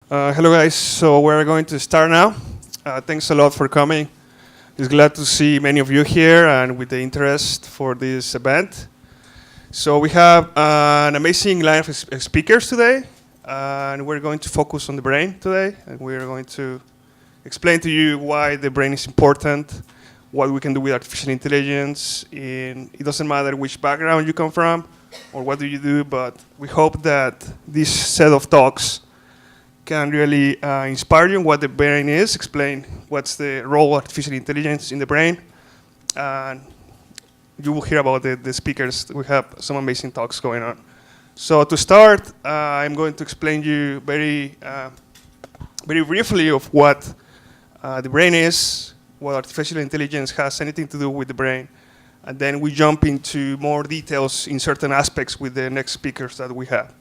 Hello guys, so we're going to start now. Thanks a lot for coming. It's glad to see many of you here and with the interest for this event. So we have an amazing line of speakers today, and we're going to focus on the brain today, and we're going to explain to you why the brain is important, what we can do with artificial intelligence. It doesn't matter which background you come from or what do you do, but we hope that this set of talks can really inspire you on what the brain is, explain what's the role of artificial intelligence in the brain, and you will hear about the speakers. We have some amazing talks going on. So to start, I'm going to explain you very briefly of what the brain is, what artificial intelligence has anything to do with the brain, and then we jump into more details in certain aspects with the next speakers that we have.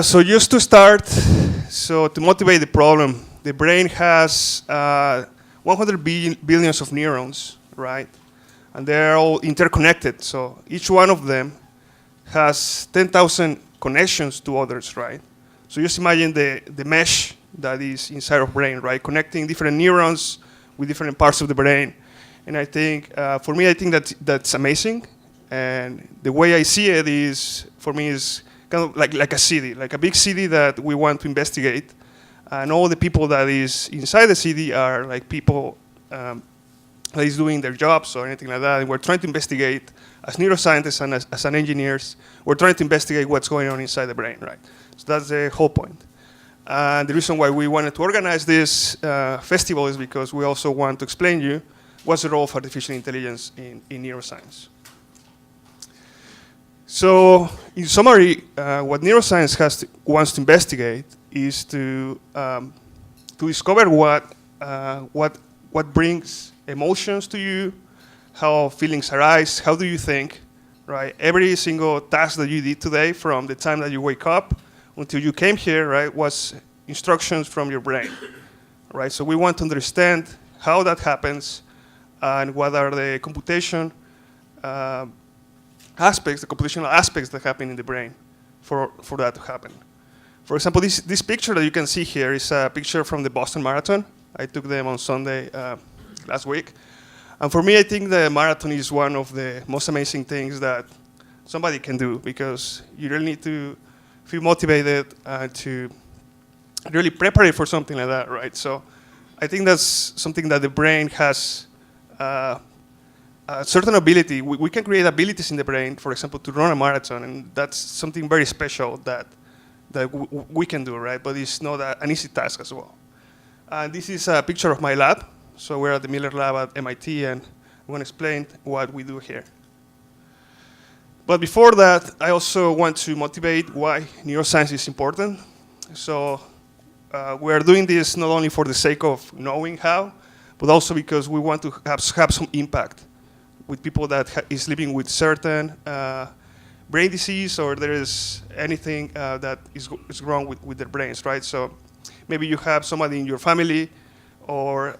So just to start, so to motivate the problem, the brain has 100 billions of neurons, right? And they're all interconnected. So each one of them has 10,000 connections to others, right? So just imagine the mesh that is inside of brain, right? Connecting different neurons with different parts of the brain. And I think, for me, I think that's amazing. And the way I see it is, for me, is kind of like a city, like a big city that we want to investigate. And all the people that is inside the city are like people that is doing their jobs or anything like that. And we're trying to investigate, as neuroscientists and as an engineers, we're trying to investigate what's going on inside the brain, right? So that's the whole point. And the reason why we wanted to organize this festival is because we also want to explain you what's the role of artificial intelligence in neuroscience. So, in summary, what neuroscience wants to investigate is to discover what brings emotions to you, how feelings arise, how do you think, right? Every single task that you did today, from the time that you wake up until you came here, right, was instructions from your brain, right? So we want to understand how that happens and what are the computation aspects, the computational aspects that happen in the brain for that to happen. For example, this picture that you can see here is a picture from the Boston Marathon. I took them on Sunday last week. And for me, I think the marathon is one of the most amazing things that somebody can do, because you really need to feel motivated to really prepare for something like that, right? So I think that's something that the brain has a certain ability. We can create abilities in the brain, for example, to run a marathon, and that's something very special that we can do, right? But it's not an easy task as well. And this is a picture of my lab. So we're at the Miller Lab at MIT, and I'm going to explain what we do here. But before that, I also want to motivate why neuroscience is important. So we're doing this not only for the sake of knowing how, but also because we want to have some impact with people that is living with certain brain disease, or there is anything that is wrong with their brains, right? So maybe you have somebody in your family, or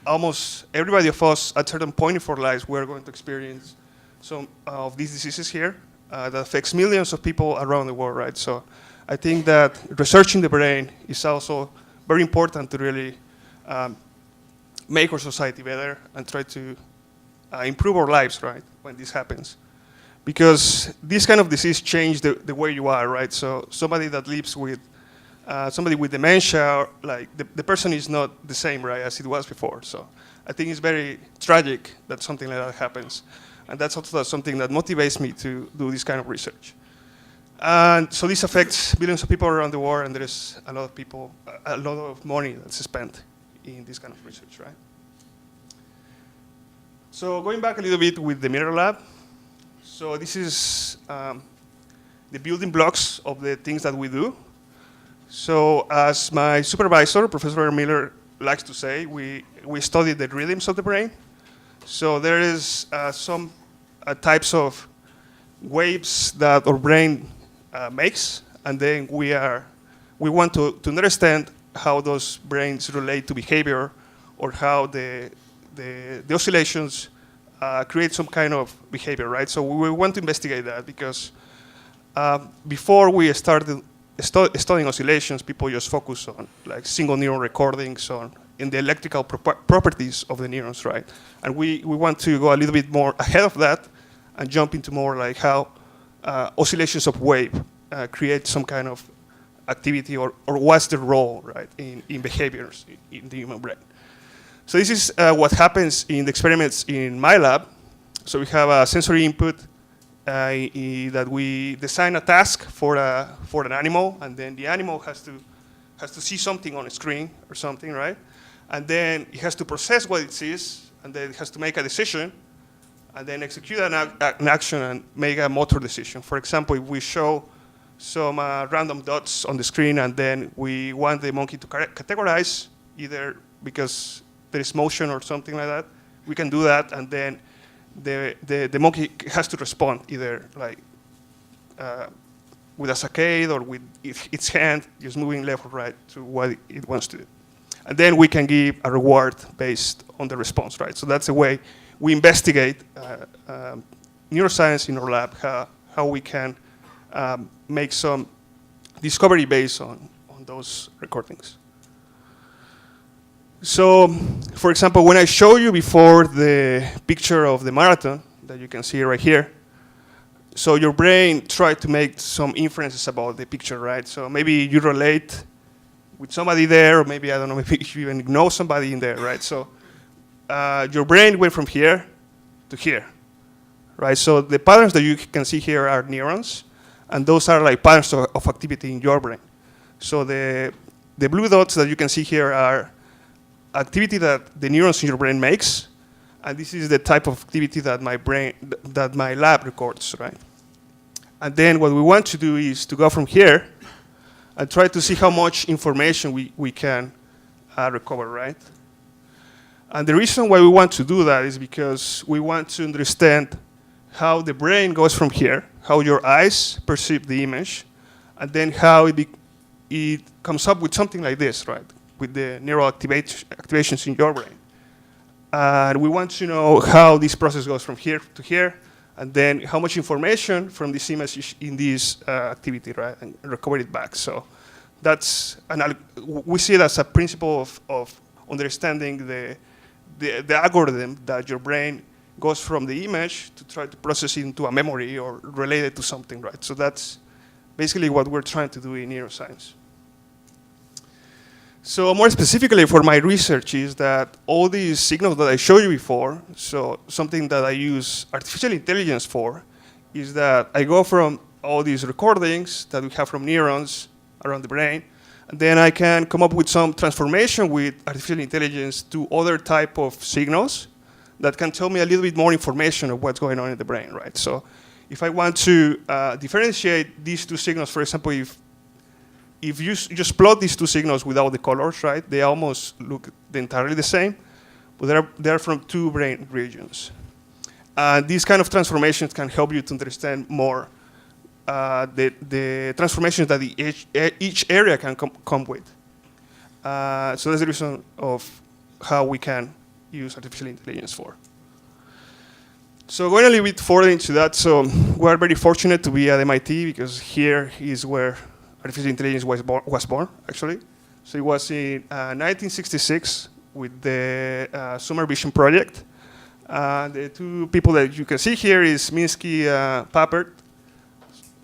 almost everybody of us at a certain point in our lives, we're going to experience some of these diseases here that affects millions of people around the world, right? So I think that researching the brain is also very important to really make our society better and try to improve our lives, right, when this happens. Because this kind of disease changes the way you are, right? So somebody that lives with somebody with dementia, like the person is not the same, right, as it was before. So I think it's very tragic that something like that happens. And that's also something that motivates me to do this kind of research. And so this affects billions of people around the world, and there is a lot of people, a lot of money that's spent in this kind of research, right? So going back a little bit with the Miller Lab. So this is the building blocks of the things that we do. So as my supervisor, Professor Miller, likes to say, we study the rhythms of the brain. So there is some types of waves that our brain makes, and then we want to understand how those brains relate to behavior, or how the oscillations create some kind of behavior, right? So we want to investigate that, because before we started studying oscillations, people just focus on like single neuron recordings on in the electrical properties of the neurons, right? And we want to go a little bit more ahead of that and jump into more like how oscillations of wave create some kind of activity or what's the role, right, in behaviors in the human brain. So this is what happens in the experiments in my lab. So we have a sensory input that we design a task for an animal, and then the animal has to see something on a screen or something, right? And then it has to process what it sees, and then it has to make a decision, and then execute an action and make a motor decision. For example, if we show some random dots on the screen, and then we want the monkey to categorize, either because there is motion or something like that, we can do that, and then the monkey has to respond either like with a saccade or with its hand just moving left or right to what it wants to do. And then we can give a reward based on the response, right? So that's the way we investigate neuroscience in our lab, how we can make some discovery based on those recordings. So, for example, when I show you before the picture of the marathon that you can see right here, so your brain tried to make some inferences about the picture, right? So maybe you relate with somebody there, or maybe, I don't know, maybe you even know somebody in there, right? So your brain went from here to here, right? So the patterns that you can see here are neurons, and those are like patterns of activity in your brain. So the blue dots that you can see here are activity that the neurons in your brain makes, and this is the type of activity that my lab records, right? And then what we want to do is to go from here and try to see how much information we can recover, right? And the reason why we want to do that is because we want to understand how the brain goes from here, how your eyes perceive the image, and then how it comes up with something like this, right? With the neural activations in your brain. And we want to know how this process goes from here to here, and then how much information from this image in this activity, right, and recover it back. So that's we see it as a principle of understanding the algorithm that your brain goes from the image to try to process it into a memory or relate it to something, right? So that's basically what we're trying to do in neuroscience. So more specifically for my research is that all these signals that I showed you before, so something that I use artificial intelligence for, is that I go from all these recordings that we have from neurons around the brain, and then I can come up with some transformation with artificial intelligence to other type of signals that can tell me a little bit more information of what's going on in the brain, right? So if I want to differentiate these two signals, for example, if you just plot these two signals without the colors, right, they almost look entirely the same, but they're from two brain regions. These kind of transformations can help you to understand more the transformations that each area can come with. So that's the reason of how we can use artificial intelligence for. So going a little bit further into that, so we're very fortunate to be at MIT because here is where artificial intelligence was born, actually. So it was in 1966 with the Summer Vision Project. The two people that you can see here is Minsky, Papert,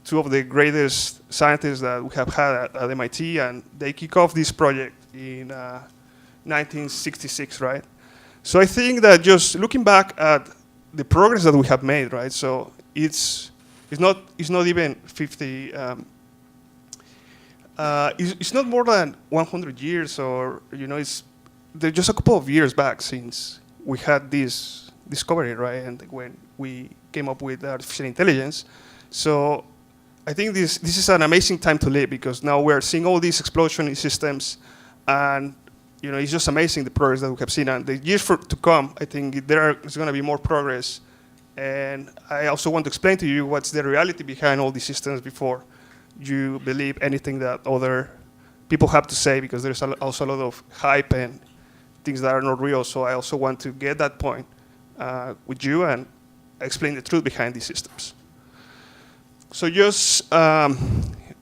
two of the greatest scientists that we have had at MIT, and they kick off this project in 1966, right? So I think that just looking back at the progress that we have made, right? So it's not even 50. It's not more than 100 years, or they're just a couple of years back since we had this discovery, right? And when we came up with artificial intelligence, so I think this is an amazing time to live because now we're seeing all these explosion in systems, and it's just amazing the progress that we have seen. And the years to come, I think there is going to be more progress. And I also want to explain to you what's the reality behind all these systems before you believe anything that other people have to say, because there's also a lot of hype and things that are not real. So I also want to get that point with you and explain the truth behind these systems. So just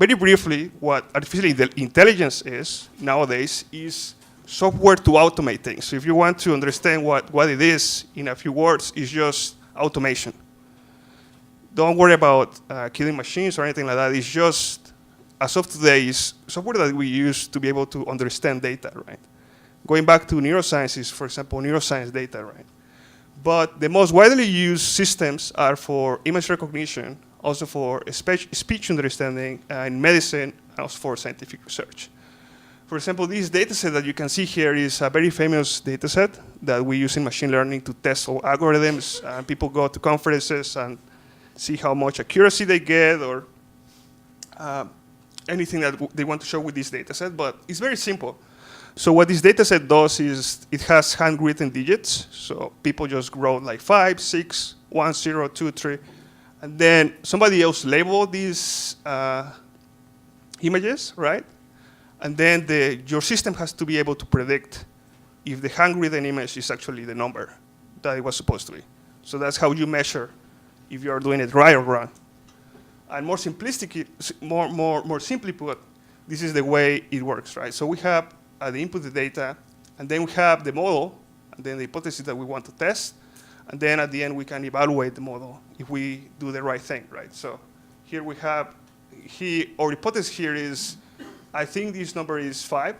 very briefly, what artificial intelligence is nowadays is software to automate things. So if you want to understand what it is in a few words, it's just automation. Don't worry about killing machines or anything like that. It's just, as of today, is software that we use to be able to understand data, right? Going back to neuroscience is, for example, neuroscience data, right? But the most widely used systems are for image recognition, also for speech understanding, in medicine, and also for scientific research. For example, this data set that you can see here is a very famous data set that we use in machine learning to test all algorithms. People go to conferences and see how much accuracy they get or anything that they want to show with this data set, but it's very simple. So what this data set does is it has handwritten digits. So people just wrote like 5, 6, 1, 0, 2, 3. And then somebody else labeled these images, right? And then your system has to be able to predict if the handwritten image is actually the number that it was supposed to be. So that's how you measure if you are doing it right or wrong. And more simplistic, more simply put, this is the way it works, right? So we have the input the data, and then we have the model, and then the hypothesis that we want to test, and then at the end we can evaluate the model if we do the right thing, right? So here we have, our hypothesis here is, I think this number is 5,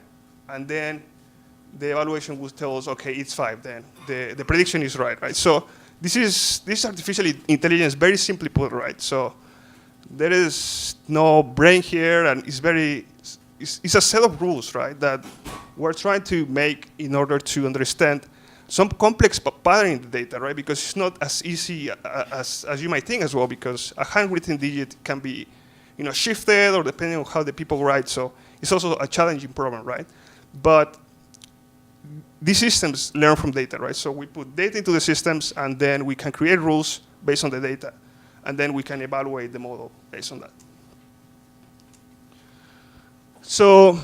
and then the evaluation will tell us, okay, it's 5, then the prediction is right? So this is artificial intelligence, very simply put, right? So there is no brain here, and it's a set of rules, right, that we're trying to make in order to understand some complex pattern in the data, right? Because it's not as easy as you might think as well, because a handwritten digit can be, shifted or depending on how the people write. So it's also a challenging problem, right? But these systems learn from data, right? So we put data into the systems, and then we can create rules based on the data, and then we can evaluate the model based on that. So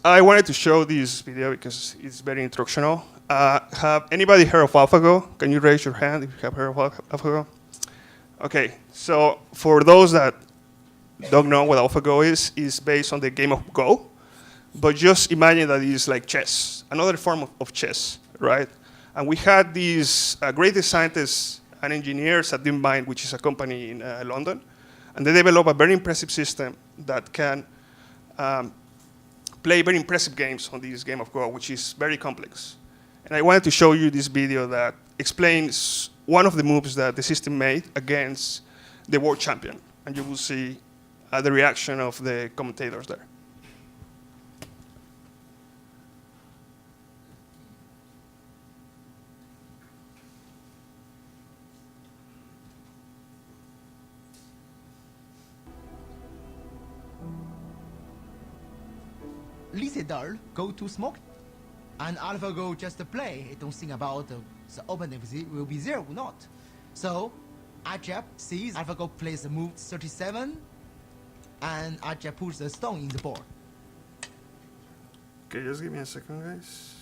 I wanted to show this video because it's very instructional. Have anybody heard of AlphaGo? Can you raise your hand if you have heard of AlphaGo? Okay, so for those that don't know what AlphaGo is based on the game of Go, but just imagine that it's like chess, another form of chess, right? And we had these great scientists and engineers at DeepMind, which is a company in London, and they developed a very impressive system that can play very impressive games on this game of Go, which is very complex. And I wanted to show you this video that explains one of the moves that the system made against the world champion. And you will see the reaction of the commentators there. Lise Dahl go to smoke, and AlphaGo just play. Don't think about the opponent will be 0 or not. So Ajab sees AlphaGo plays the move 37, and Ajab puts the stone in the board. Okay, just give me a second, guys.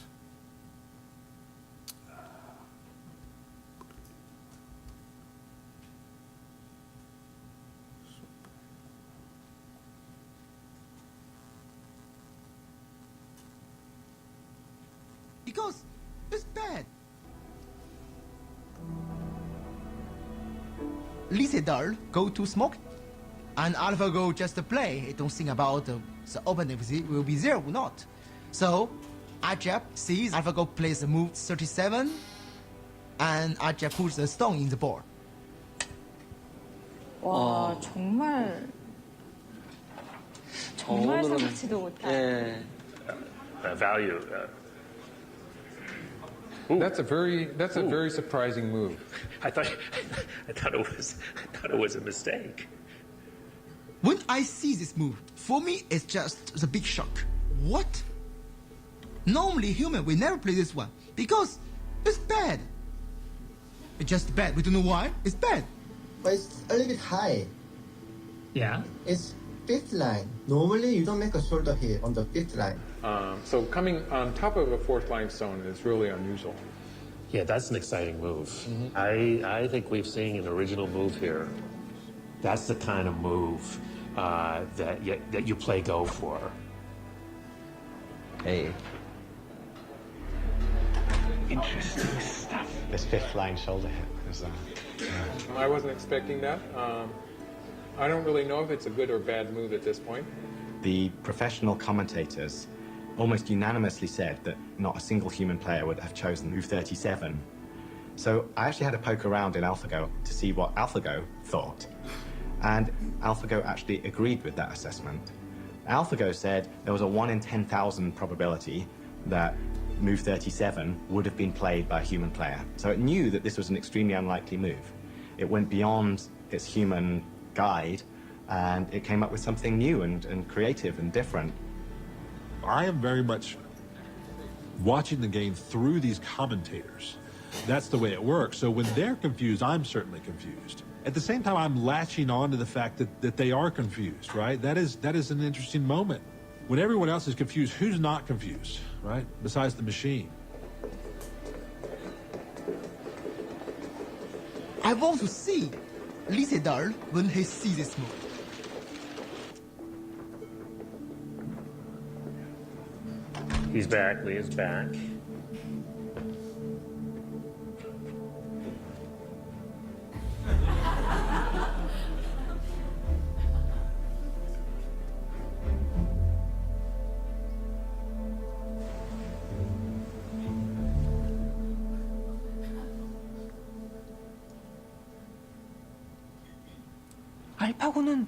Because it's bad. Lise Dahl go to smoke, and AlphaGo just play. Don't think about the opponent will be 0 or not. So Ajab sees AlphaGo plays the move 37, and Ajab puts the stone in the board. 와, 정말 생각지도 못한. Value. That's a very surprising move. I thought it was a mistake. When I see this move, for me it's just a big shock. What? Normally human will never play this one because it's bad. It's just bad. We don't know why. It's bad. But it's a little bit high. Yeah. It's fifth line. Normally you don't make a shoulder hit on the fifth line. So coming on top of a fourth line stone is really unusual. Yeah, that's an exciting move. I think we've seen an original move here. That's the kind of move that you play Go for. Hey, Interesting stuff. this fifth line shoulder hit is I wasn't expecting that. I don't really know if it's a good or bad move at this point. the professional commentators almost unanimously said that not a single human player would have chosen move 37. So I actually had to poke around in AlphaGo to see what AlphaGo thought. And AlphaGo actually agreed with that assessment. AlphaGo said there was a 1 in 10,000 probability that move 37 would have been played by a human player. So it knew that this was an extremely unlikely move. It went beyond its human guide and it came up with something new and creative and different. I am very much watching the game through these commentators. That's the way it works. So when they're confused, I'm certainly confused. At the same time, I'm latching on to the fact that they are confused, right? That is an interesting moment. When everyone else is confused, who's not confused, right? Besides the machine. I want to see Lee Sedol when he sees this move. He's back. Lee is back. 알파고는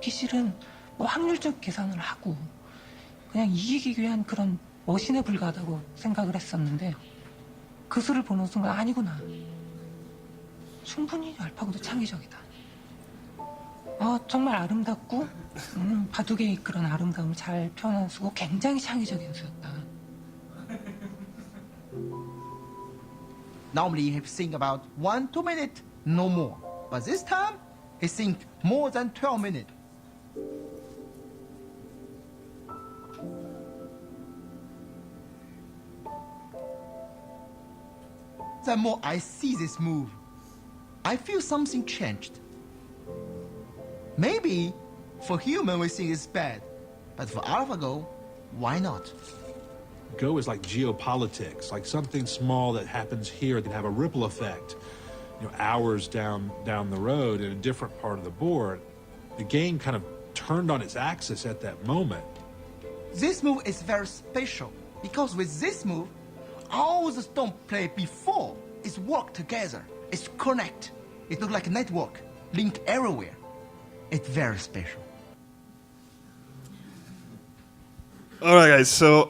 기실은 뭐 확률적 계산을 하고 그냥 이기기 위한 그런 머신에 불과하다고 생각을 했었는데 그 수를 보는 순간 아니구나. 충분히 알파고도 창의적이다. 정말 아름답고 바둑의 그런 아름다움을 잘 표현한 수고 굉장히 창의적인 수였다. Normally he think about 1-2 minutes, no more. But this time, he think more than 12 minutes. The more I see this move, I feel something changed. Maybe for human we think it's bad, but for AlphaGo, why not? Go is like geopolitics, like something small that happens here can have a ripple effect, hours down the road in a different part of the board. The game kind of turned on its axis at that moment. This move is very special because with this move, all the stone played before is work together. It's connect. It looks like a network, link everywhere. It's very special. All right, guys. So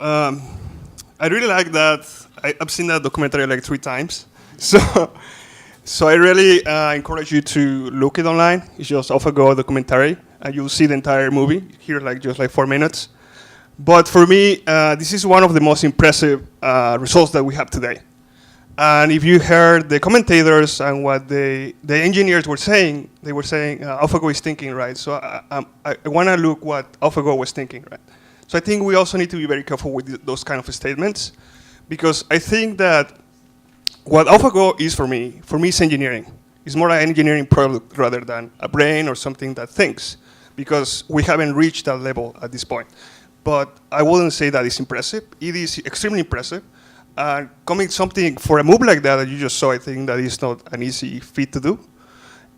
I really like that. I've seen that documentary like 3 times. So I really encourage you to look it online. It's just AlphaGo documentary, and you'll see the entire movie here, just 4 minutes. But for me, this is one of the most impressive results that we have today. And if you heard the commentators and what the engineers were saying, they were saying AlphaGo is thinking, right? So I want to look what AlphaGo was thinking, right? So I think we also need to be very careful with those kind of statements, because I think that what AlphaGo is for me is engineering. It's more an engineering product rather than a brain or something that thinks, because we haven't reached that level at this point. But I wouldn't say that it's impressive. It is extremely impressive. Coming something for a move like that you just saw, I think that is not an easy feat to do.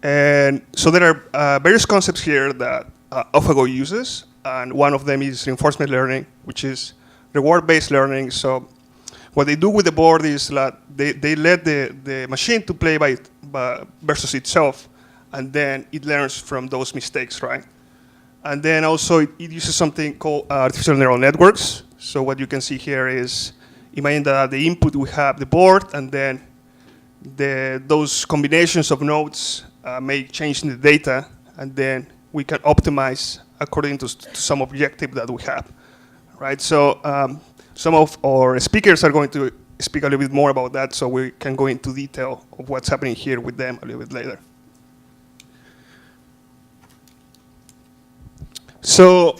And so there are various concepts here that AlphaGo uses, and one of them is reinforcement learning, which is reward-based learning. So what they do with the board is that they let the machine to play versus itself, and then it learns from those mistakes, right? And then also it uses something called artificial neural networks. So what you can see here is, imagine that the input we have the board, and then those combinations of nodes may change in the data, and then we can optimize according to some objective that we have, right? So some of our speakers are going to speak a little bit more about that, so we can go into detail of what's happening here with them a little bit later. So,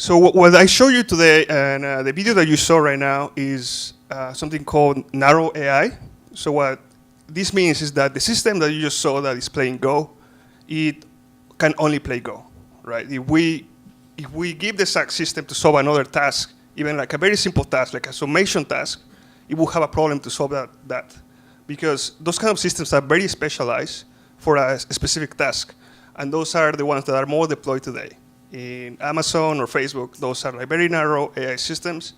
what I show you today, and the video that you saw right now, is something called narrow AI. So what this means is that the system that you just saw that is playing Go, it can only play Go, right? If we give the system to solve another task, even like a very simple task, like a summation task, it will have a problem to solve that. Because those kind of systems are very specialized for a specific task. And those are the ones that are more deployed today. In Amazon or Facebook, those are like very narrow AI systems.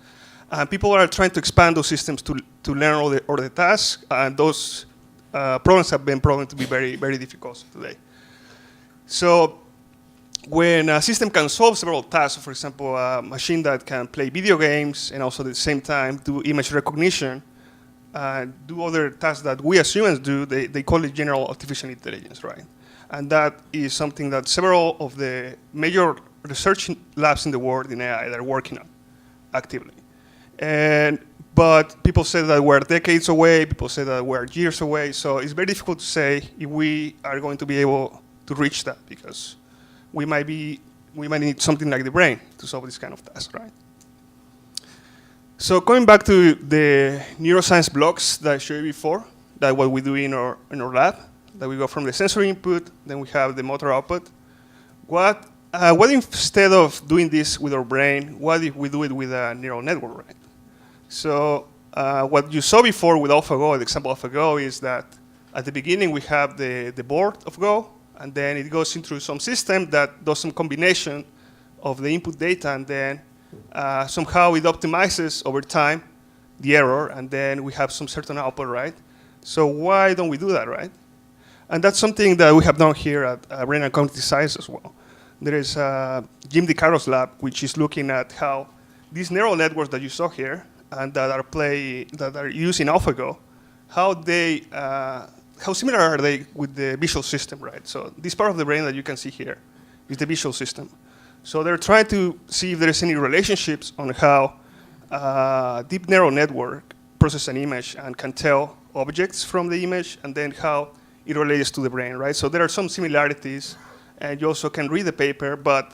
And people are trying to expand those systems to learn all the tasks. And those problems have been proven to be very, very difficult today. So when a system can solve several tasks, for example, a machine that can play video games and also at the same time do image recognition, do other tasks that we as humans do, they call it general artificial intelligence, right? And that is something that several of the major research labs in the world in AI are working on actively. But people say that we're decades away, people say that we're years away, so it's very difficult to say if we are going to be able to reach that, because we might need something like the brain to solve this kind of task, right? So coming back to the neuroscience blocks that I showed you before, that what we do in our lab, that we go from the sensory input, then we have the motor output. What instead of doing this with our brain, what if we do it with a neural network, right? So what you saw before with AlphaGo, the example of AlphaGo, is that at the beginning we have the board of Go, and then it goes into some system that does some combination of the input data, and then somehow it optimizes over time the error, and then we have some certain output, right? So why don't we do that, right? And that's something that we have done here at Brain and Cognitive Science as well. There is Jim DiCaro's lab, which is looking at how these neural networks that you saw here and that are used in AlphaGo, how similar are they with the visual system, right? So this part of the brain that you can see here is the visual system. So they're trying to see if there is any relationships on how deep neural network processes an image and can tell objects from the image, and then how it relates to the brain, right? So there are some similarities, and you also can read the paper, but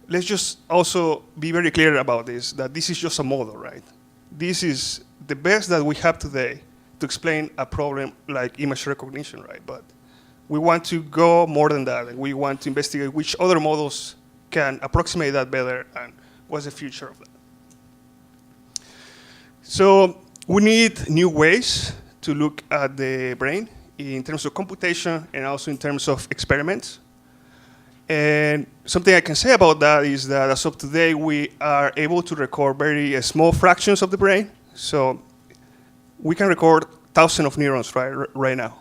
let's just also be very clear about this, that this is just a model, right? This is the best that we have today to explain a problem like image recognition, right? But we want to go more than that, and we want to investigate which other models can approximate that better, and what's the future of that. So we need new ways to look at the brain in terms of computation and also in terms of experiments. And something I can say about that is that as of today, we are able to record very small fractions of the brain. So we can record thousands of neurons right now.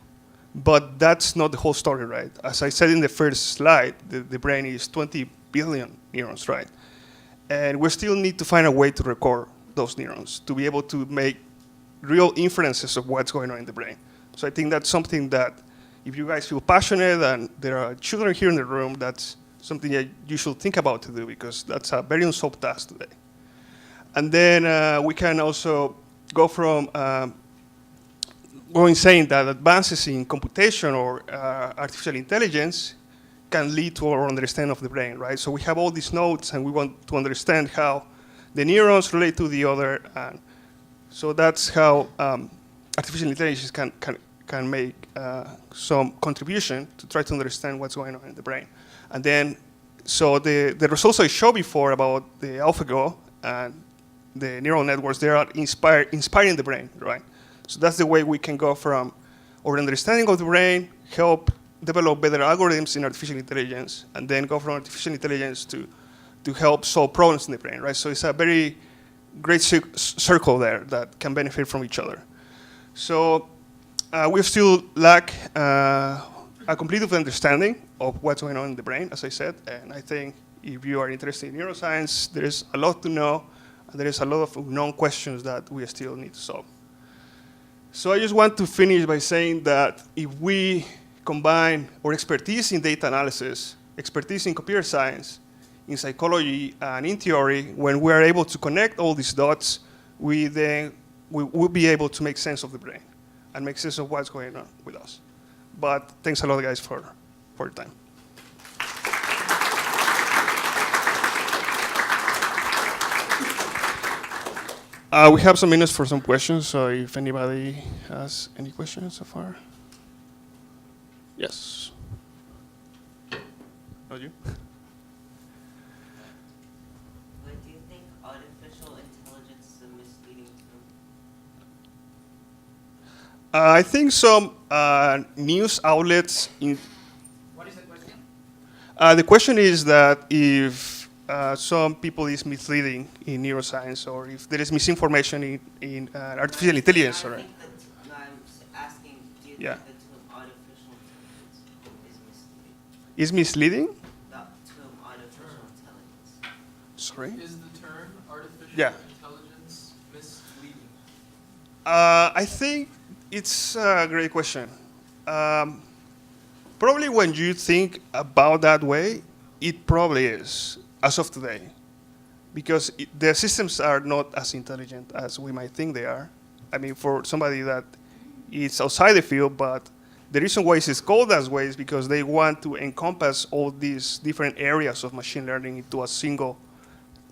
But that's not the whole story, right? As I said in the first slide, the brain is 20 billion neurons, right? And we still need to find a way to record those neurons to be able to make real inferences of what's going on in the brain. So I think that's something that if you guys feel passionate and there are children here in the room, that's something that you should think about to do, because that's a very unsolved task today. And then we can also go from saying that advances in computation or artificial intelligence can lead to our understanding of the brain, right? So we have all these nodes, and we want to understand how the neurons relate to the other. And so that's how artificial intelligence can make some contribution to try to understand what's going on in the brain. And then, so the results I showed before about the AlphaGo and the neural networks, they are inspiring the brain, right? So that's the way we can go from our understanding of the brain, help develop better algorithms in artificial intelligence, and then go from artificial intelligence to help solve problems in the brain, right? So it's a very great circle there that can benefit from each other. So we still lack a complete understanding of what's going on in the brain, as I said, and I think if you are interested in neuroscience, there is a lot to know, and there is a lot of unknown questions that we still need to solve. So I just want to finish by saying that if we combine our expertise in data analysis, expertise in computer science, in psychology, and in theory, when we are able to connect all these dots, we will be able to make sense of the brain and make sense of what's going on with us. But thanks a lot, guys, for your time. We have some minutes for some questions, so if anybody has any questions so far. Yes. Not you? But do you think artificial intelligence is a misleading term? I think some news outlets in. What is the question? The question is that if some people is misleading in neuroscience, or if there is misinformation in artificial intelligence, I or think that, no, I'm asking, do you Yeah. think the term artificial intelligence is misleading? is misleading. The term artificial intelligence. Sorry. Is the term artificial Yeah. intelligence misleading? I think it's a great question. Probably when you think about that way, it probably is, as of today. Because the systems are not as intelligent as we might think they are. I mean, for somebody that is outside the field, but the reason why it's called that way is because they want to encompass all these different areas of machine learning into a single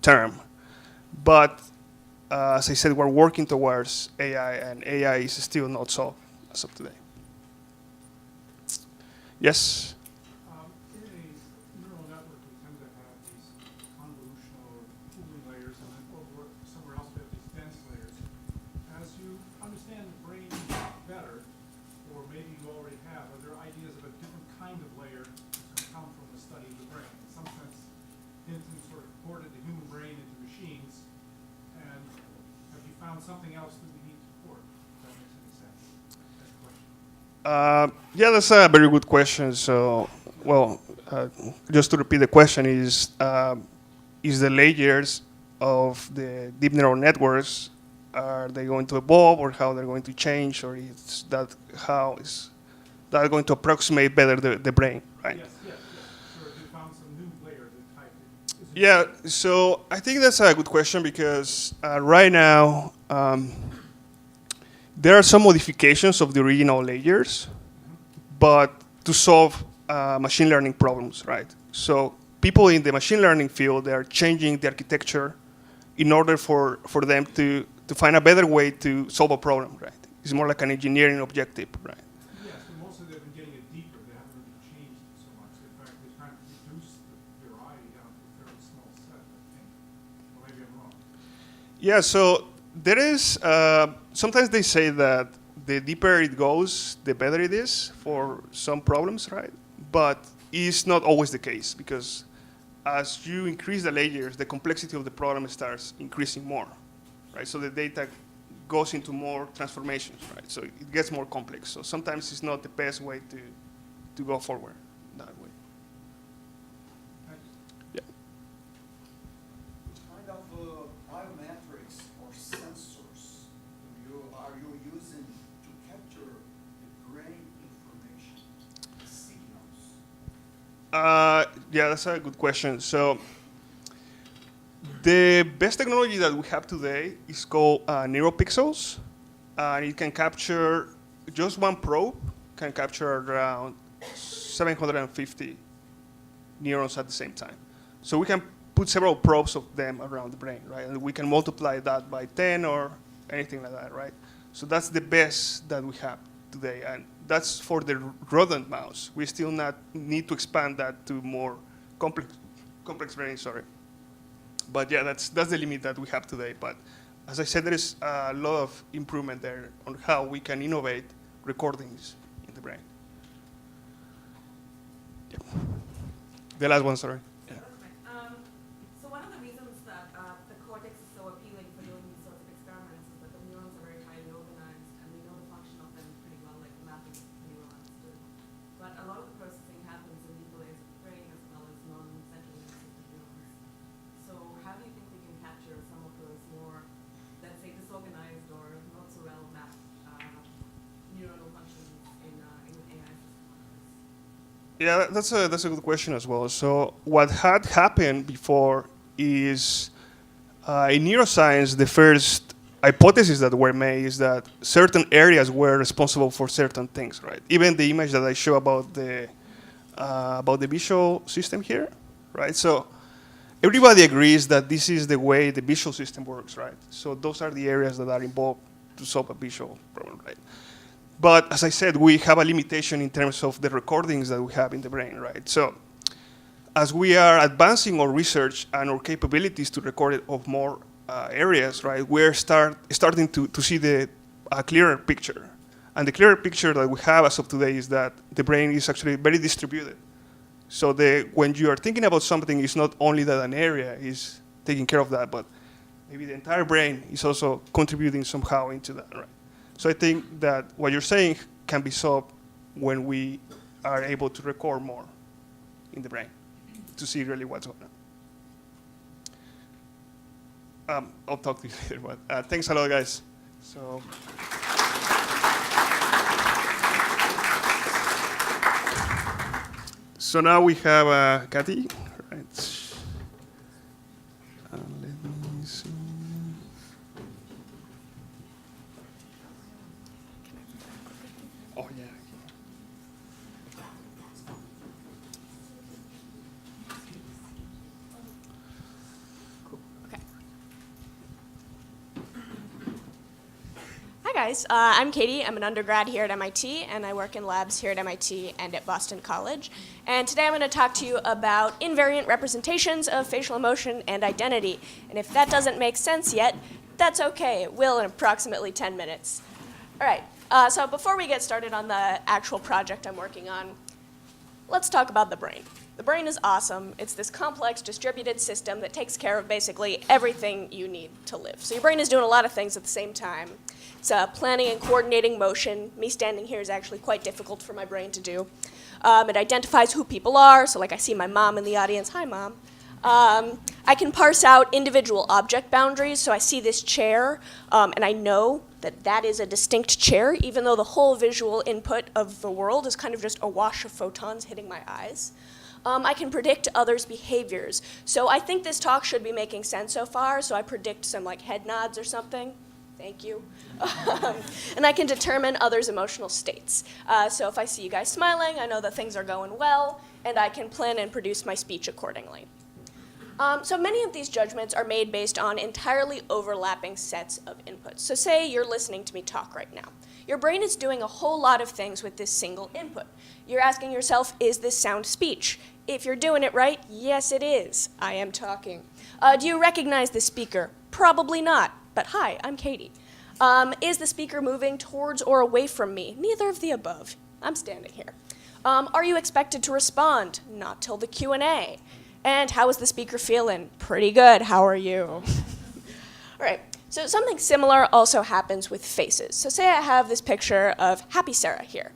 term. But as I said, we're working towards AI, and AI is still not solved as of today. Yes? In a neural network, we tend to have these convolutional or pooling layers, and then over somewhere else we have these dense layers. As you understand the brain better, or maybe you already have, are there ideas of a different kind of layer that come from the study of the brain? In some sense, Hinton sort of ported the human brain into machines, and have you found something else that we need to port? If that makes any sense. That's the question. Yeah, that's a very good question. So, well, just to repeat the question is the layers of the deep neural networks, are they going to evolve, or how they're going to change, or is that how is that going to approximate better the brain, right? Yes, yes, yes. So have you found some new layer that type it? Yeah, so I think that's a good question because right now there are some modifications of the original layers, but to solve machine learning problems, right? So people in the machine learning field, they are changing the architecture in order for them to find a better way to solve a problem, right? It's more like an engineering objective, right? Yes, but mostly they've been getting it deeper. They haven't really changed it so much. In fact, they're trying to reduce the variety down to a fairly small set, I think. Or maybe I'm wrong. Yeah, so there is, sometimes they say that the deeper it goes, the better it is for some problems, right? But it's not always the case because as you increase the layers, the complexity of the problem starts increasing more, right? So the data goes into more transformations, right? So it gets more complex. So sometimes it's not the best way to go forward that way. Yeah. What kind of biometrics or sensors are you using to capture the brain information, signals? Yeah, that's a good question. So the best technology that we have today is called neuropixels. And it can capture, just one probe can capture around 750 neurons at the same time. So we can put several probes of them around the brain, right? And we can multiply that by 10 or anything like that, right? So that's the best that we have today. And that's for the rodent mouse. We still need to expand that to more complex brain, sorry. But yeah, that's the limit that we have today. But as I said, there is a lot of improvement there on how we can innovate recordings in the brain. Yeah. The last one, sorry. Yeah. So one of the reasons that the cortex is so appealing for doing these sorts of experiments is that the neurons are very highly organized, and we know the function of them pretty well, like the mapping is pretty well understood. But a lot of the processing happens in deeper layers of the brain as well as non-central nervous system neurons. So how do you think we can capture some of those more, let's say, disorganized or not so well mapped neuronal functions in an AI system? Yeah, that's a good question as well. So what had happened before is in neuroscience, the first hypothesis that were made is that certain areas were responsible for certain things, right? Even the image that I show about the visual system here, right? So everybody agrees that this is the way the visual system works, right? So those are the areas that are involved to solve a visual problem, right? But as I said, we have a limitation in terms of the recordings that we have in the brain, right? So as we are advancing our research and our capabilities to record it of more areas, right, we're starting to see a clearer picture. And the clearer picture that we have as of today is that the brain is actually very distributed. So when you are thinking about something, it's not only that an area is taking care of that, but maybe the entire brain is also contributing somehow into that, right? So I think that what you're saying can be solved when we are able to record more in the brain to see really what's going on. I'll talk to you later, but thanks a lot, guys. So now we have Kathy, right? Let me see. Oh, yeah. Hi guys, I'm Katie. I'm an undergrad here at MIT, and I work in labs here at MIT and at Boston College. And today I'm going to talk to you about invariant representations of facial emotion and identity. And if that doesn't make sense yet, that's okay. It will in approximately 10 minutes. All right, so before we get started on the actual project I'm working on, let's talk about the brain. The brain is awesome. It's this complex, distributed system that takes care of basically everything you need to live. So your brain is doing a lot of things at the same time. It's planning and coordinating motion. Me standing here is actually quite difficult for my brain to do. It identifies who people are, so like I see my mom in the audience. Hi, Mom. I can parse out individual object boundaries, so I see this chair, and I know that that is a distinct chair, even though the whole visual input of the world is kind of just a wash of photons hitting my eyes. I can predict others' behaviors. So I think this talk should be making sense so far, so I predict some like head nods or something. Thank you. And I can determine others' emotional states. So if I see you guys smiling, I know that things are going well, and I can plan and produce my speech accordingly. So many of these judgments are made based on entirely overlapping sets of inputs. So say you're listening to me talk right now. Your brain is doing a whole lot of things with this single input. You're asking yourself, is this sound speech? If you're doing it right, yes it is. I am talking. Do you recognize the speaker? Probably not, but hi, I'm Katie. Is the speaker moving towards or away from me? Neither of the above. I'm standing here. Are you expected to respond? Not till the Q&A. And how is the speaker feeling? Pretty good. How are you? All right. So something similar also happens with faces. So say I have this picture of Happy Sarah here.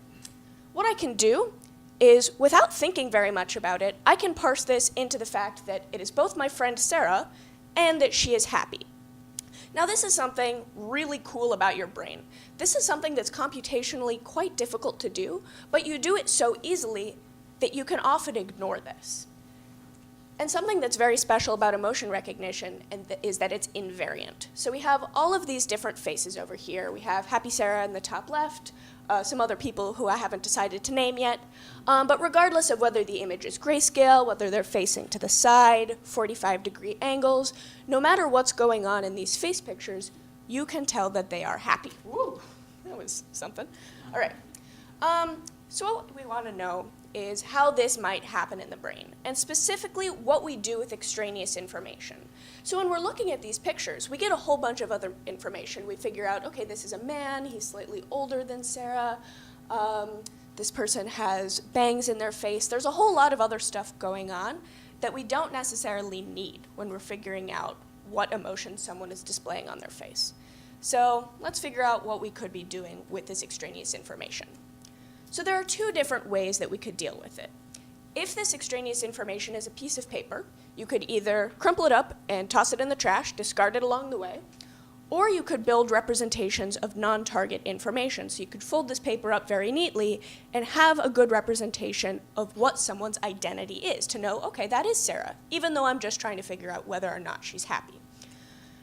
What I can do is, without thinking very much about it, I can parse this into the fact that it is both my friend Sarah and that she is happy. Now this is something really cool about your brain. This is something that's computationally quite difficult to do, but you do it so easily that you can often ignore this. And something that's very special about emotion recognition is that it's invariant. So we have all of these different faces over here. We have Happy Sarah in the top left, some other people who I haven't decided to name yet. But regardless of whether the image is grayscale, whether they're facing to the side, 45-degree angles, no matter what's going on in these face pictures, you can tell that they are happy. Woo, that was something. All right. So what we want to know is how this might happen in the brain, and specifically what we do with extraneous information. So when we're looking at these pictures, we get a whole bunch of other information. We figure out, okay, this is a man, he's slightly older than Sarah, this person has bangs in their face. There's a whole lot of other stuff going on that we don't necessarily need when we're figuring out what emotion someone is displaying on their face. So let's figure out what we could be doing with this extraneous information. So there are two different ways that we could deal with it. If this extraneous information is a piece of paper, you could either crumple it up and toss it in the trash, discard it along the way, or you could build representations of non-target information. So you could fold this paper up very neatly and have a good representation of what someone's identity is, to know, okay, that is Sarah, even though I'm just trying to figure out whether or not she's happy.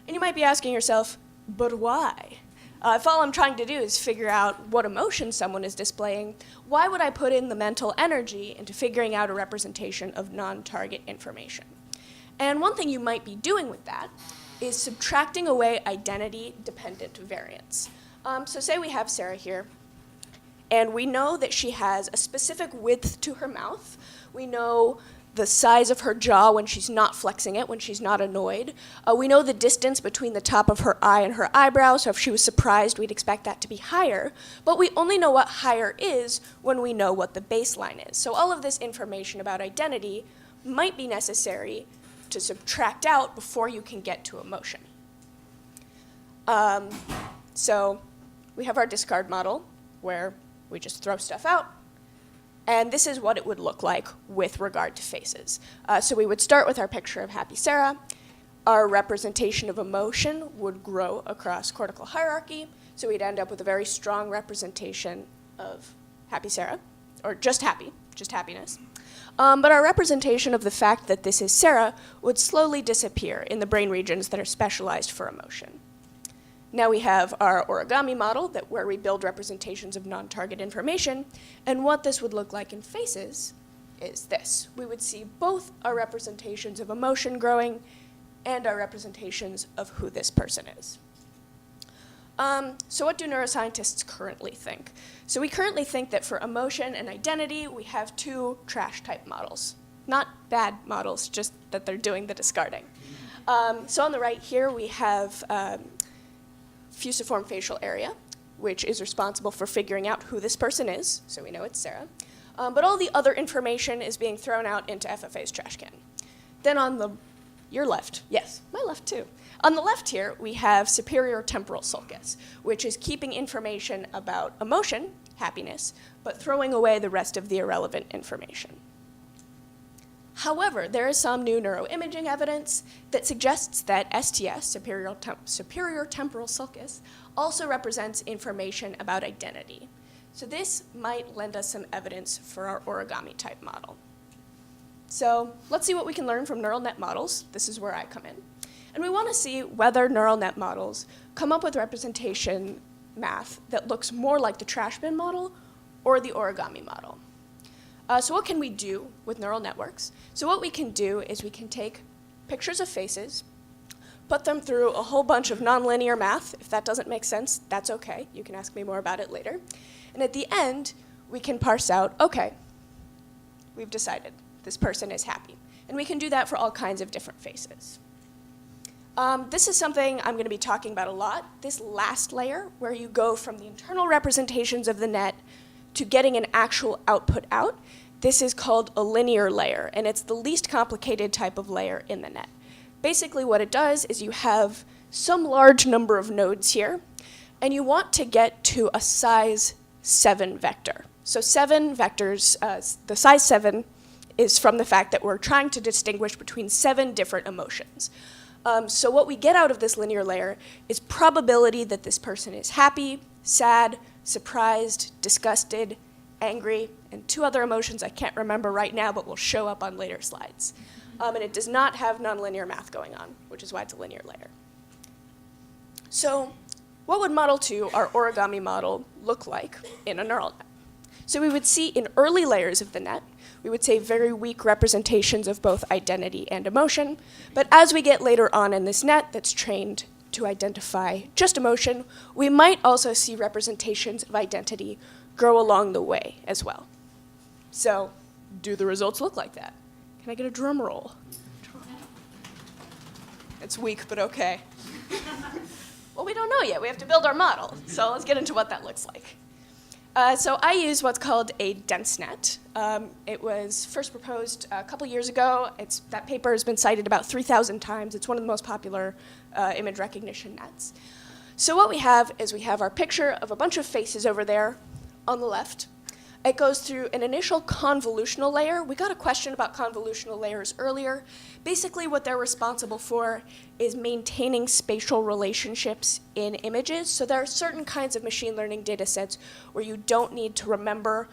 And you might be asking yourself, but why? If all I'm trying to do is figure out what emotion someone is displaying, why would I put in the mental energy into figuring out a representation of non-target information? And one thing you might be doing with that is subtracting away identity-dependent variance. So say we have Sarah here, and we know that she has a specific width to her mouth. We know the size of her jaw when she's not flexing it, when she's not annoyed. We know the distance between the top of her eye and her eyebrow, so if she was surprised, we'd expect that to be higher. But we only know what higher is when we know what the baseline is. So all of this information about identity might be necessary to subtract out before you can get to emotion. So we have our discard model, where we just throw stuff out. And this is what it would look like with regard to faces. So we would start with our picture of Happy Sarah. Our representation of emotion would grow across cortical hierarchy. So we'd end up with a very strong representation of Happy Sarah, or just happy, just happiness. But our representation of the fact that this is Sarah would slowly disappear in the brain regions that are specialized for emotion. Now we have our origami model where we build representations of non-target information, and what this would look like in faces is this. We would see both our representations of emotion growing and our representations of who this person is. So what do neuroscientists currently think? So we currently think that for emotion and identity, we have two trash type models. Not bad models, just that they're doing the discarding. So on the right here, we have fusiform facial area, which is responsible for figuring out who this person is, so we know it's Sarah. But all the other information is being thrown out into FFA's trash can. Then on your left, yes, my left too. On the left here, we have superior temporal sulcus, which is keeping information about emotion, happiness, but throwing away the rest of the irrelevant information. However, there is some new neuroimaging evidence that suggests that STS, superior temporal sulcus, also represents information about identity. So this might lend us some evidence for our origami type model. So let's see what we can learn from neural net models. This is where I come in. And we want to see whether neural net models come up with representation math that looks more like the trash bin model or the origami model. So what can we do with neural networks? So what we can do is we can take pictures of faces, put them through a whole bunch of nonlinear math. If that doesn't make sense, that's okay. You can ask me more about it later. And at the end, we can parse out, okay, we've decided this person is happy. And we can do that for all kinds of different faces. This is something I'm going to be talking about a lot. This last layer, where you go from the internal representations of the net to getting an actual output out, this is called a linear layer, and it's the least complicated type of layer in the net. Basically what it does is you have some large number of nodes here, and you want to get to a size 7 vector. So 7 vectors, the size 7 is from the fact that we're trying to distinguish between 7 different emotions. So what we get out of this linear layer is probability that this person is happy, sad, surprised, disgusted, angry, and 2 other emotions I can't remember right now, but will show up on later slides. And it does not have nonlinear math going on, which is why it's a linear layer. So what would model 2, our origami model, look like in a neural net? So we would see in early layers of the net, we would say very weak representations of both identity and emotion. But as we get later on in this net that's trained to identify just emotion, we might also see representations of identity grow along the way as well. So do the results look like that? Can I get a drum roll? It's weak, but okay. Well, we don't know yet. We have to build our model. So let's get into what that looks like. So I use what's called a dense net. It was first proposed a couple years ago. That paper has been cited about 3,000 times. It's one of the most popular image recognition nets. So what we have is we have our picture of a bunch of faces over there on the left. It goes through an initial convolutional layer. We got a question about convolutional layers earlier. Basically what they're responsible for is maintaining spatial relationships in images. So there are certain kinds of machine learning data sets where you don't need to remember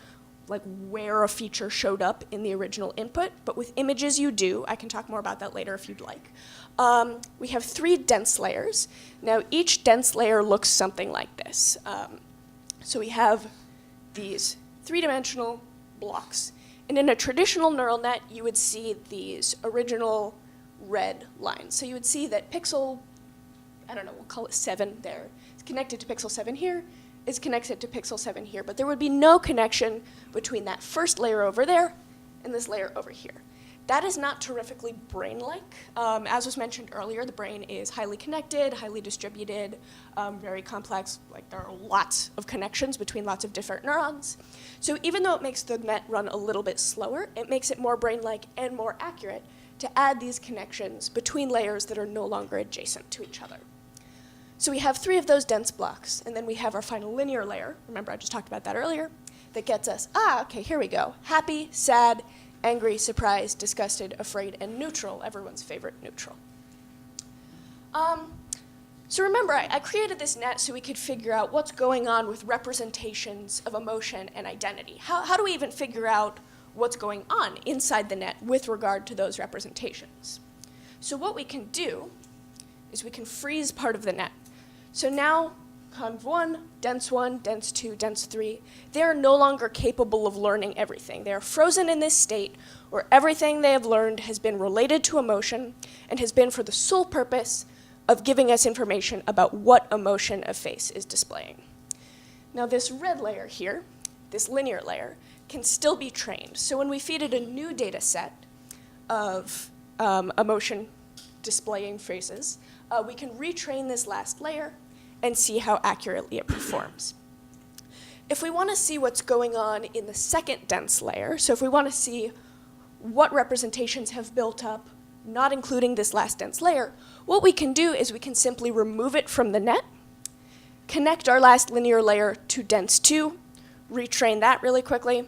like where a feature showed up in the original input, but with images you do. I can talk more about that later if you'd like. We have 3 dense layers. Now each dense layer looks something like this. So we have these 3-dimensional blocks. And in a traditional neural net, you would see these original red lines. So you would see that pixel, I don't know, we'll call it 7 there. It's connected to pixel 7 here. It's connected to pixel 7 here. But there would be no connection between that first layer over there and this layer over here. That is not terrifically brain-like. As was mentioned earlier, the brain is highly connected, highly distributed, very complex. Like, there are lots of connections between lots of different neurons. So even though it makes the net run a little bit slower, it makes it more brain-like and more accurate to add these connections between layers that are no longer adjacent to each other. So we have 3 of those dense blocks, and then we have our final linear layer. Remember, I just talked about that earlier. That gets us, okay, here we go. Happy, sad, angry, surprised, disgusted, afraid, and neutral, everyone's favorite neutral. So remember, I created this net so we could figure out what's going on with representations of emotion and identity. How do we even figure out what's going on inside the net with regard to those representations? So what we can do is we can freeze part of the net. So now conv1, dense 2, dense 3, they are no longer capable of learning everything. They are frozen in this state where everything they have learned has been related to emotion and has been for the sole purpose of giving us information about what emotion a face is displaying. Now this red layer here, this linear layer, can still be trained. So when we feed it a new data set of emotion displaying faces, we can retrain this last layer and see how accurately it performs. If we want to see what's going on in the second dense layer, so if we want to see what representations have built up, not including this last dense layer, what we can do is we can simply remove it from the net, connect our last linear layer to dense 2, retrain that really quickly,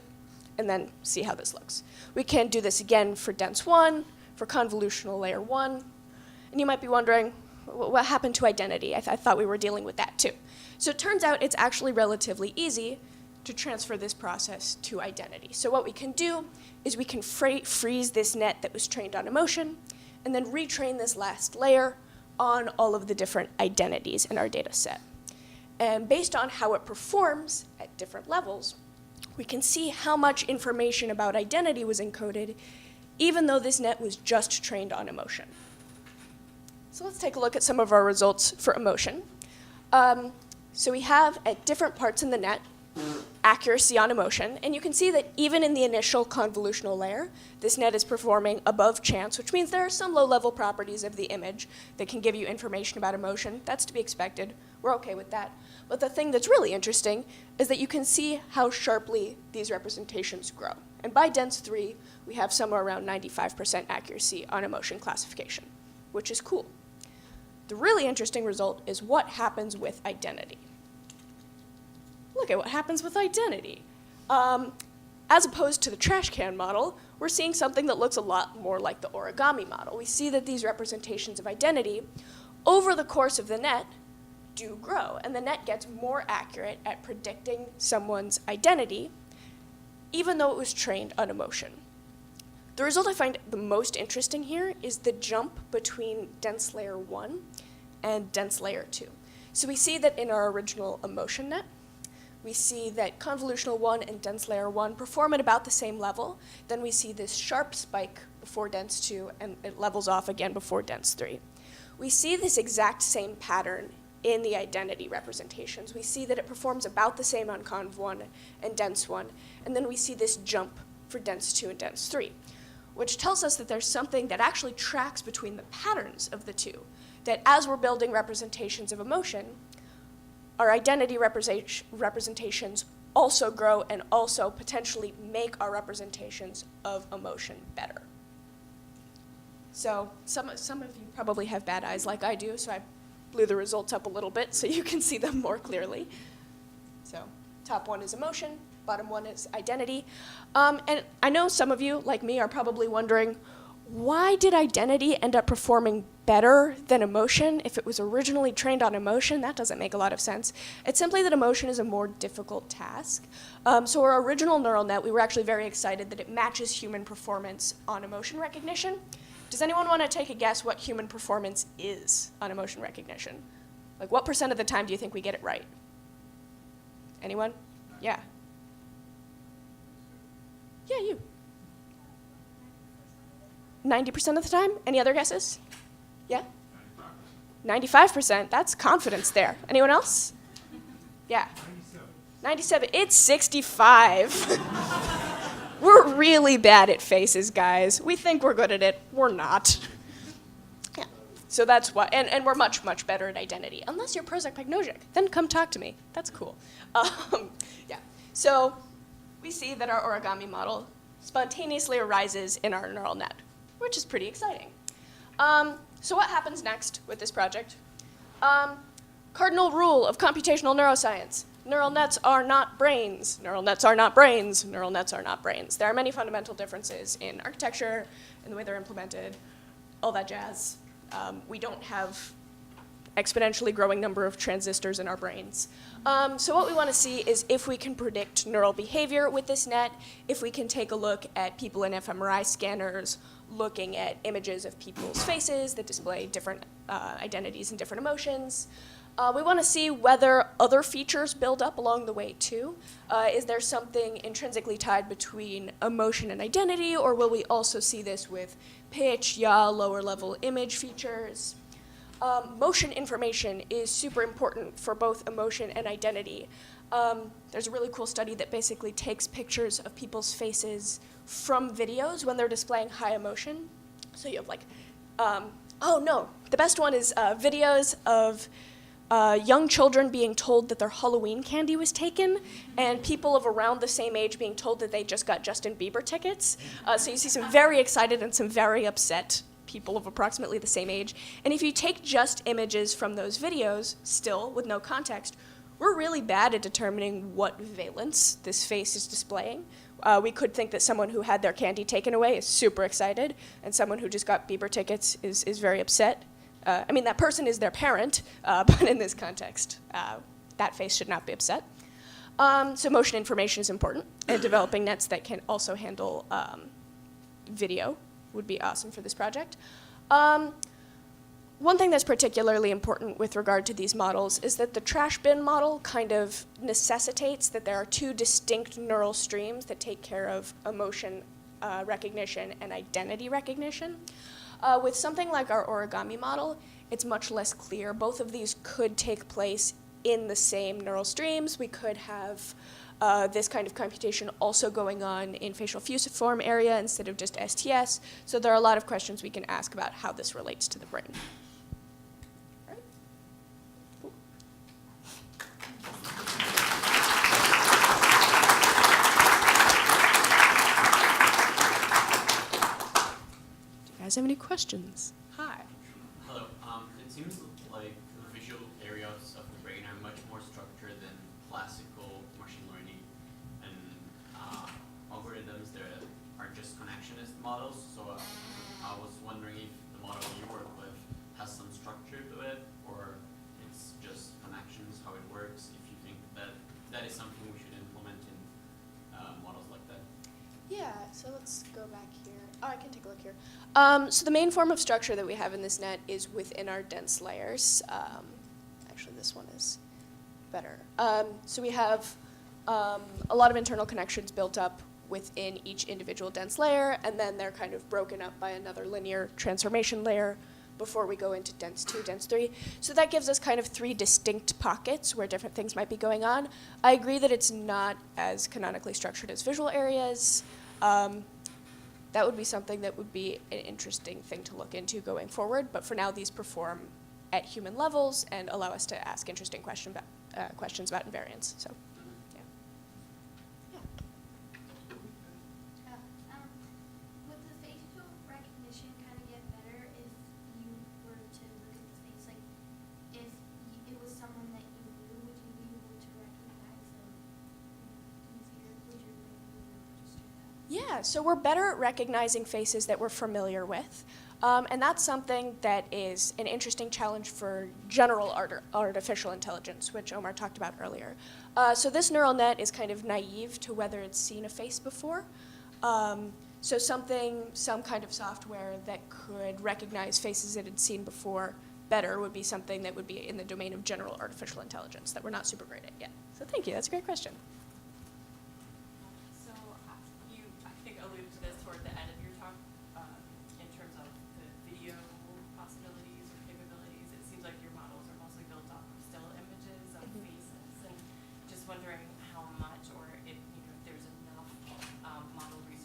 and then see how this looks. We can do this again for dense 1, for convolutional layer 1, and you might be wondering, what happened to identity? I thought we were dealing with that too. So it turns out it's actually relatively easy to transfer this process to identity. So what we can do is we can freeze this net that was trained on emotion and then retrain this last layer on all of the different identities in our data set. And based on how it performs at different levels, we can see how much information about identity was encoded even though this net was just trained on emotion. So let's take a look at some of our results for emotion. So we have, at different parts in the net, accuracy on emotion, and you can see that even in the initial convolutional layer, this net is performing above chance, which means there are some low-level properties of the image that can give you information about emotion. That's to be expected. We're okay with that. But the thing that's really interesting is that you can see how sharply these representations grow. And by dense 3, we have somewhere around 95% accuracy on emotion classification, which is cool. The really interesting result is what happens with identity. Look at what happens with identity. As opposed to the trash can model, we're seeing something that looks a lot more like the origami model. We see that these representations of identity, over the course of the net, do grow, and the net gets more accurate at predicting someone's identity, even though it was trained on emotion. The result I find the most interesting here is the jump between dense layer 1 and dense layer 2. So we see that in our original emotion net, we see that convolutional 1 and dense layer 1 perform at about the same level. Then we see this sharp spike before dense 2, and it levels off again before dense 3. We see this exact same pattern in the identity representations. We see that it performs about the same on conv 1 and dense 1, and then we see this jump for dense 2 and dense 3, which tells us that there's something that actually tracks between the patterns of the two, that as we're building representations of emotion, our identity representations also grow and also potentially make our representations of emotion better. So some of you probably have bad eyes like I do, so I blew the results up a little bit so you can see them more clearly. So top 1 is emotion, bottom 1 is identity. And I know some of you, like me, are probably wondering, why did identity end up performing better than emotion if it was originally trained on emotion? That doesn't make a lot of sense. It's simply that emotion is a more difficult task. So our original neural net, we were actually very excited that it matches human performance on emotion recognition. Does anyone want to take a guess what human performance is on emotion recognition? Like, what % of the time do you think we get it right? Anyone? Yeah. Yeah, you. 90% of the time? Any other guesses? Yeah? 95%. That's confidence there. Anyone else? Yeah. 97. It's 65. We're really bad at faces, guys. We think we're good at it. We're not. Yeah. So that's why, and we're much, much better at identity. Unless you're prosopagnosia, then come talk to me. That's cool. Yeah. So we see that our origami model spontaneously arises in our neural net, which is pretty exciting. So what happens next with this project? Cardinal rule of computational neuroscience. Neural nets are not brains. Neural nets are not brains. Neural nets are not brains. There are many fundamental differences in architecture, in the way they're implemented, all that jazz. We don't have exponentially growing number of transistors in our brains. So what we want to see is if we can predict neural behavior with this net, if we can take a look at people in fMRI scanners looking at images of people's faces that display different identities and different emotions. We want to see whether other features build up along the way too. Is there something intrinsically tied between emotion and identity, or will we also see this with pitch, yaw, lower level image features? Motion information is super important for both emotion and identity. There's a really cool study that basically takes pictures of people's faces from videos when they're displaying high emotion. So you have like, oh no, the best one is videos of young children being told that their Halloween candy was taken, and people of around the same age being told that they just got Justin Bieber tickets. So you see some very excited and some very upset people of approximately the same age. And if you take just images from those videos, still with no context, we're really bad at determining what valence this face is displaying. We could think that someone who had their candy taken away is super excited, and someone who just got Bieber tickets is very upset. I mean, that person is their parent, but in this context, that face should not be upset. So motion information is important, and developing nets that can also handle video would be awesome for this project. One thing that's particularly important with regard to these models is that the trash bin model kind of necessitates that there are two distinct neural streams that take care of emotion recognition and identity recognition. With something like our origami model, it's much less clear. Both of these could take place in the same neural streams. We could have this kind of computation also going on in facial fusiform area instead of just STS. So there are a lot of questions we can ask about how this relates to the brain. All right. Cool. Do you guys have any questions? Hi. Hello. It seems like the visual areas of the brain are much more structured than classical machine learning and algorithms that are just connectionist models. So I was wondering if the model you work with has some structure to it, or it's just connections, how it works, if you think that that is something we should implement in models like that. Yeah, so let's go back here. Oh, I can take a look here. So the main form of structure that we have in this net is within our dense layers. Actually, this one is better. So we have a lot of internal connections built up within each individual dense layer, and then they're kind of broken up by another linear transformation layer before we go into dense 2, dense 3. So that gives us kind of 3 distinct pockets where different things might be going on. I agree that it's not as canonically structured as visual areas. That would be something that would be an interesting thing to look into going forward, but for now these perform at human levels and allow us to ask interesting questions about invariance. So, yeah. Would the facial recognition kind of get better if you were to look at the face? Like, if it was someone that you knew, would you be able to recognize them easier? Would your brain be able to just do that? Yeah, so we're better at recognizing faces that we're familiar with. And that's something that is an interesting challenge for general artificial intelligence, which Omar talked about earlier. So this neural net is kind of naive to whether it's seen a face before. So some kind of software that could recognize faces it had seen before better would be something that would be in the domain of general artificial intelligence that we're not super great at yet. So thank you, that's a great question. So you, I think, alluded to this toward the end of your talk in terms of the video possibilities or capabilities. It seems like your models are mostly built off of still images of faces, and just wondering how much, or if there's enough model resources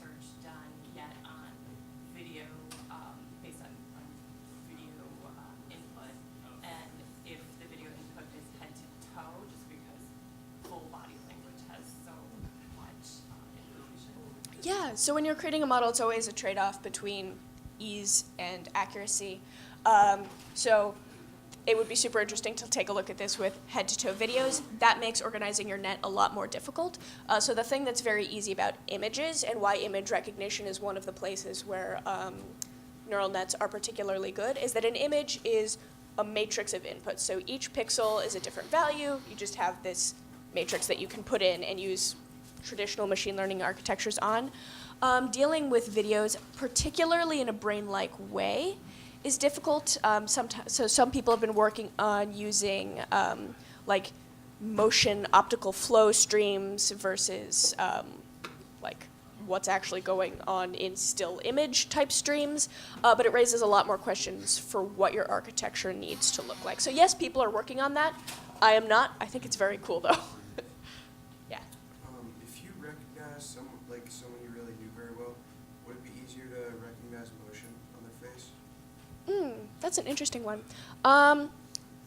Yeah, so when you're creating a model, it's always a trade-off between ease and accuracy. So it would be super interesting to take a look at this with head-to-toe videos. That makes organizing your net a lot more difficult. So the thing that's very easy about images and why image recognition is one of the places where neural nets are particularly good is that an image is a matrix of inputs. So each pixel is a different value. You just have this matrix that you can put in and use traditional machine learning architectures on. Dealing with videos, particularly in a brain-like way, is difficult. So some people have been working on using like motion optical flow streams versus like what's actually going on in still image type streams, but it raises a lot more questions for what your architecture needs to look like. So yes, people are working on that. I am not. I think it's very cool though. Yeah. If you recognize someone you really knew very well, would it be easier to recognize motion on their face? That's an interesting one.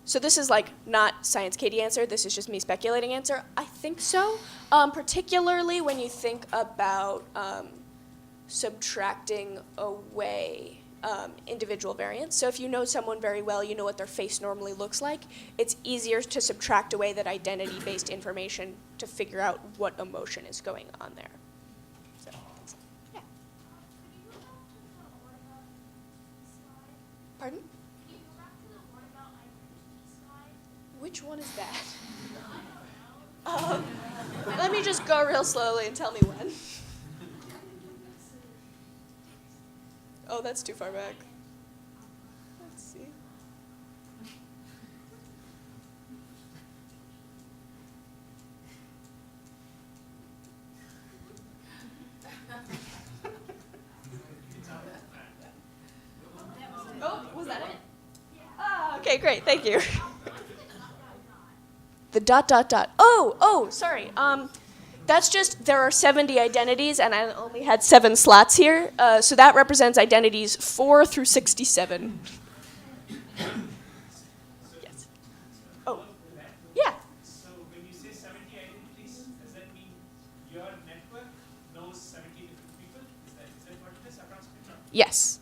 So this is like not Science Katie answer, this is just me speculating answer. I think so, particularly when you think about subtracting away individual variants. So if you know someone very well, you know what their face normally looks like, it's easier to subtract away that identity-based information to figure out what emotion is going on there. So, yeah. Pardon? Which one is that? Let me just go real slowly and tell me when. Oh, that's too far back. Let's see. Oh, was that it? Ah, okay, great, thank you. The ... Oh, sorry. That's just, there are 70 identities, and I only had 7 slots here. So that represents identities 4 through 67. Yes. Oh, yeah. So when you say 70 identities, does that mean your network knows 70 different people? Is that what it is, approximately? Yes.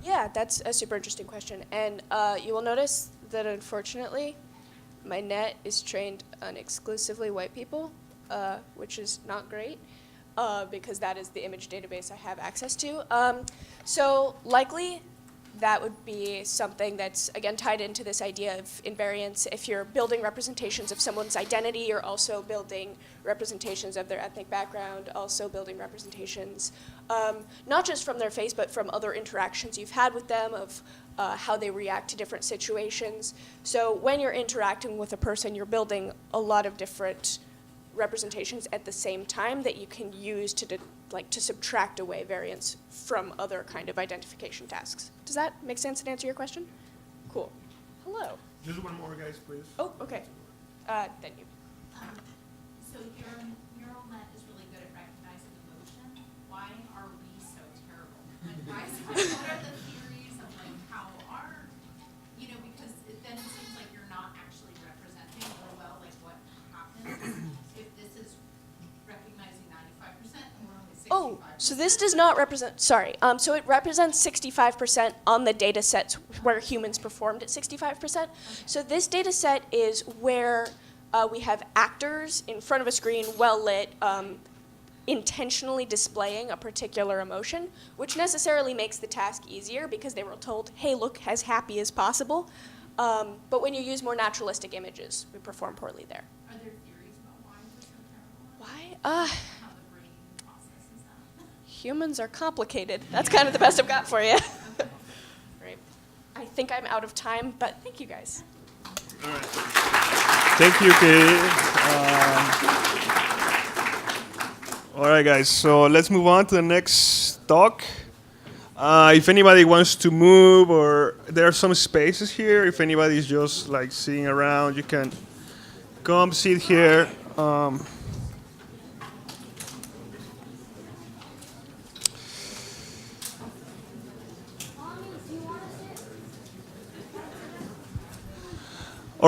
Yeah, that's a super interesting question. And you will notice that unfortunately, my net is trained on exclusively white people, which is not great, because that is the image database I have access to. So likely, that would be something that's, again, tied into this idea of invariance. If you're building representations of someone's identity, you're also building representations of their ethnic background, also building representations, not just from their face, but from other interactions you've had with them, of how they react to different situations. So when you're interacting with a person, you're building a lot of different representations at the same time that you can use to subtract away variance from other kind of identification tasks. Does that make sense and answer your question? Cool. Hello. Just one more, guys, please. Oh, okay. Then you. So your neural net is really good at recognizing emotion. Why are we so terrible? Like, what are the theories of like how our, because then it seems like you're not actually representing real well like what happens if this is recognizing 95% and we're only 65%. Oh, so this does not represent, sorry. So it represents 65% on the data sets where humans performed at 65%. So this data set is where we have actors in front of a screen, well lit, intentionally displaying a particular emotion, which necessarily makes the task easier because they were told, hey, look as happy as possible. But when you use more naturalistic images, we perform poorly there. Are there theories about why we're so terrible? Why? How the brain processes that? Humans are complicated. That's kind of the best I've got for you. Right. I think I'm out of time, but thank you guys. All right. Thank you, Katie. All right, guys. So let's move on to the next talk. If anybody wants to move, or there are some spaces here. If anybody's just like sitting around, you can come sit here. All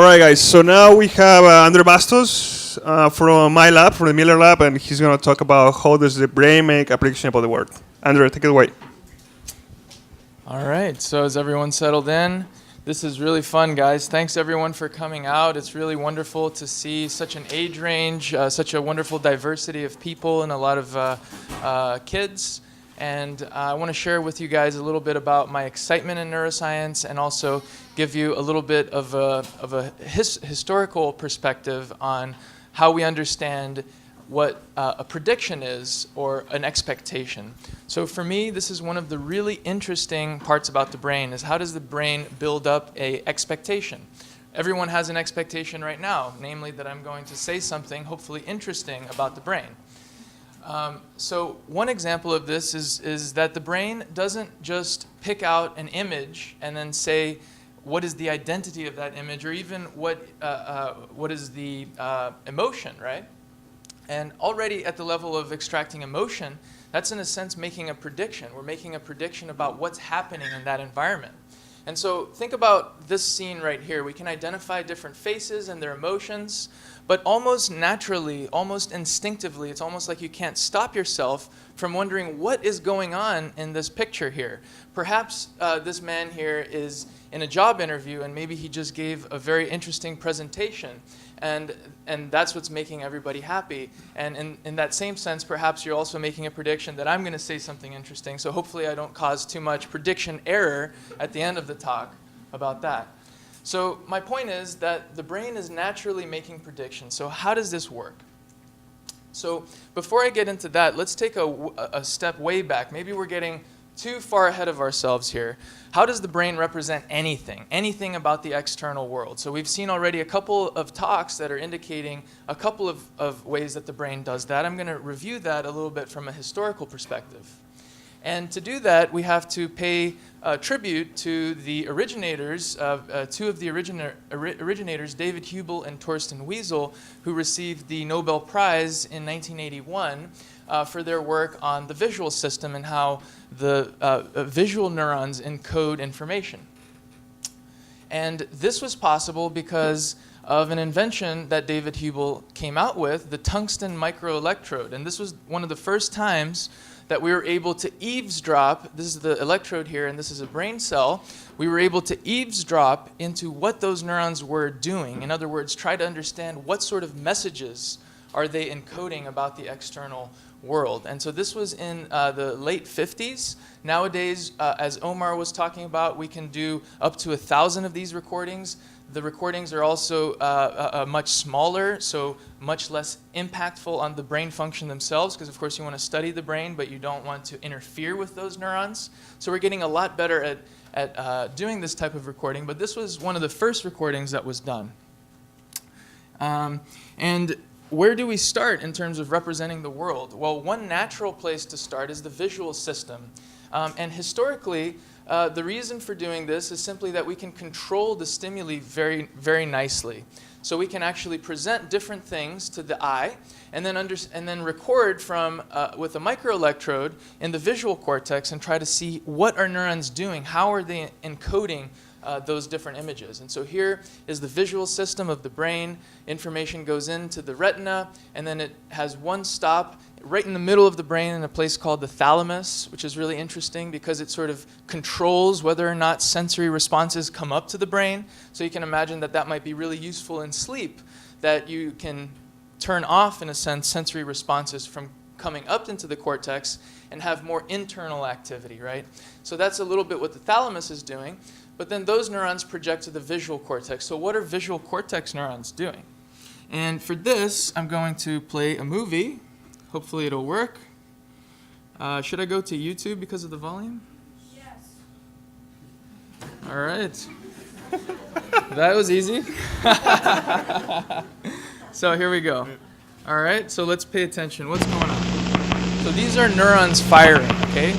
right, guys. So now we have Andre Bastos from my lab, from the Miller lab, and he's going to talk about how does the brain make a prediction about the world. Andre, take it away. All right. So is everyone settled in? This is really fun, guys. Thanks, everyone, for coming out. It's really wonderful to see such an age range, such a wonderful diversity of people, and a lot of kids. And I want to share with you guys a little bit about my excitement in neuroscience, and also give you a little bit of a historical perspective on how we understand what a prediction is, or an expectation. So for me, this is one of the really interesting parts about the brain, is how does the brain build up an expectation? Everyone has an expectation right now, namely that I'm going to say something hopefully interesting about the brain. So one example of this is that the brain doesn't just pick out an image and then say what is the identity of that image, or even what is the emotion, right? And already at the level of extracting emotion, that's in a sense making a prediction. We're making a prediction about what's happening in that environment. And so think about this scene right here. We can identify different faces and their emotions, but almost naturally, almost instinctively, it's almost like you can't stop yourself from wondering what is going on in this picture here. Perhaps this man here is in a job interview, and maybe he just gave a very interesting presentation, and that's what's making everybody happy. And in that same sense, perhaps you're also making a prediction that I'm going to say something interesting, so hopefully I don't cause too much prediction error at the end of the talk about that. So my point is that the brain is naturally making predictions. So how does this work? So before I get into that, let's take a step way back. Maybe we're getting too far ahead of ourselves here. How does the brain represent anything? Anything about the external world? So we've seen already a couple of talks that are indicating a couple of ways that the brain does that. I'm going to review that a little bit from a historical perspective. And to do that, we have to pay tribute to the originators, two of the originators, David Hubel and Torsten Wiesel, who received the Nobel Prize in 1981 for their work on the visual system and how the visual neurons encode information. And this was possible because of an invention that David Hubel came out with, the tungsten microelectrode. And this was one of the first times that we were able to eavesdrop. This is the electrode here, and this is a brain cell. We were able to eavesdrop into what those neurons were doing. In other words, try to understand what sort of messages are they encoding about the external world. And so this was in the late 50s. Nowadays, as Omar was talking about, we can do up to 1,000 of these recordings. The recordings are also much smaller, so much less impactful on the brain function themselves, because of course you want to study the brain, but you don't want to interfere with those neurons. So we're getting a lot better at doing this type of recording, but this was one of the first recordings that was done. And where do we start in terms of representing the world? Well, one natural place to start is the visual system. And historically, the reason for doing this is simply that we can control the stimuli very, very nicely. So we can actually present different things to the eye, and then record from with a microelectrode in the visual cortex and try to see what are neurons doing, how are they encoding those different images. And so here is the visual system of the brain. Information goes into the retina, and then it has one stop right in the middle of the brain in a place called the thalamus, which is really interesting because it sort of controls whether or not sensory responses come up to the brain. So you can imagine that that might be really useful in sleep, that you can turn off, in a sense, sensory responses from coming up into the cortex and have more internal activity, right? So that's a little bit what the thalamus is doing. But then those neurons project to the visual cortex. So what are visual cortex neurons doing? And for this, I'm going to play a movie. Hopefully it'll work. Should I go to YouTube because of the volume? Yes. All right. That was easy. So here we go. All right, so let's pay attention. What's going on? So these are neurons firing, okay?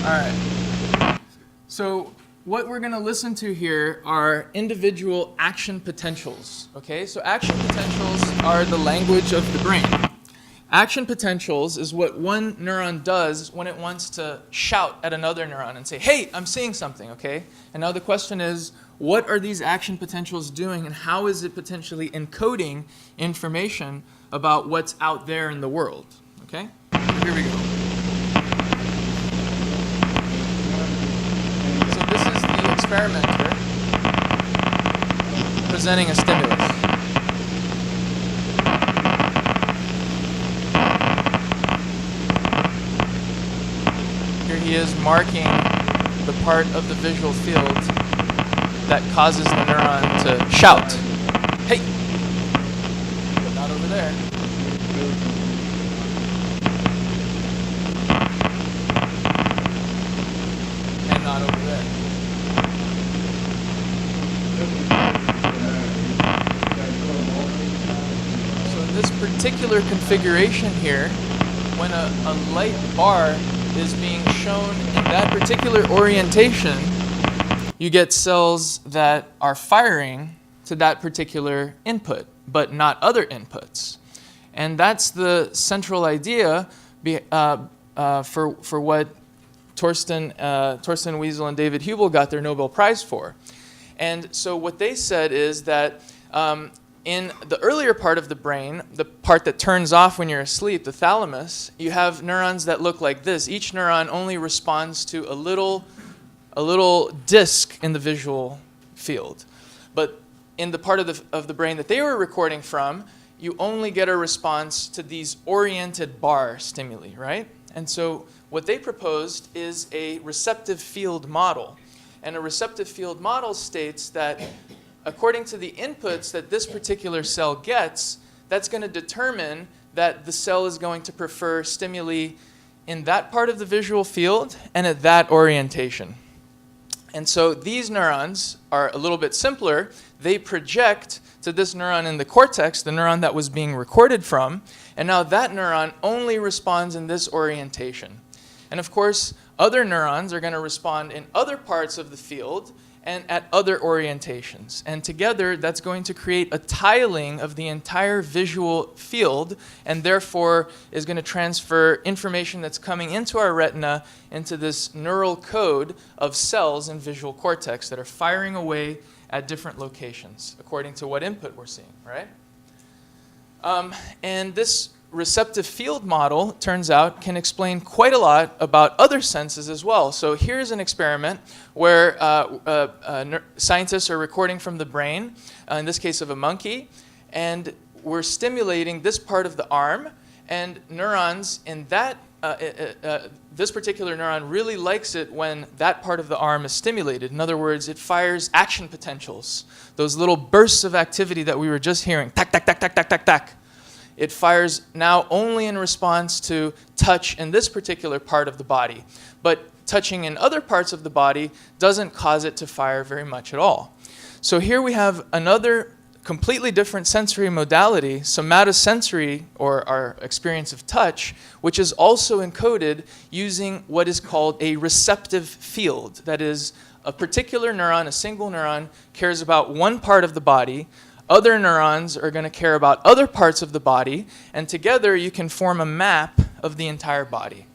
right. So what we're going to listen to here are individual action potentials. Okay, so action potentials are the language of the brain. Action potentials is what one neuron does when it wants to shout at another neuron and say, hey, I'm seeing something, okay? And now the question is, what are these action potentials doing and how is it potentially encoding information about what's out there in the world, okay? So here we go. So this is the experimenter presenting a stimulus. Here he is marking the part of the visual field that causes the neuron to shout. Hey! But not over there. And not over there. So in this particular configuration here, when a light bar is being shown in that particular orientation, you get cells that are firing to that particular input, but not other inputs. And that's the central idea for what Torsten Wiesel and David Hubel got their Nobel Prize for. And so what they said is that in the earlier part of the brain, the part that turns off when you're asleep, the thalamus, you have neurons that look like this. Each neuron only responds to a little disc in the visual field. But in the part of the brain that they were recording from, you only get a response to these oriented bar stimuli, right? And so what they proposed is a receptive field model. And a receptive field model states that according to the inputs that this particular cell gets, that's going to determine that the cell is going to prefer stimuli in that part of the visual field and at that orientation. And so these neurons are a little bit simpler. They project to this neuron in the cortex, the neuron that was being recorded from, and now that neuron only responds in this orientation. And of course, other neurons are going to respond in other parts of the field and at other orientations. And together, that's going to create a tiling of the entire visual field, and therefore is going to transfer information that's coming into our retina into this neural code of cells in visual cortex that are firing away at different locations, according to what input we're seeing, right? And this receptive field model, turns out, can explain quite a lot about other senses as well. So here's an experiment where scientists are recording from the brain, in this case of a monkey, and we're stimulating this part of the arm, and neurons in that, this particular neuron really likes it when that part of the arm is stimulated. In other words, it fires action potentials, those little bursts of activity that we were just hearing, tack, tack, tack, tack, tack, tack, tack. It fires now only in response to touch in this particular part of the body. But touching in other parts of the body doesn't cause it to fire very much at all. So here we have another completely different sensory modality, somatosensory, or our experience of touch, which is also encoded using what is called a receptive field. That is, a particular neuron, a single neuron, cares about one part of the body. Other neurons are going to care about other parts of the body, and together you can form a map of the entire body.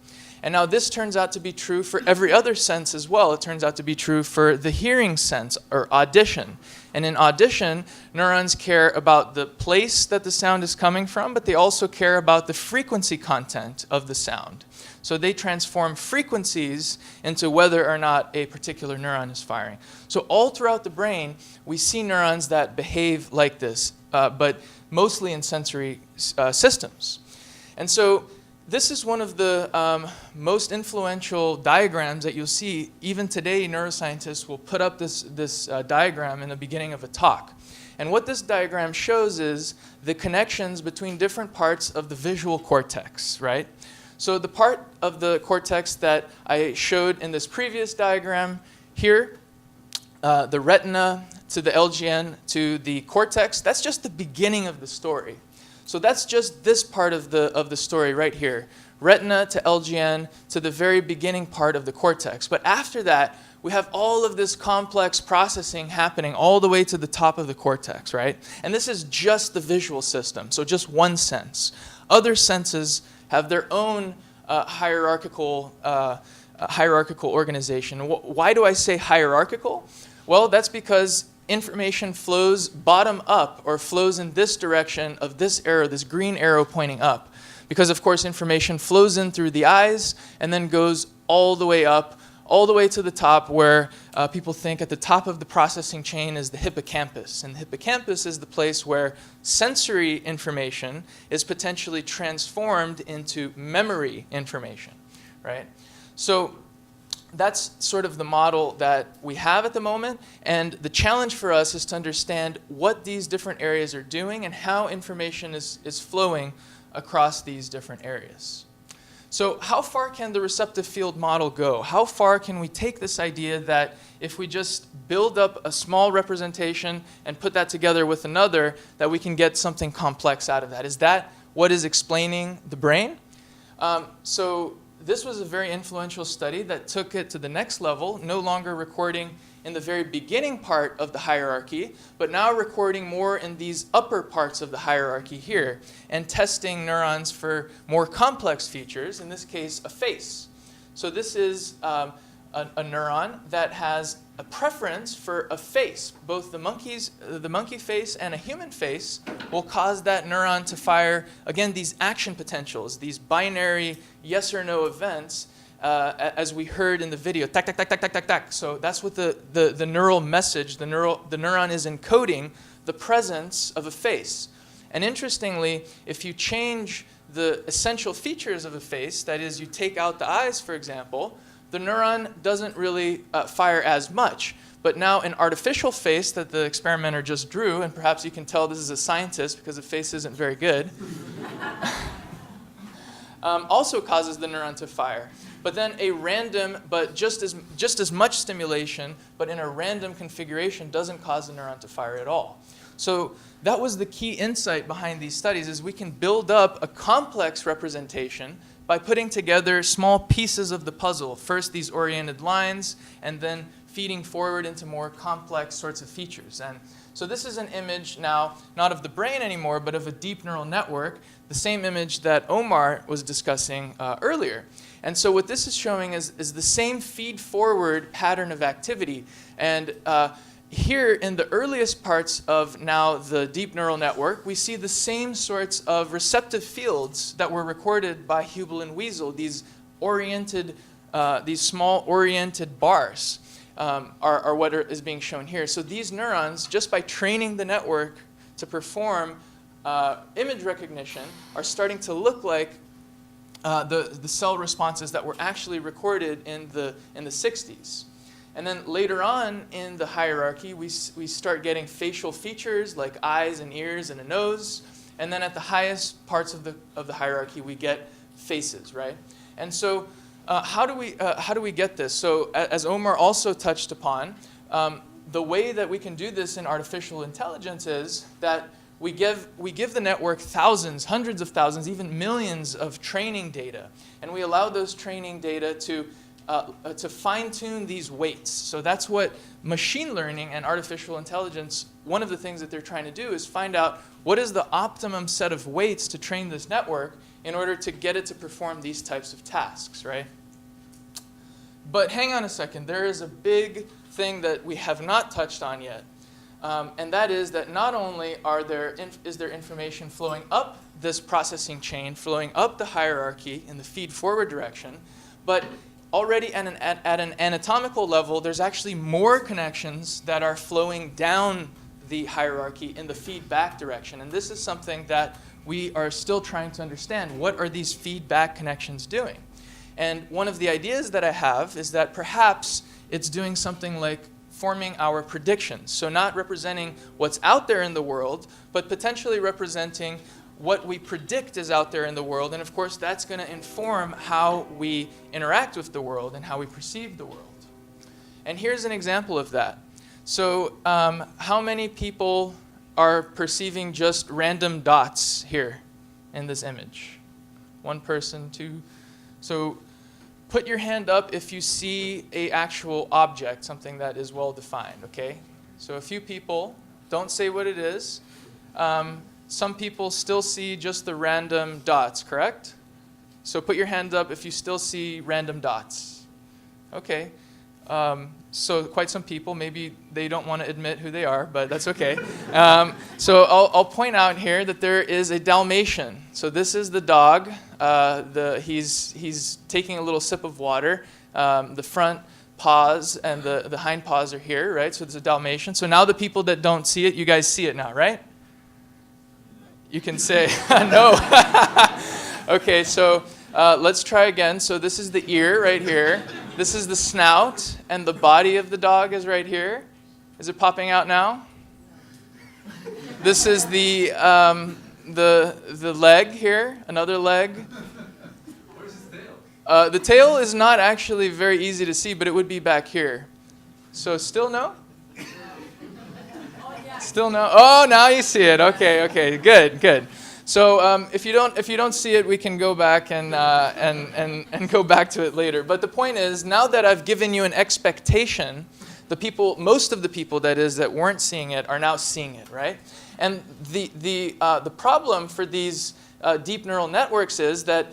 And now this turns out to be true for every other sense as well. It turns out to be true for the hearing sense, or audition. And in audition, neurons care about the place that the sound is coming from, but they also care about the frequency content of the sound. So they transform frequencies into whether or not a particular neuron is firing. So all throughout the brain, we see neurons that behave like this, but mostly in sensory systems. And so this is one of the most influential diagrams that you'll see. Even today, neuroscientists will put up this diagram in the beginning of a talk. And what this diagram shows is the connections between different parts of the visual cortex, right? So the part of the cortex that I showed in this previous diagram here, the retina to the LGN to the cortex, that's just the beginning of the story. So that's just this part of the story right here. retina to LGN to the very beginning part of the cortex. But after that, we have all of this complex processing happening all the way to the top of the cortex, right? And this is just the visual system, so just one sense. Other senses have their own hierarchical organization. Why do I say hierarchical? Well, that's because information flows bottom up, or flows in this direction of this arrow, this green arrow pointing up. Because, of course, information flows in through the eyes and then goes all the way up, all the way to the top, where people think at the top of the processing chain is the hippocampus. And the hippocampus is the place where sensory information is potentially transformed into memory information, right? So that's sort of the model that we have at the moment. And the challenge for us is to understand what these different areas are doing and how information is flowing across these different areas. So how far can the receptive field model go? How far can we take this idea that if we just build up a small representation and put that together with another, that we can get something complex out of that? Is that what is explaining the brain? So this was a very influential study that took it to the next level, no longer recording in the very beginning part of the hierarchy, but now recording more in these upper parts of the hierarchy here, and testing neurons for more complex features, in this case, a face. So this is a neuron that has a preference for a face. Both the monkey face and a human face will cause that neuron to fire, again, these action potentials, these binary yes or no events, as we heard in the video, tac, tac, tac, tac, tac, tac, tac. So that's what the neural message, the neuron is encoding the presence of a face. And interestingly, if you change the essential features of a face, that is, you take out the eyes, for example, the neuron doesn't really fire as much. But now an artificial face that the experimenter just drew, and perhaps you can tell this is a scientist because the face isn't very good, also causes the neuron to fire. But then a random, but just as much stimulation, but in a random configuration, doesn't cause the neuron to fire at all. So that was the key insight behind these studies, is we can build up a complex representation by putting together small pieces of the puzzle. First these oriented lines, and then feeding forward into more complex sorts of features. And so this is an image now, not of the brain anymore, but of a deep neural network, the same image that Omar was discussing earlier. And so what this is showing is the same feed-forward pattern of activity. And here in the earliest parts of now the deep neural network, we see the same sorts of receptive fields that were recorded by Hubel and Wiesel, these small oriented bars. Are what is being shown here. So these neurons, just by training the network to perform image recognition, are starting to look like the cell responses that were actually recorded in the 60s. And then later on in the hierarchy, we start getting facial features like eyes and ears and a nose. And then at the highest parts of the hierarchy, we get faces, right? And so how do we get this? So as Omar also touched upon, the way that we can do this in artificial intelligence is that we give the network thousands, hundreds of thousands, even millions of training data, and we allow those training data to fine-tune these weights. So that's what machine learning and artificial intelligence, one of the things that they're trying to do is find out what is the optimum set of weights to train this network in order to get it to perform these types of tasks, right? But hang on a second, there is a big thing that we have not touched on yet. And that is that not only is there information flowing up this processing chain, flowing up the hierarchy in the feed-forward direction, but already at an anatomical level, there's actually more connections that are flowing down the hierarchy in the feedback direction. And this is something that we are still trying to understand. What are these feedback connections doing? And one of the ideas that I have is that perhaps it's doing something like forming our predictions. So not representing what's out there in the world, but potentially representing what we predict is out there in the world. And of course, that's going to inform how we interact with the world and how we perceive the world. And here's an example of that. So how many people are perceiving just random dots here in this image? One person, two. So put your hand up if you see a actual object, something that is well defined, okay? So a few people, don't say what it is. Some people still see just the random dots, correct? So put your hand up if you still see random dots. Okay. So quite some people, maybe they don't want to admit who they are, but that's okay. So I'll point out here that there is a Dalmatian. So this is the dog. He's taking a little sip of water. The front paws and the hind paws are here, right? So there's a Dalmatian. So now the people that don't see it, you guys see it now, right? You can say no. Okay, so let's try again. So this is the ear right here. This is the snout, and the body of the dog is right here. Is it popping out now? This is the leg here, another leg. Where's his tail? The tail is not actually very easy to see, but it would be back here. So still no? Still no? Oh, now you see it. Okay, good. So if you don't see it, we can go back and go back to it later. But the point is, now that I've given you an expectation, most of the people that weren't seeing it are now seeing it, right? And the problem for these deep neural networks is that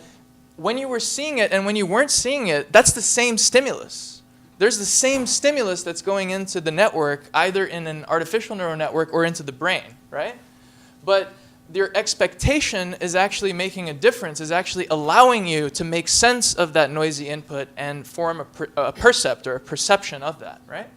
when you were seeing it and when you weren't seeing it, that's the same stimulus. There's the same stimulus that's going into the network, either in an artificial neural network or into the brain, right? But your expectation is actually making a difference, is actually allowing you to make sense of that noisy input and form a percept or a perception of that, right?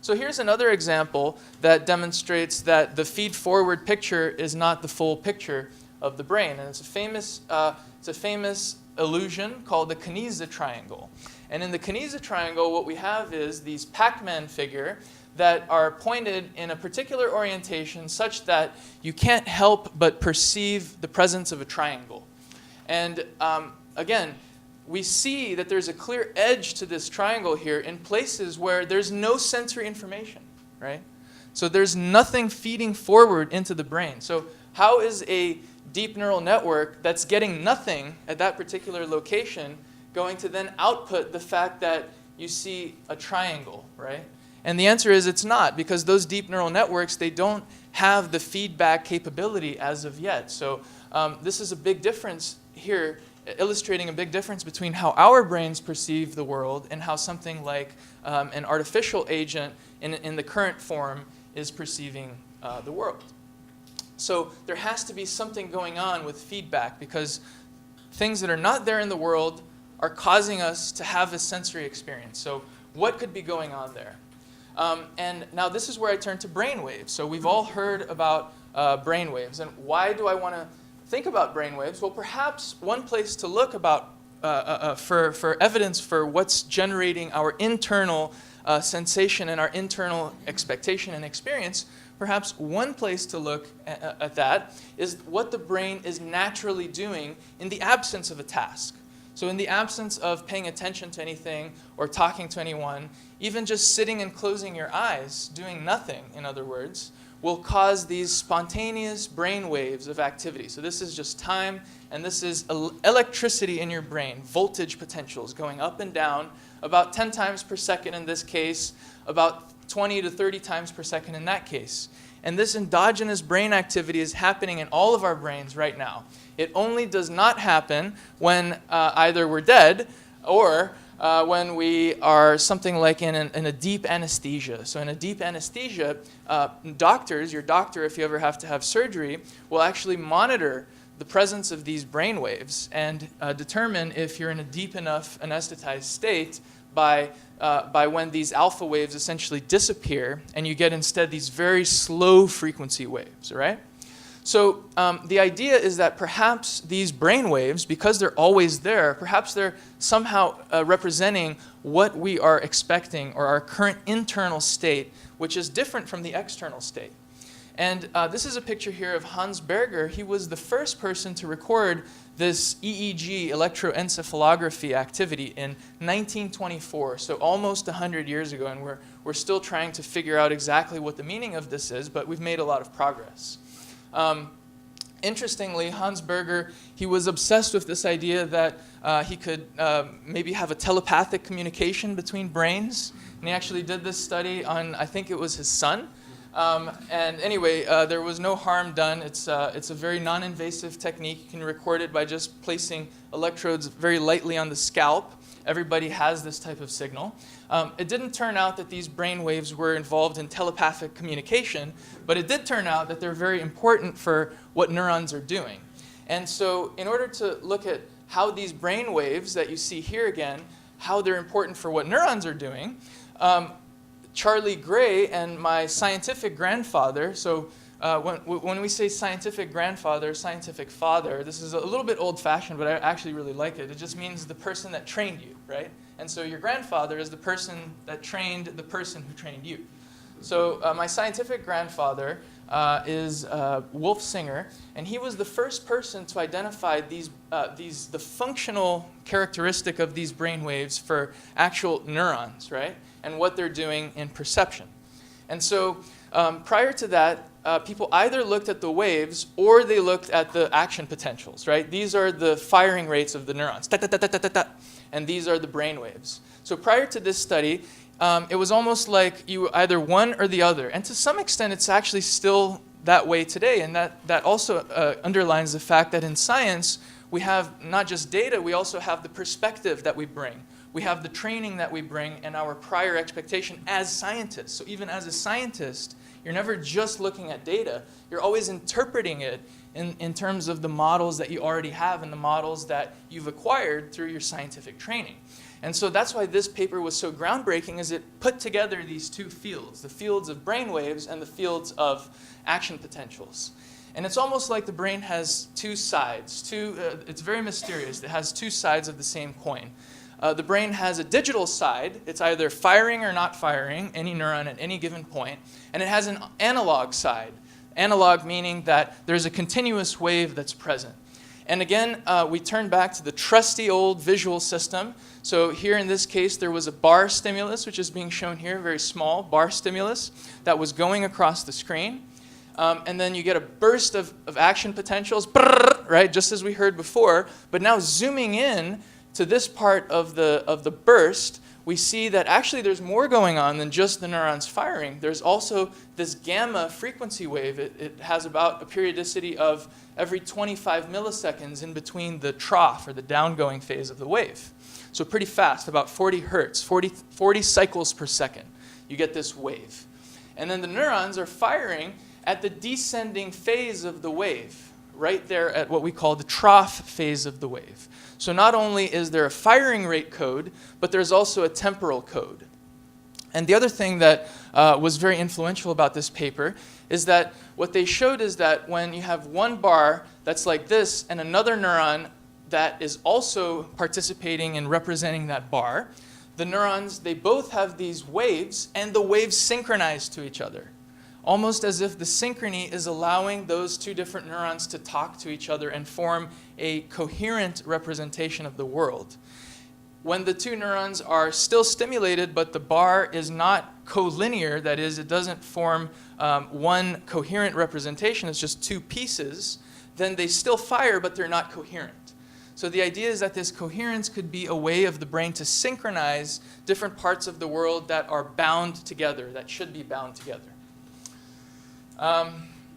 So here's another example that demonstrates that the feed-forward picture is not the full picture of the brain. And it's a famous illusion called the Knieza triangle. And in the Knieza triangle, what we have is these Pac-Man figure that are pointed in a particular orientation such that you can't help but perceive the presence of a triangle. And again, we see that there's a clear edge to this triangle here in places where there's no sensory information, right? So there's nothing feeding forward into the brain. So how is a deep neural network that's getting nothing at that particular location going to then output the fact that you see a triangle, right? And the answer is it's not, because those deep neural networks, they don't have the feedback capability as of yet. So this is a big difference here, illustrating a big difference between how our brains perceive the world and how something like an artificial agent in the current form is perceiving the world. So there has to be something going on with feedback, because things that are not there in the world are causing us to have a sensory experience. So what could be going on there? And now this is where I turn to brainwaves. So we've all heard about brainwaves. And why do I want to think about brainwaves? Well, perhaps one place to look about for evidence for what's generating our internal sensation and our internal expectation and experience, perhaps one place to look at that is what the brain is naturally doing in the absence of a task. So in the absence of paying attention to anything or talking to anyone, even just sitting and closing your eyes, doing nothing, in other words, will cause these spontaneous brain waves of activity. So this is just time, and this is electricity in your brain, voltage potentials going up and down, about 10 times per second in this case, about 20 to 30 times per second in that case. And this endogenous brain activity is happening in all of our brains right now. It only does not happen when either we're dead or when we are something like in a deep anesthesia. So in a deep anesthesia, your doctor, if you ever have to have surgery, will actually monitor the presence of these brain waves and determine if you're in a deep enough anesthetized state by when these alpha waves essentially disappear and you get instead these very slow frequency waves, right? So the idea is that perhaps these brain waves, because they're always there, perhaps they're somehow representing what we are expecting or our current internal state, which is different from the external state. And this is a picture here of Hans Berger. He was the first person to record this EEG, electroencephalography activity, in 1924, so almost 100 years ago, and we're still trying to figure out exactly what the meaning of this is, but we've made a lot of progress. Interestingly, Hans Berger, he was obsessed with this idea that he could maybe have a telepathic communication between brains. And he actually did this study on, I think it was his son. And anyway, there was no harm done. It's a very non-invasive technique. You can record it by just placing electrodes very lightly on the scalp. Everybody has this type of signal. It didn't turn out that these brain waves were involved in telepathic communication, but it did turn out that they're very important for what neurons are doing. And so in order to look at how these brain waves that you see here again, how they're important for what neurons are doing, Charlie Gray and my scientific grandfather, so when we say scientific grandfather, scientific father, this is a little bit old-fashioned, but I actually really like it. It just means the person that trained you, right? And so your grandfather is the person that trained the person who trained you. So my scientific grandfather is Wolf Singer, and he was the first person to identify the functional characteristic of these brain waves for actual neurons, right? And what they're doing in perception. And so prior to that, people either looked at the waves or they looked at the action potentials, right? These are the firing rates of the neurons, and these are the brain waves. So prior to this study, it was almost like you were either one or the other. And to some extent, it's actually still that way today. And that also underlines the fact that in science, we have not just data, we also have the perspective that we bring. We have the training that we bring and our prior expectation as scientists. So even as a scientist, you're never just looking at data. You're always interpreting it in terms of the models that you already have and the models that you've acquired through your scientific training. And so that's why this paper was so groundbreaking, is it put together these two fields, the fields of brain waves and the fields of action potentials. And it's almost like the brain has two sides. It's very mysterious. It has two sides of the same coin. The brain has a digital side. It's either firing or not firing any neuron at any given point. And it has an analog side. Analog meaning that there's a continuous wave that's present. And again, we turn back to the trusty old visual system. So here in this case, there was a bar stimulus, which is being shown here, very small bar stimulus, that was going across the screen. And then you get a burst of action potentials, right, just as we heard before. But now zooming in to this part of the burst, we see that actually there's more going on than just the neurons firing. There's also this gamma frequency wave. It has about a periodicity of every 25 milliseconds in between the trough or the downgoing phase of the wave. So pretty fast, about 40 hertz, 40 cycles per second. You get this wave. And then the neurons are firing at the descending phase of the wave, right there at what we call the trough phase of the wave. So not only is there a firing rate code, but there's also a temporal code. And the other thing that was very influential about this paper is that what they showed is that when you have one bar that's like this and another neuron that is also participating in representing that bar, the neurons, they both have these waves, and the waves synchronize to each other. Almost as if the synchrony is allowing those two different neurons to talk to each other and form a coherent representation of the world. When the two neurons are still stimulated, but the bar is not collinear, that is, it doesn't form one coherent representation, it's just two pieces, then they still fire, but they're not coherent. So the idea is that this coherence could be a way of the brain to synchronize different parts of the world that are bound together, that should be bound together.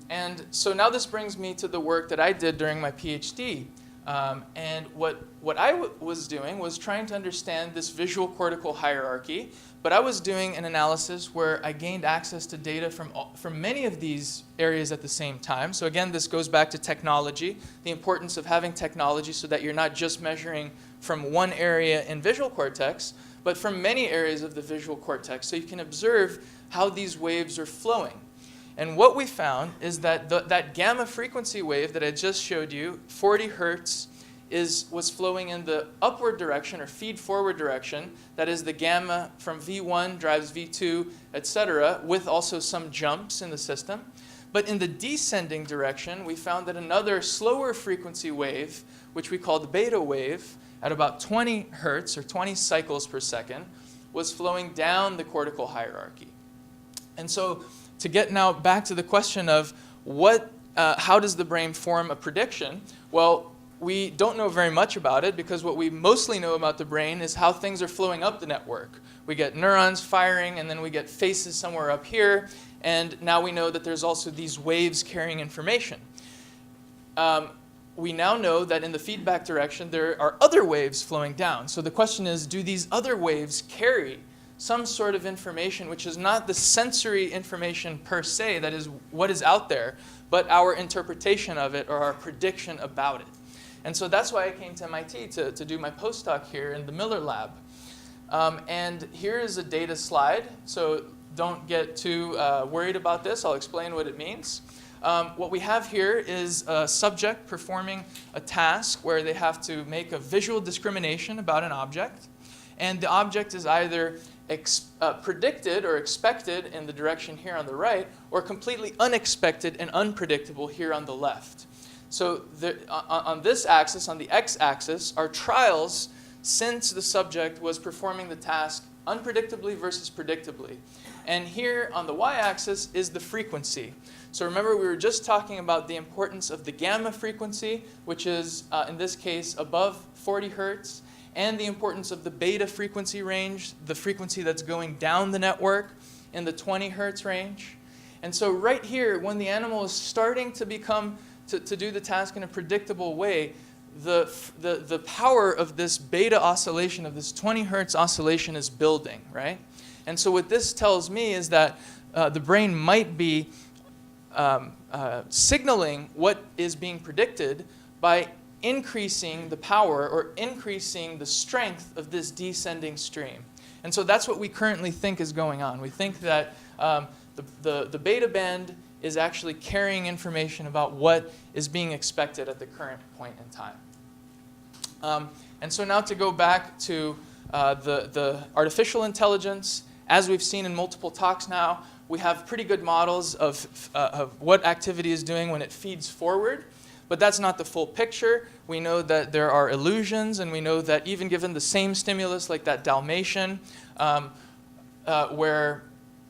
And so now this brings me to the work that I did during my PhD. And what I was doing was trying to understand this visual cortical hierarchy, but I was doing an analysis where I gained access to data from many of these areas at the same time. So again, this goes back to technology, the importance of having technology so that you're not just measuring from one area in visual cortex, but from many areas of the visual cortex, so you can observe how these waves are flowing. And what we found is that that gamma frequency wave that I just showed you, 40 hertz, was flowing in the upward direction or feed-forward direction. That is, the gamma from V1 drives V2, etc., with also some jumps in the system. But in the descending direction, we found that another slower frequency wave, which we call the beta wave, at about 20 hertz or 20 cycles per second, was flowing down the cortical hierarchy. And so to get now back to the question of what how does the brain form a prediction? Well, we don't know very much about it because what we mostly know about the brain is how things are flowing up the network. We get neurons firing, and then we get faces somewhere up here, and now we know that there's also these waves carrying information. We now know that in the feedback direction there are other waves flowing down. So the question is, do these other waves carry some sort of information which is not the sensory information per se, that is what is out there, but our interpretation of it or our prediction about it? And so that's why I came to MIT to do my postdoc here in the Miller lab. And here is a data slide. So don't get too worried about this. I'll explain what it means. What we have here is a subject performing a task where they have to make a visual discrimination about an object. And the object is either predicted or expected in the direction here on the right, or completely unexpected and unpredictable here on the left. So on this axis, on the x-axis, are trials since the subject was performing the task unpredictably versus predictably. And here on the y-axis is the frequency. So remember, we were just talking about the importance of the gamma frequency, which is, in this case, above 40 hertz, and the importance of the beta frequency range, the frequency that's going down the network in the 20 hertz range. And so right here, when the animal is starting to do the task in a predictable way, the power of this beta oscillation, of this 20 hertz oscillation, is building, right? And so what this tells me is that the brain might be signaling what is being predicted by increasing the power or increasing the strength of this descending stream. And so that's what we currently think is going on. We think that the beta band is actually carrying information about what is being expected at the current point in time. And so now to go back to the artificial intelligence, as we've seen in multiple talks now, we have pretty good models of what activity is doing when it feeds forward. But that's not the full picture. We know that there are illusions, and we know that even given the same stimulus, like that Dalmatian, where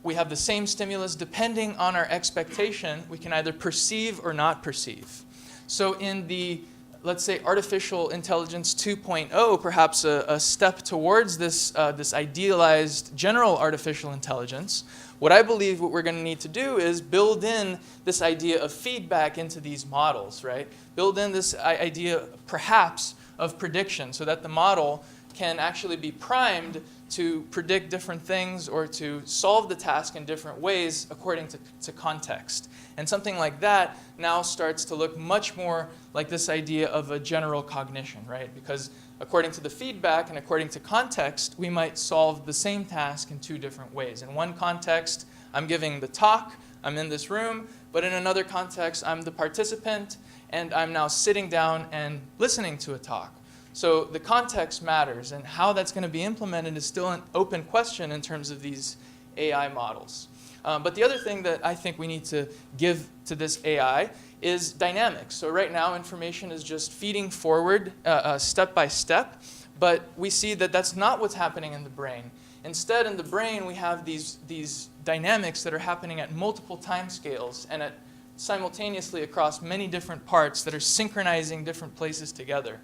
we have the same stimulus, depending on our expectation, we can either perceive or not perceive. So in the, let's say, artificial intelligence 2.0, perhaps a step towards this idealized general artificial intelligence, what I believe what we're going to need to do is build in this idea of feedback into these models, right? Build in this idea, perhaps, of prediction so that the model can actually be primed to predict different things or to solve the task in different ways according to context. And something like that now starts to look much more like this idea of a general cognition, right? Because according to the feedback and according to context, we might solve the same task in two different ways. In one context, I'm giving the talk, I'm in this room, but in another context, I'm the participant, and I'm now sitting down and listening to a talk. So the context matters, and how that's going to be implemented is still an open question in terms of these AI models. But the other thing that I think we need to give to this AI is dynamics. So right now, information is just feeding forward step by step, but we see that that's not what's happening in the brain. Instead, in the brain, we have these dynamics that are happening at multiple time scales and simultaneously across many different parts that are synchronizing different places together.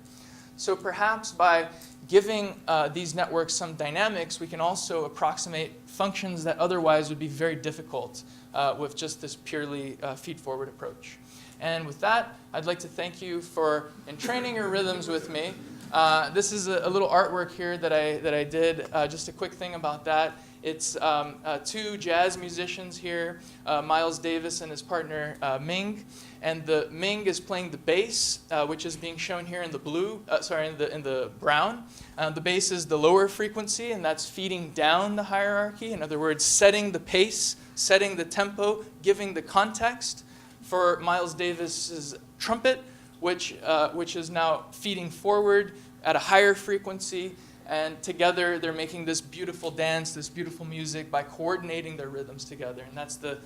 So perhaps by giving these networks some dynamics, we can also approximate functions that otherwise would be very difficult with just this purely feed-forward approach. And with that, I'd like to thank you for entraining your rhythms with me. This is a little artwork here that I did. Just a quick thing about that. It's two jazz musicians here, Miles Davis and his partner Ming. And the Ming is playing the bass, which is being shown here in the blue. In the brown. The bass is the lower frequency, and that's feeding down the hierarchy. In other words, setting the pace, setting the tempo, giving the context. For Miles Davis's trumpet, which is now feeding forward at a higher frequency, and together they're making this beautiful dance, this beautiful music by coordinating their rhythms together. And that's the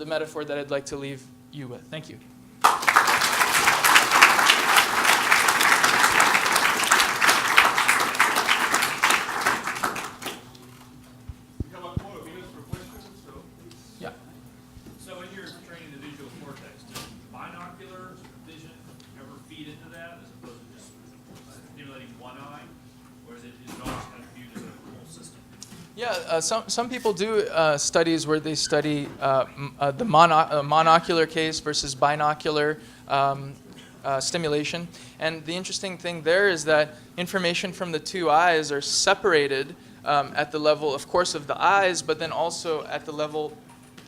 metaphor that I'd like to leave you with. Thank you. So when you're training the visual cortex, does binaural Yeah, some people do studies where they study the monocular case versus binocular stimulation. And the interesting thing there is that information from the two eyes are separated at the level, of course, of the eyes, but then also at the level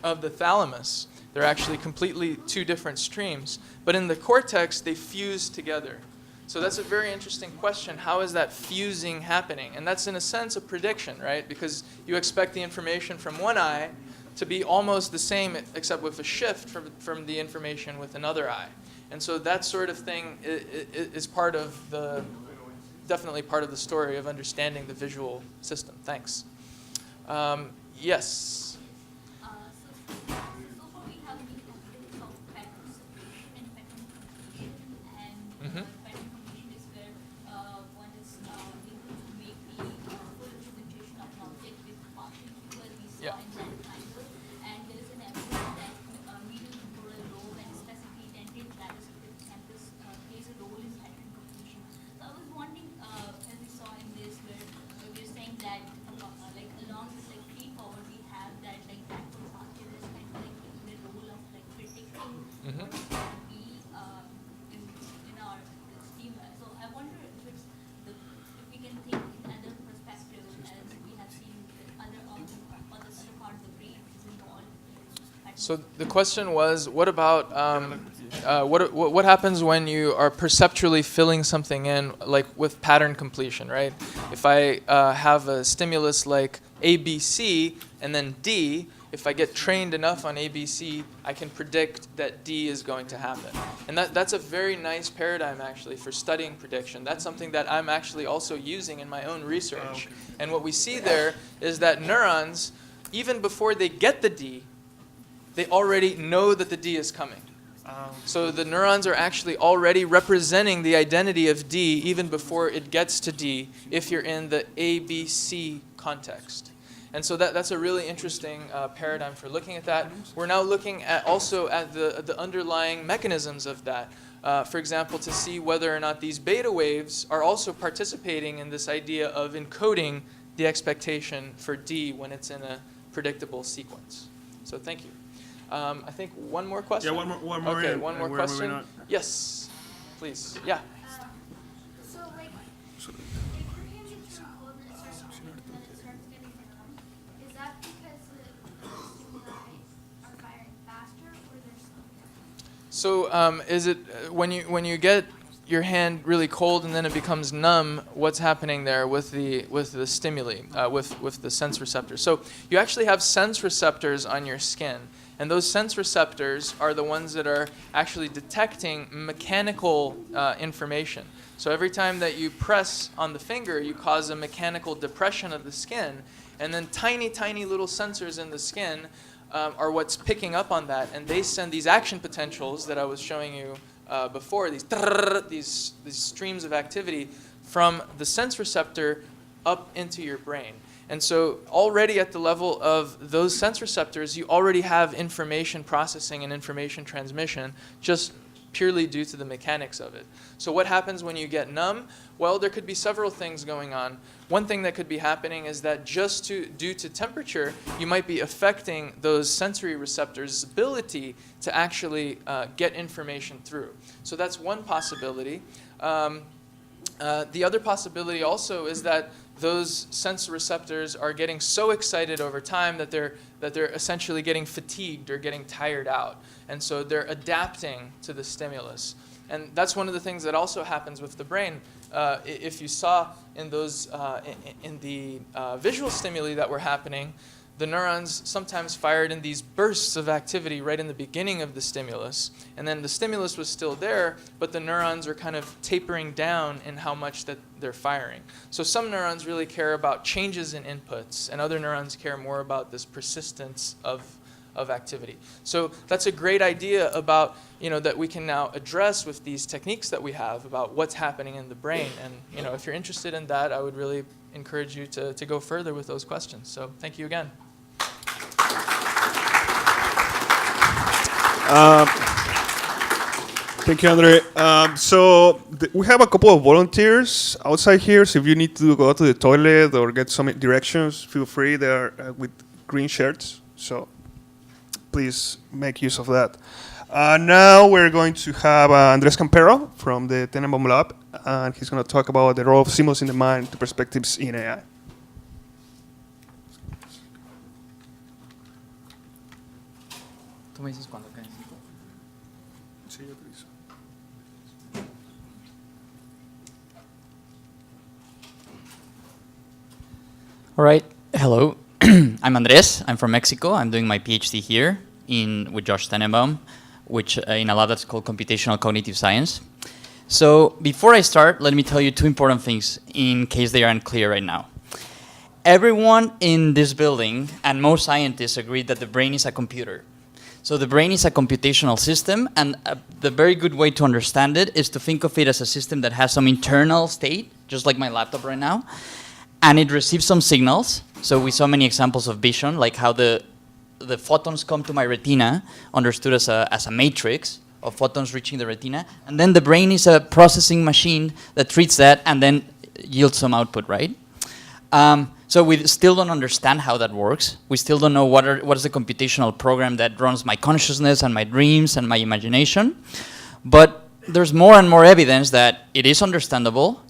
of the thalamus. They're actually completely two different streams. But in the cortex, they fuse together. So that's a very interesting question. How is that fusing happening? And that's, in a sense, a prediction, right? Because you expect the information from one eye to be almost the same, except with a shift from the information with another eye. And so that sort of thing is part of definitely part of the story of understanding the visual system. Thanks. Yes? Mm-hmm. Yeah. So the question was, what about what happens when you are perceptually filling something in, like with pattern completion, right? If I have a stimulus like ABC and then D, if I get trained enough on ABC, I can predict that D is going to happen. And that's a very nice paradigm, actually, for studying prediction. That's something that I'm actually also using in my own research. And what we see there is that neurons, even before they get the D, they already know that the D is coming. So the neurons are actually already representing the identity of D even before it gets to D if you're in the ABC context. And so that's a really interesting paradigm for looking at that. We're now looking at also at the underlying mechanisms of that. For example, to see whether or not these beta waves are also participating in this idea of encoding the expectation for D when it's in a predictable sequence. So thank you. I think one more question? Yeah, one more. Okay, one more question. Yes, please. Yeah. So, like, if your hand gets too cold and it starts moving and then it starts getting numb, is that because the stimuli are firing faster or they're slower? So is it when you get your hand really cold and then it becomes numb, what's happening there with the stimuli, with the sense receptors? So you actually have sense receptors on your skin. And those sense receptors are the ones that are actually detecting mechanical information. So every time that you press on the finger, you cause a mechanical depression of the skin. And then tiny, tiny little sensors in the skin are what's picking up on that. And they send these action potentials that I was showing you before, these streams of activity from the sense receptor up into your brain. And so already at the level of those sense receptors, you already have information processing and information transmission just purely due to the mechanics of it. So what happens when you get numb? Well, there could be several things going on. One thing that could be happening is that just due to temperature, you might be affecting those sensory receptors' ability to actually get information through. So that's one possibility. The other possibility also is that those sense receptors are getting so excited over time that they're essentially getting fatigued or getting tired out. And so they're adapting to the stimulus. And that's one of the things that also happens with the brain. If you saw in those in the visual stimuli that were happening, the neurons sometimes fired in these bursts of activity right in the beginning of the stimulus. And then the stimulus was still there, but the neurons are kind of tapering down in how much that they're firing. So some neurons really care about changes in inputs, and other neurons care more about this persistence of activity. So that's a great idea about, that we can now address with these techniques that we have about what's happening in the brain. And, if you're interested in that, I would really encourage you to go further with those questions. So thank you again. Thank you, Andre. We have a couple of volunteers outside here, so if you need to go to the toilet or get some directions, feel free. They're with green shirts, so please make use of that. Now we're going to have Andres Campero from the Tenenbaum Lab, and he's going to talk about the role of symbols in the mind to perspectives in AI. Tú me dices cuando caes. Sí, yo te aviso. All right. Hello. I'm Andres. I'm from Mexico. I'm doing my PhD here with Josh Tenenbaum, which in a lab that's called computational cognitive science. So before I start, let me tell you two important things in case they aren't clear right now. Everyone in this building and most scientists agree that the brain is a computer. So the brain is a computational system, and the very good way to understand it is to think of it as a system that has some internal state, just like my laptop right now, and it receives some signals. So we saw many examples of vision, like how the photons come to my retina, understood as a matrix of photons reaching the retina, and then the brain is a processing machine that treats that and then yields some output, right? So we still don't understand how that works. We still don't know what is the computational program that runs my consciousness and my dreams and my imagination. But there's more and more evidence that it is understandable,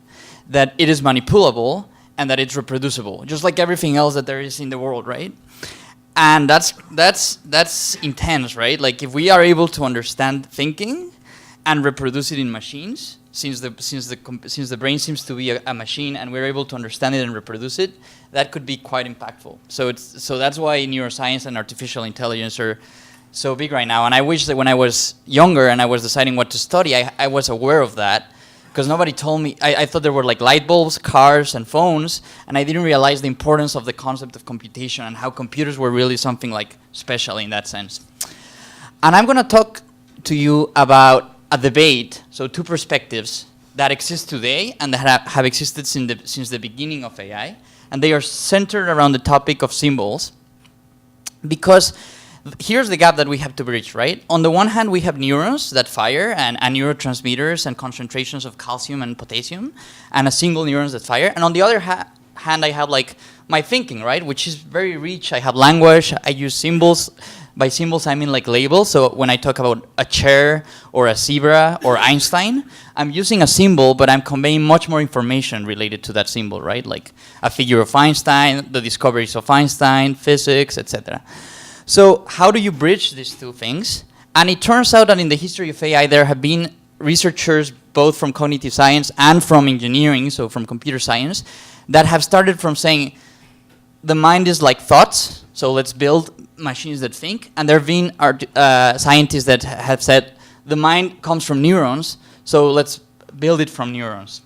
that it is manipulable, and that it's reproducible, just like everything else that there is in the world, right? And that's intense, right? Like if we are able to understand thinking and reproduce it in machines, since the brain seems to be a machine and we're able to understand it and reproduce it, that could be quite impactful. So that's why neuroscience and artificial intelligence are so big right now. And I wish that when I was younger and I was deciding what to study, I was aware of that, because nobody told me. I thought there were like light bulbs, cars, and phones, and I didn't realize the importance of the concept of computation and how computers were really something like special in that sense. And I'm going to talk to you about a debate, so two perspectives that exist today and that have existed since the beginning of AI, and they are centered around the topic of symbols, because here's the gap that we have to bridge, right? On the one hand, we have neurons that fire and neurotransmitters and concentrations of calcium and potassium, and a single neurons that fire. And on the other hand, I have like my thinking, right, which is very rich. I have language. I use symbols. By symbols, I mean like labels. So when I talk about a chair or a zebra or Einstein, I'm using a symbol, but I'm conveying much more information related to that symbol, right? Like a figure of Einstein, the discoveries of Einstein, physics, etc. So how do you bridge these two things? And it turns out that in the history of AI, there have been researchers both from cognitive science and from engineering, so from computer science, that have started from saying the mind is like thoughts, so let's build machines that think. And there have been scientists that have said the mind comes from neurons, so let's build it from neurons.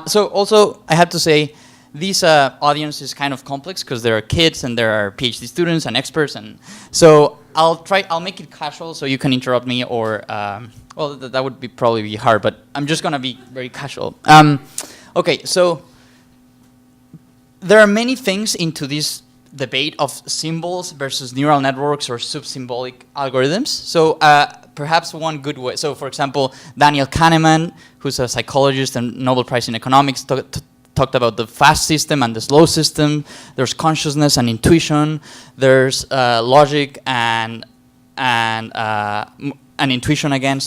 So also, I have to say, this audience is kind of complex because there are kids and there are PhD students and experts, and so I'll make it casual so you can interrupt me, or well, that would probably be hard, but I'm just gonna be very casual. Okay, so there are many things into this debate of symbols versus neural networks or sub-symbolic algorithms. So perhaps one good way, so for example, Daniel Kahneman, who's a psychologist and Nobel Prize in economics, talked about the fast system and the slow system. There's consciousness and intuition. There's logic and intuition again.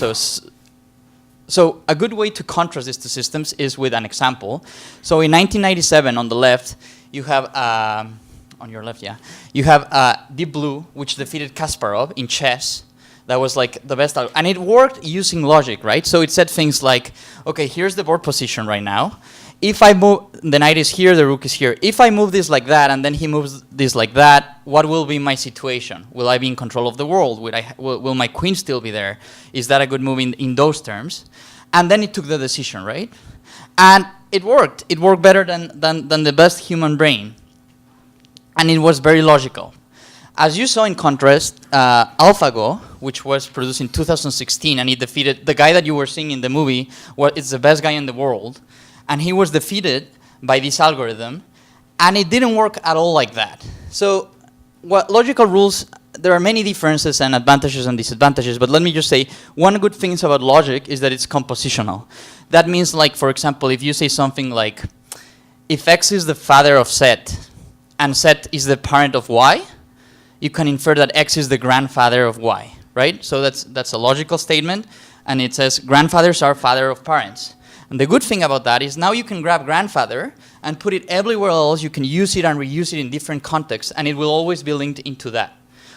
So a good way to contrast these two systems is with an example. So in 1997, on the left, you have on your left, yeah, you have Deep Blue, which defeated Kasparov in chess. That was like the best, and it worked using logic, right? So it said things like, okay, here's the board position right now. If I move, the knight is here, the rook is here. If I move this like that, and then he moves this like that, what will be my situation? Will I be in control of the world? Will my queen still be there? Is that a good move in those terms? And then it took the decision, right? And it worked. It worked better than the best human brain. And it was very logical. As you saw in contrast, AlphaGo, which was produced in 2016, and it defeated the guy that you were seeing in the movie, it's the best guy in the world, and he was defeated by this algorithm, and it didn't work at all like that. So what logical rules there are many differences and advantages and disadvantages, but let me just say, one good thing about logic is that it's compositional. That means, like, for example, if you say something like, if X is the father of Z, and Z is the parent of Y, you can infer that X is the grandfather of Y, right? So that's a logical statement, and it says grandfathers are father of parents. And the good thing about that is now you can grab grandfather and put it everywhere else. You can use it and reuse it in different contexts, and it will always be linked into that.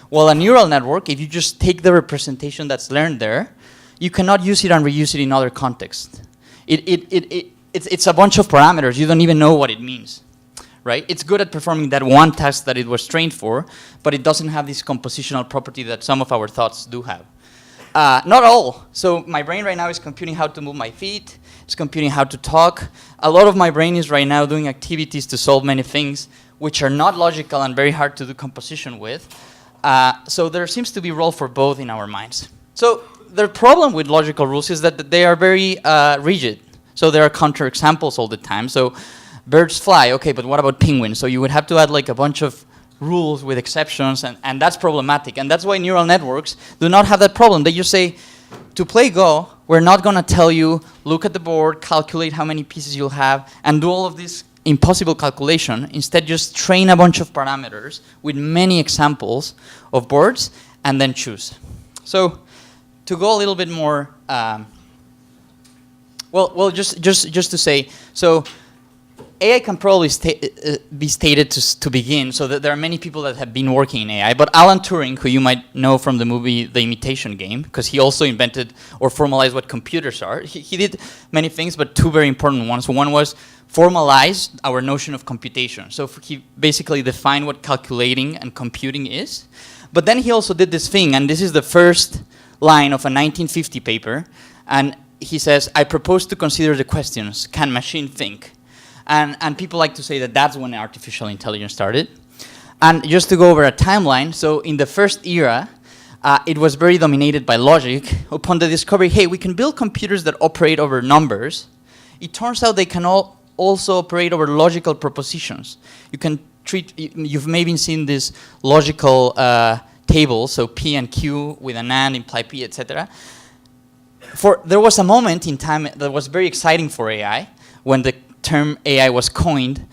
While a neural network, if you just take the representation that's learned there, you cannot use it and reuse it in other contexts. It's a bunch of parameters. You don't even know what it means, right? It's good at performing that one task that it was trained for, but it doesn't have this compositional property that some of our thoughts do have. Not all. So my brain right now is computing how to move my feet. It's computing how to talk. A lot of my brain is right now doing activities to solve many things which are not logical and very hard to do composition with. So there seems to be a role for both in our minds. So the problem with logical rules is that they are very rigid. So there are counterexamples all the time. So birds fly, okay, but what about penguins? So you would have to add like a bunch of rules with exceptions, and that's problematic. And that's why neural networks do not have that problem. They just say, to play Go, we're not going to tell you, look at the board, calculate how many pieces you'll have, and do all of this impossible calculation. Instead, just train a bunch of parameters with many examples of boards, and then choose. So to go a little bit more, just to say, so AI can probably be stated to begin, so that there are many people that have been working in AI, but Alan Turing, who you might know from the movie The Imitation Game, because he also invented or formalized what computers are. He did many things, but two very important ones. One was formalize our notion of computation. So he basically defined what calculating and computing is. But then he also did this thing, and this is the first line of a 1950 paper, and he says, I propose to consider the questions, can machine think? And people like to say that that's when artificial intelligence started. And just to go over a timeline, so in the first era, it was very dominated by logic. Upon the discovery, hey, we can build computers that operate over numbers. It turns out they can also operate over logical propositions. You can you've maybe seen this logical table, so P and Q with an AND imply P, etc. There was a moment in time that was very exciting for AI, when the term AI was coined,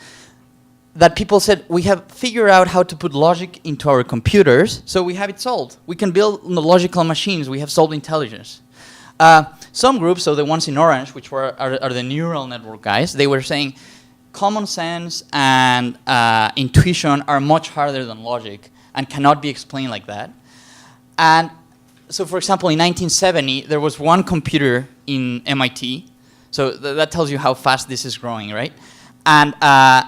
that people said, we have figured out how to put logic into our computers, so we have it solved. We can build logical machines, we have solved intelligence. Some groups, so the ones in orange, which are the neural network guys, they were saying common sense and intuition are much harder than logic and cannot be explained like that. And so, for example, in 1970, there was one computer in MIT. So that tells you how fast this is growing, right? And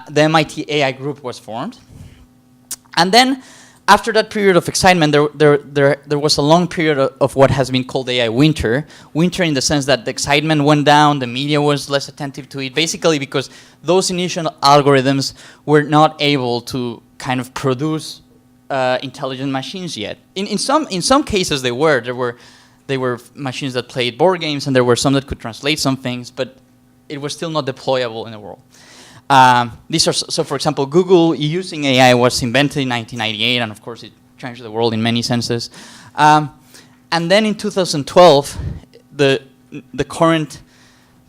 the MIT AI group was formed. And then, after that period of excitement, there was a long period of what has been called AI winter. Winter in the sense that the excitement went down, the media was less attentive to it, basically because those initial algorithms were not able to kind of produce intelligent machines yet. In some cases they were. They were machines that played board games, and there were some that could translate some things, but it was still not deployable in the world. So for example, Google using AI was invented in 1998, and of course it changed the world in many senses. And then in 2012, the current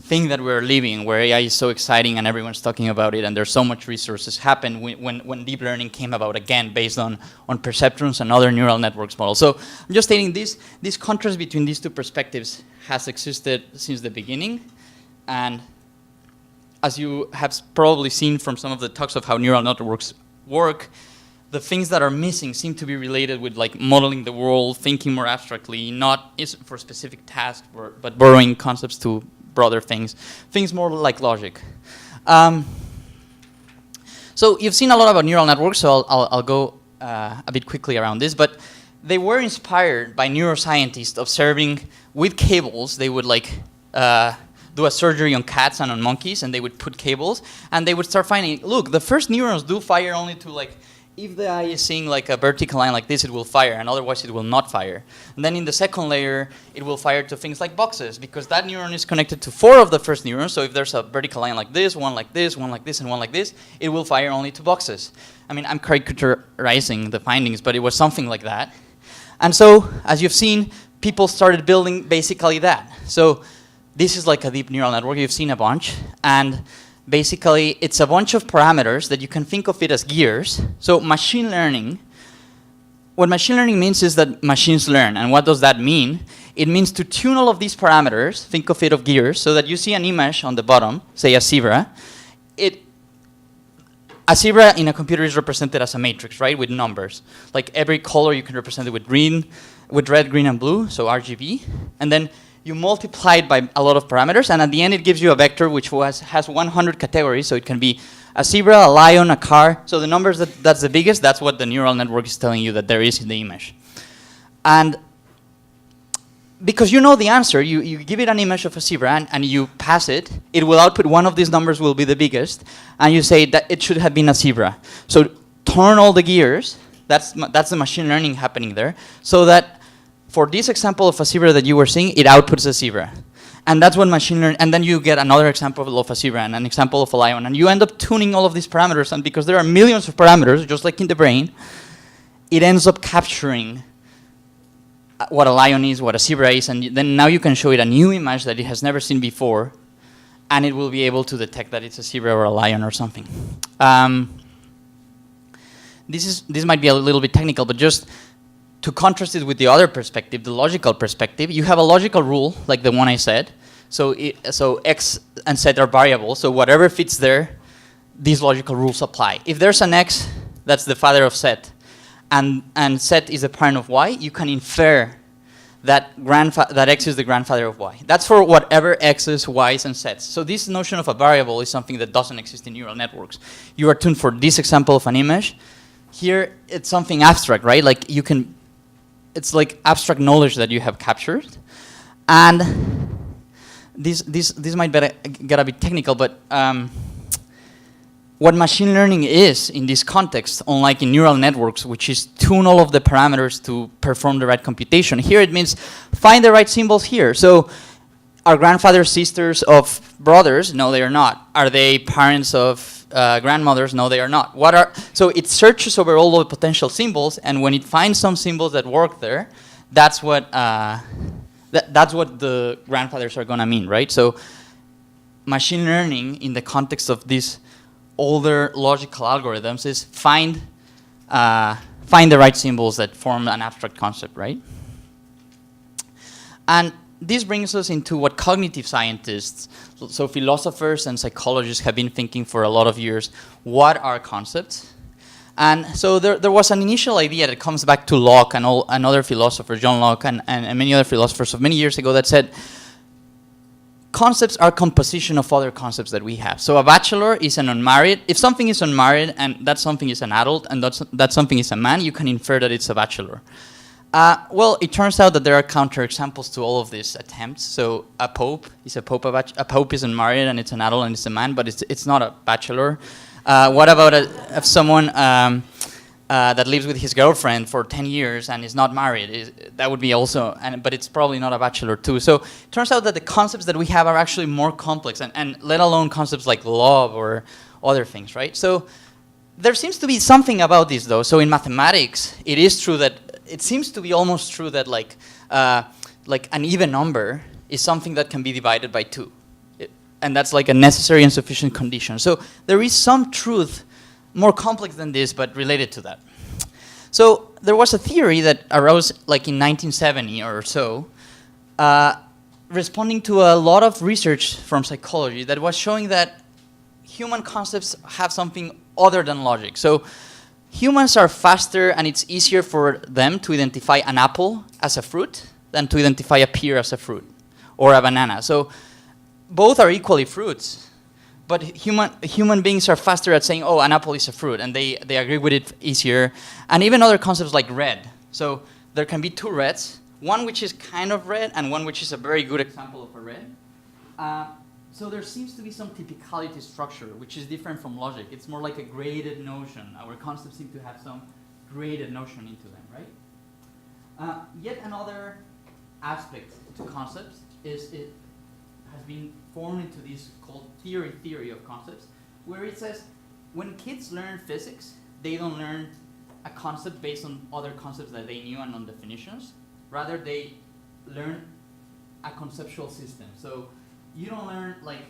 thing that we're living, where AI is so exciting and everyone's talking about it, and there's so much resources, happened when deep learning came about, again, based on perceptrons and other neural networks models. So I'm just stating this contrast between these two perspectives has existed since the beginning. And as you have probably seen from some of the talks of how neural networks work, the things that are missing seem to be related with like modeling the world, thinking more abstractly, not for specific tasks, but borrowing concepts to broader things more like logic. So you've seen a lot about neural networks, so I'll go a bit quickly around this, but they were inspired by neuroscientists observing with cables. They would like do a surgery on cats and on monkeys, and they would put cables, and they would start finding, look, the first neurons do fire only to like if the eye is seeing like a vertical line like this, it will fire, and otherwise it will not fire. And then in the second layer, it will fire to things like boxes, because that neuron is connected to 4 of the first neurons. So if there's a vertical line like this, one like this, one like this, and one like this, it will fire only to boxes. I mean, I'm caricaturizing the findings, but it was something like that. And so, as you've seen, people started building basically that. So this is like a deep neural network. You've seen a bunch. And basically, it's a bunch of parameters that you can think of it as gears. So machine learning, what machine learning means is that machines learn. And what does that mean? It means to tune all of these parameters, think of it of gears, so that you see an image on the bottom, say a zebra. A zebra in a computer is represented as a matrix, right, with numbers. Like every color you can represent it with red, green, and blue, so RGB. And then you multiply it by a lot of parameters, and at the end it gives you a vector which has 100 categories, so it can be a zebra, a lion, a car. So the numbers that's the biggest, that's what the neural network is telling you that there is in the image. And because you know the answer, you give it an image of a zebra and you pass it, it will output one of these numbers will be the biggest, and you say that it should have been a zebra. So turn all the gears, that's the machine learning happening there, so that for this example of a zebra that you were seeing, it outputs a zebra. And that's what machine learning, and then you get another example of a zebra and an example of a lion, and you end up tuning all of these parameters, and because there are millions of parameters, just like in the brain, it ends up capturing what a lion is, what a zebra is, and then now you can show it a new image that it has never seen before, and it will be able to detect that it's a zebra or a lion or something. This might be a little bit technical, but just to contrast it with the other perspective, the logical perspective, you have a logical rule, like the one I said. So x and z are variables, so whatever fits there, these logical rules apply. If there's an x, that's the father of z, and z is the parent of y, you can infer that x is the grandfather of y. That's for whatever x's, y's, and z's. So this notion of a variable is something that doesn't exist in neural networks. You are tuned for this example of an image. Here, it's something abstract, right? Like it's like abstract knowledge that you have captured. And this might get a bit technical, but what machine learning is in this context, unlike in neural networks, which is tune all of the parameters to perform the right computation. Here it means find the right symbols here. So are grandfathers sisters of brothers? No, they are not. Are they parents of grandmothers? No, they are not. So it searches over all the potential symbols, and when it finds some symbols that work there, that's what the grandfathers are going to mean, right? So machine learning in the context of these older logical algorithms is find the right symbols that form an abstract concept, right? And this brings us into what cognitive scientists, so philosophers and psychologists have been thinking for a lot of years. What are concepts? And so there was an initial idea that comes back to Locke and other philosophers, John Locke and many other philosophers of many years ago, that said, concepts are composition of other concepts that we have. So a bachelor is an unmarried. If something is unmarried and that something is an adult and that something is a man, you can infer that it's a bachelor. Well, it turns out that there are counterexamples to all of these attempts. So a pope is a pope is unmarried and it's an adult and it's a man, but it's not a bachelor. What about if someone that lives with his girlfriend for 10 years and is not married? That would be also, but it's probably not a bachelor too. So it turns out that the concepts that we have are actually more complex, and let alone concepts like love or other things, right? So there seems to be something about this, though. So in mathematics, it is true that it seems to be almost true that like an even number is something that can be divided by 2. And that's like a necessary and sufficient condition. So there is some truth more complex than this, but related to that. So there was a theory that arose like in 1970 or so, responding to a lot of research from psychology that was showing that human concepts have something other than logic. So humans are faster and it's easier for them to identify an apple as a fruit than to identify a pear as a fruit or a banana. So both are equally fruits, but human beings are faster at saying, oh, an apple is a fruit, and they agree with it easier. And even other concepts like red. So there can be 2 reds, one which is kind of red and one which is a very good example of a red. So there seems to be some typicality structure, which is different from logic. It's more like a graded notion. Our concepts seem to have some graded notion into them, right? Yet another aspect to concepts is it has been formed into this called theory of concepts, where it says when kids learn physics, they don't learn a concept based on other concepts that they knew and on definitions. Rather, they learn a conceptual system. So you don't learn like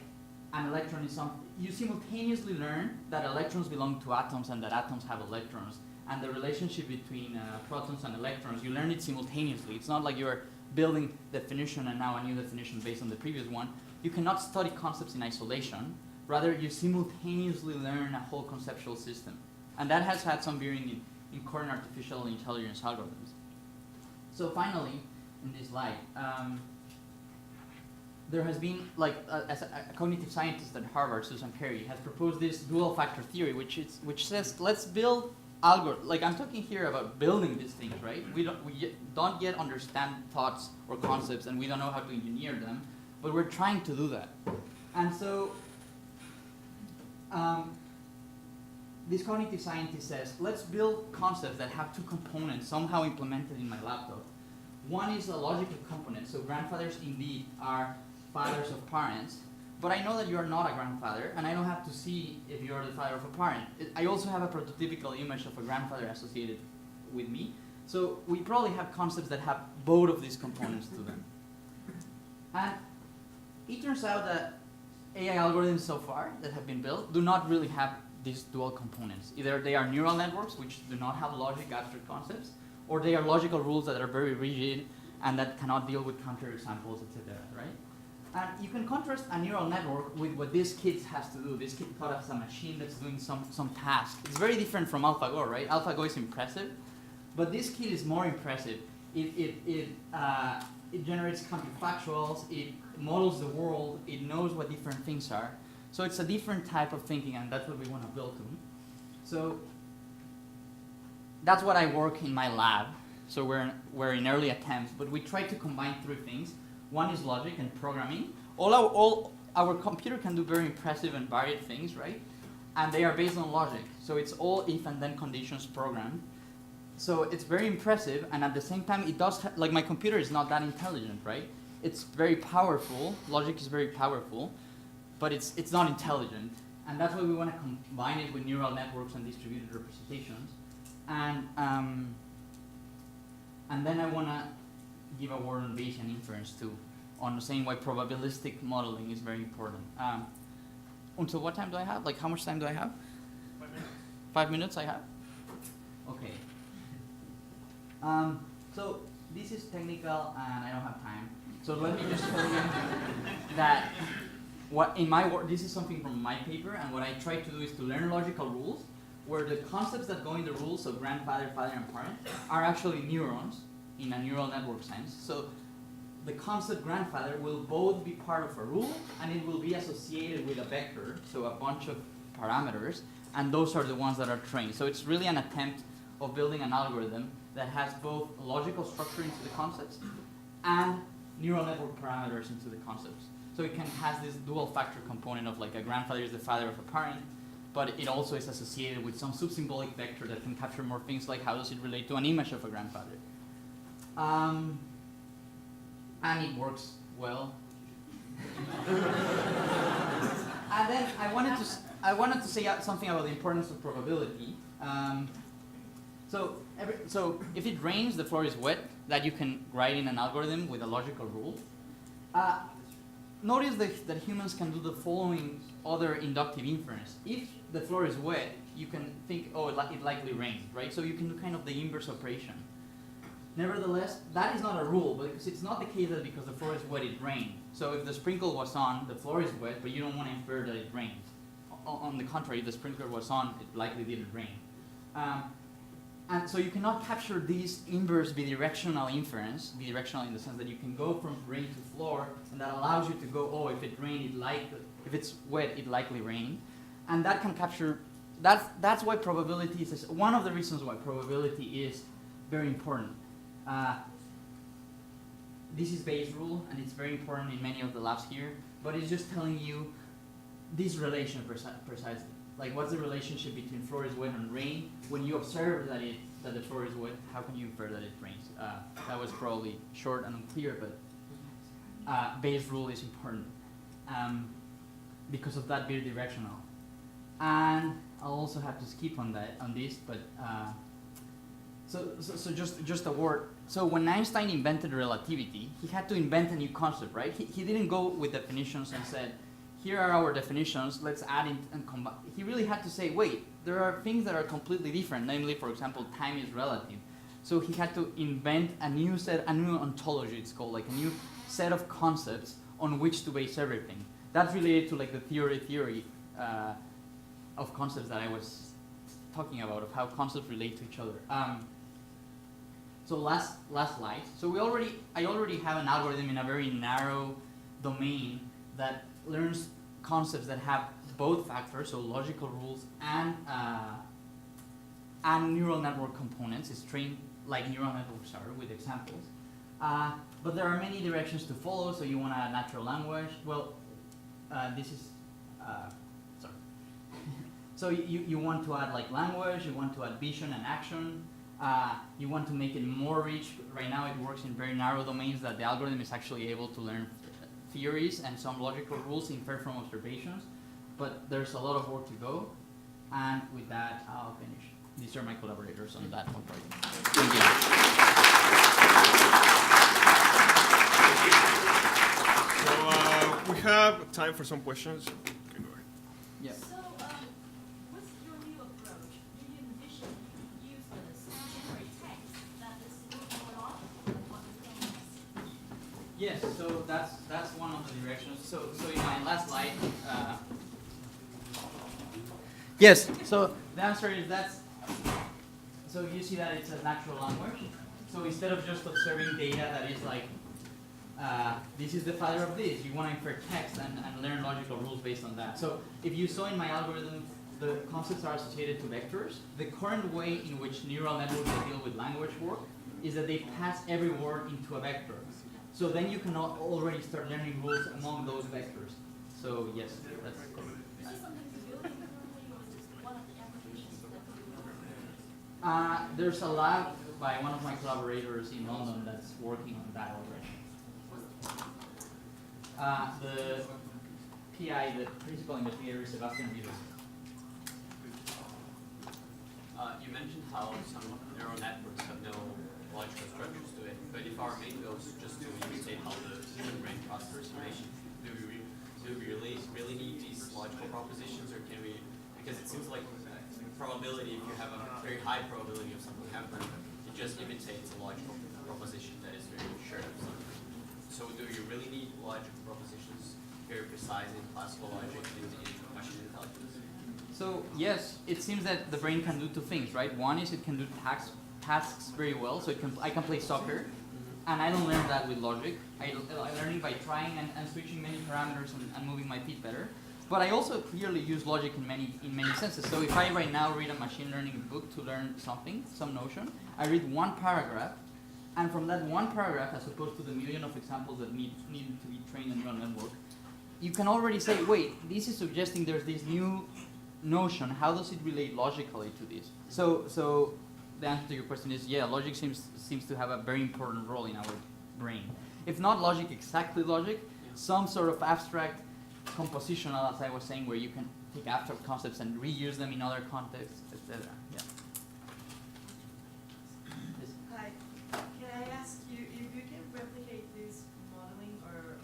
an electron is something. You simultaneously learn that electrons belong to atoms and that atoms have electrons. And the relationship between protons and electrons, you learn it simultaneously. It's not like you're building definition and now a new definition based on the previous one. You cannot study concepts in isolation. Rather, you simultaneously learn a whole conceptual system. And that has had some bearing in current artificial intelligence algorithms. So finally, in this slide, there has been, like, as a cognitive scientist at Harvard, Susan Perry, has proposed this dual factor theory, which says, let's build algorithms. Like, I'm talking here about building these things, right? We don't yet understand thoughts or concepts, and we don't know how to engineer them, but we're trying to do that. And so, this cognitive scientist says, let's build concepts that have two components somehow implemented in my laptop. One is a logical component, so grandfathers indeed are fathers of parents, but I know that you are not a grandfather, and I don't have to see if you are the father of a parent. I also have a prototypical image of a grandfather associated with me, so we probably have concepts that have both of these components to them. And it turns out that AI algorithms so far that have been built do not really have these dual components. Either they are neural networks, which do not have logic abstract concepts, or they are logical rules that are very rigid and that cannot deal with counterexamples, etc., right? And you can contrast a neural network with what this kid has to do. This kid thought of a machine that's doing some task. It's very different from AlphaGo, right? AlphaGo is impressive, but this kid is more impressive. It generates counterfactuals, it models the world, it knows what different things are. So it's a different type of thinking, and that's what we want to build to. So that's what I work in my lab. So we're in early attempts, but we try to combine three things. One is logic and programming. All our computer can do very impressive and varied things, right? And they are based on logic. So it's all if and then conditions programmed. So it's very impressive, and at the same time, it does like my computer is not that intelligent, right? It's very powerful. Logic is very powerful, but it's not intelligent. And that's why we want to combine it with neural networks and distributed representations. And then I want to give a word on Bayesian inference too, on saying why probabilistic modeling is very important. Until what time do I have? Like, how much time do I have? 5 minutes. 5 minutes I have? Okay. So this is technical and I don't have time. So let me just tell you that what in my work, this is something from my paper, and what I try to do is to learn logical rules where the concepts that go in the rules, so grandfather, father, and parent, are actually neurons in a neural network sense. So the concept grandfather will both be part of a rule, and it will be associated with a vector, so a bunch of parameters, and those are the ones that are trained. So it's really an attempt of building an algorithm that has both logical structure into the concepts and neural network parameters into the concepts. So it has this dual factor component of like a grandfather is the father of a parent, but it also is associated with some subsymbolic vector that can capture more things like how does it relate to an image of a grandfather. And it works well. And then I wanted to say something about the importance of probability. So if it rains, the floor is wet. That you can write in an algorithm with a logical rule. Notice that humans can do the following other inductive inference. If the floor is wet, you can think, oh, it likely rained, right? So you can do kind of the inverse operation. Nevertheless, that is not a rule, because it's not the case that because the floor is wet, it rained. So if the sprinkle was on, the floor is wet, but you don't want to infer that it rained. On the contrary, if the sprinkler was on, it likely didn't rain. And so you cannot capture this inverse bidirectional inference, bidirectional in the sense that you can go from rain to floor, and that allows you to go, oh, if it rained, if it's wet, it likely rained. And that can capture, that's why probability is, one of the reasons why probability is very important. This is Bayes' rule, and it's very important in many of the labs here. but it's just telling you this relation precisely. Like, what's the relationship between floor is wet and rain? When you observe that the floor is wet, how can you infer that it rains? That was probably short and unclear, but Bayes' rule is important because of that bidirectional. And I'll also have to skip on this, but so just a word. So when Einstein invented relativity, he had to invent a new concept, right? He didn't go with definitions and said, here are our definitions, let's add it and combine. He really had to say, wait, there are things that are completely different, namely, for example, time is relative. So he had to invent a new ontology, it's called, like a new set of concepts on which to base everything. That's related to like the theory of concepts that I was talking about, of how concepts relate to each other. So last slide. So I already have an algorithm in a very narrow domain that learns concepts that have both factors, so logical rules and neural network components. It's trained like neural networks are with examples. But there are many directions to follow. So you want to add natural language. Well, this is sorry. So you want to add like language. You want to add vision and action. You want to make it more rich. Right now, it works in very narrow domains that the algorithm is actually able to learn theories and some logical rules inferred from observations, but there's a lot of work to go, and with that, I'll finish. These are my collaborators on that one project. Thank you. So we have time for some questions. Okay, go ahead. Yeah. So, what's your new approach? Do you envision you use this to generate text that is more logical than what is going on? Yes, so that's one of the directions. So in my last slide, yes. So the answer is so you see that it's a natural language. So instead of just observing data that is like, this is the father of this, you want to infer text and learn logical rules based on that. So if you saw in my algorithm, the concepts are associated to vectors. The current way in which neural networks deal with language work is that they pass every word into a vector. So then you can already start learning rules among those vectors. So yes, that's correct. Is this something you're building currently, or is this one of the applications that you're building? There's a lab by one of my collaborators in London that's working on that already. The PI, the principal investigator, is Sebastian Vivas. You mentioned how some neural networks have no logical structures to it, but if our main goal is just to imitate how the human brain processes information, do we really need these logical propositions, or can we? Because it seems like probability, if you have a very high probability of something happening, it just imitates a logical proposition that is very sure of something. So do you really need logical propositions, very precise in classical logic in machine intelligence? So yes, it seems that the brain can do two things, right? One is it can do tasks very well. So I can play soccer, and I don't learn that with logic. I learn it by trying and switching many parameters and moving my feet better. But I also clearly use logic in many senses. So if I right now read a machine learning book to learn something, some notion, I read one paragraph, and from that one paragraph, as opposed to the million of examples that need to be trained in neural network, you can already say, wait, this is suggesting there's this new notion. How does it relate logically to this? So the answer to your question is, yeah, logic seems to have a very important role in our brain. If not logic, exactly logic, some sort of abstract compositional, as I was saying, where you can take abstract concepts and reuse them in other contexts, etc. Yeah. Hi. Can I ask you if you can replicate this modeling or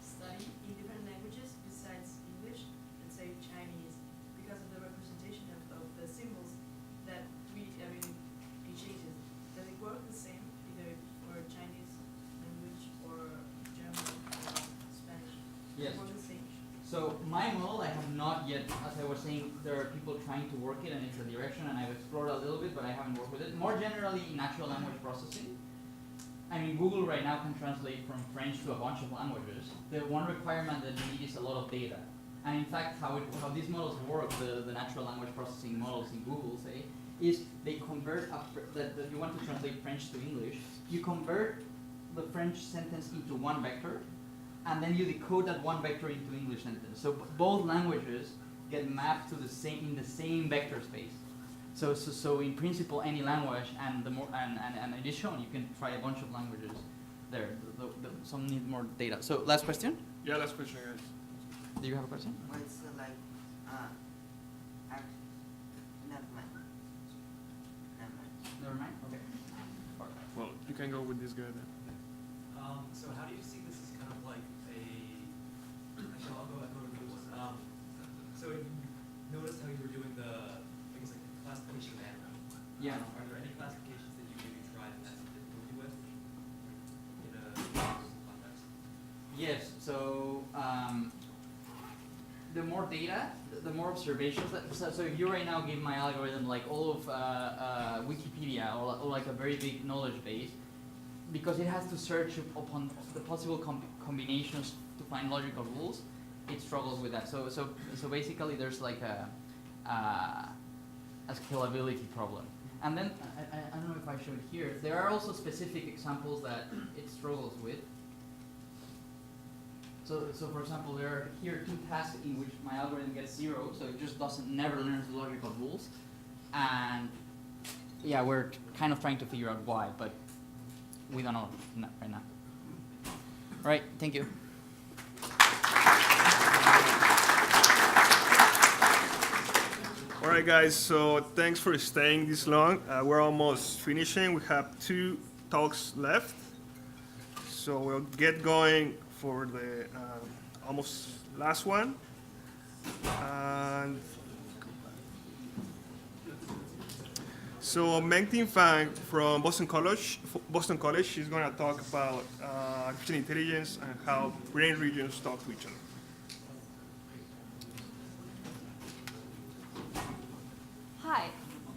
study in different languages besides English, let's say Chinese, because of the representation of the symbols that it changes. Does it work the same either for Chinese language or German or Spanish? Yes. Does it work the same? So my model, I have not yet, as I was saying, there are people trying to work it and it's a direction and I've explored a little bit, but I haven't worked with it. More generally in natural language processing. I mean, Google right now can translate from French to a bunch of languages. The one requirement that you need is a lot of data. And in fact, how these models work, the natural language processing models in Google, say, is they convert, that you want to translate French to English, you convert the French sentence into one vector, and then you decode that one vector into English sentence. So both languages get mapped to the same vector space. So in principle, any language, and it is shown you can try a bunch of languages there. Some need more data. So last question. Yeah, last question, guys. Do you have a question? Well, it's like, never mind. Never mind. Okay. Well, you can go with this guy then. So how do you see this as kind of like a, actually I'll go to the one. So you noticed how you were doing the, I guess like classification of animals. Yeah. Are there any classifications that you maybe tried and had some difficulty with in a context? Yes. So the more data, the more observations. So if you right now give my algorithm like all of Wikipedia or like a very big knowledge base, because it has to search upon the possible combinations to find logical rules, it struggles with that. So basically, there's like a scalability problem. And then I don't know if I showed here. There are also specific examples that it struggles with. So for example, there are here 2 tasks in which my algorithm gets 0, so it just never learns the logical rules. And yeah, we're kind of trying to figure out why, but we don't know right now. All right, thank you. All right, guys, so thanks for staying this long. We're almost finishing. We have 2 talks left. So we'll get going for the almost last one. And so Meng-Tin Fang from Boston College, she's going to talk about artificial intelligence and how brain regions talk to each other. Hi,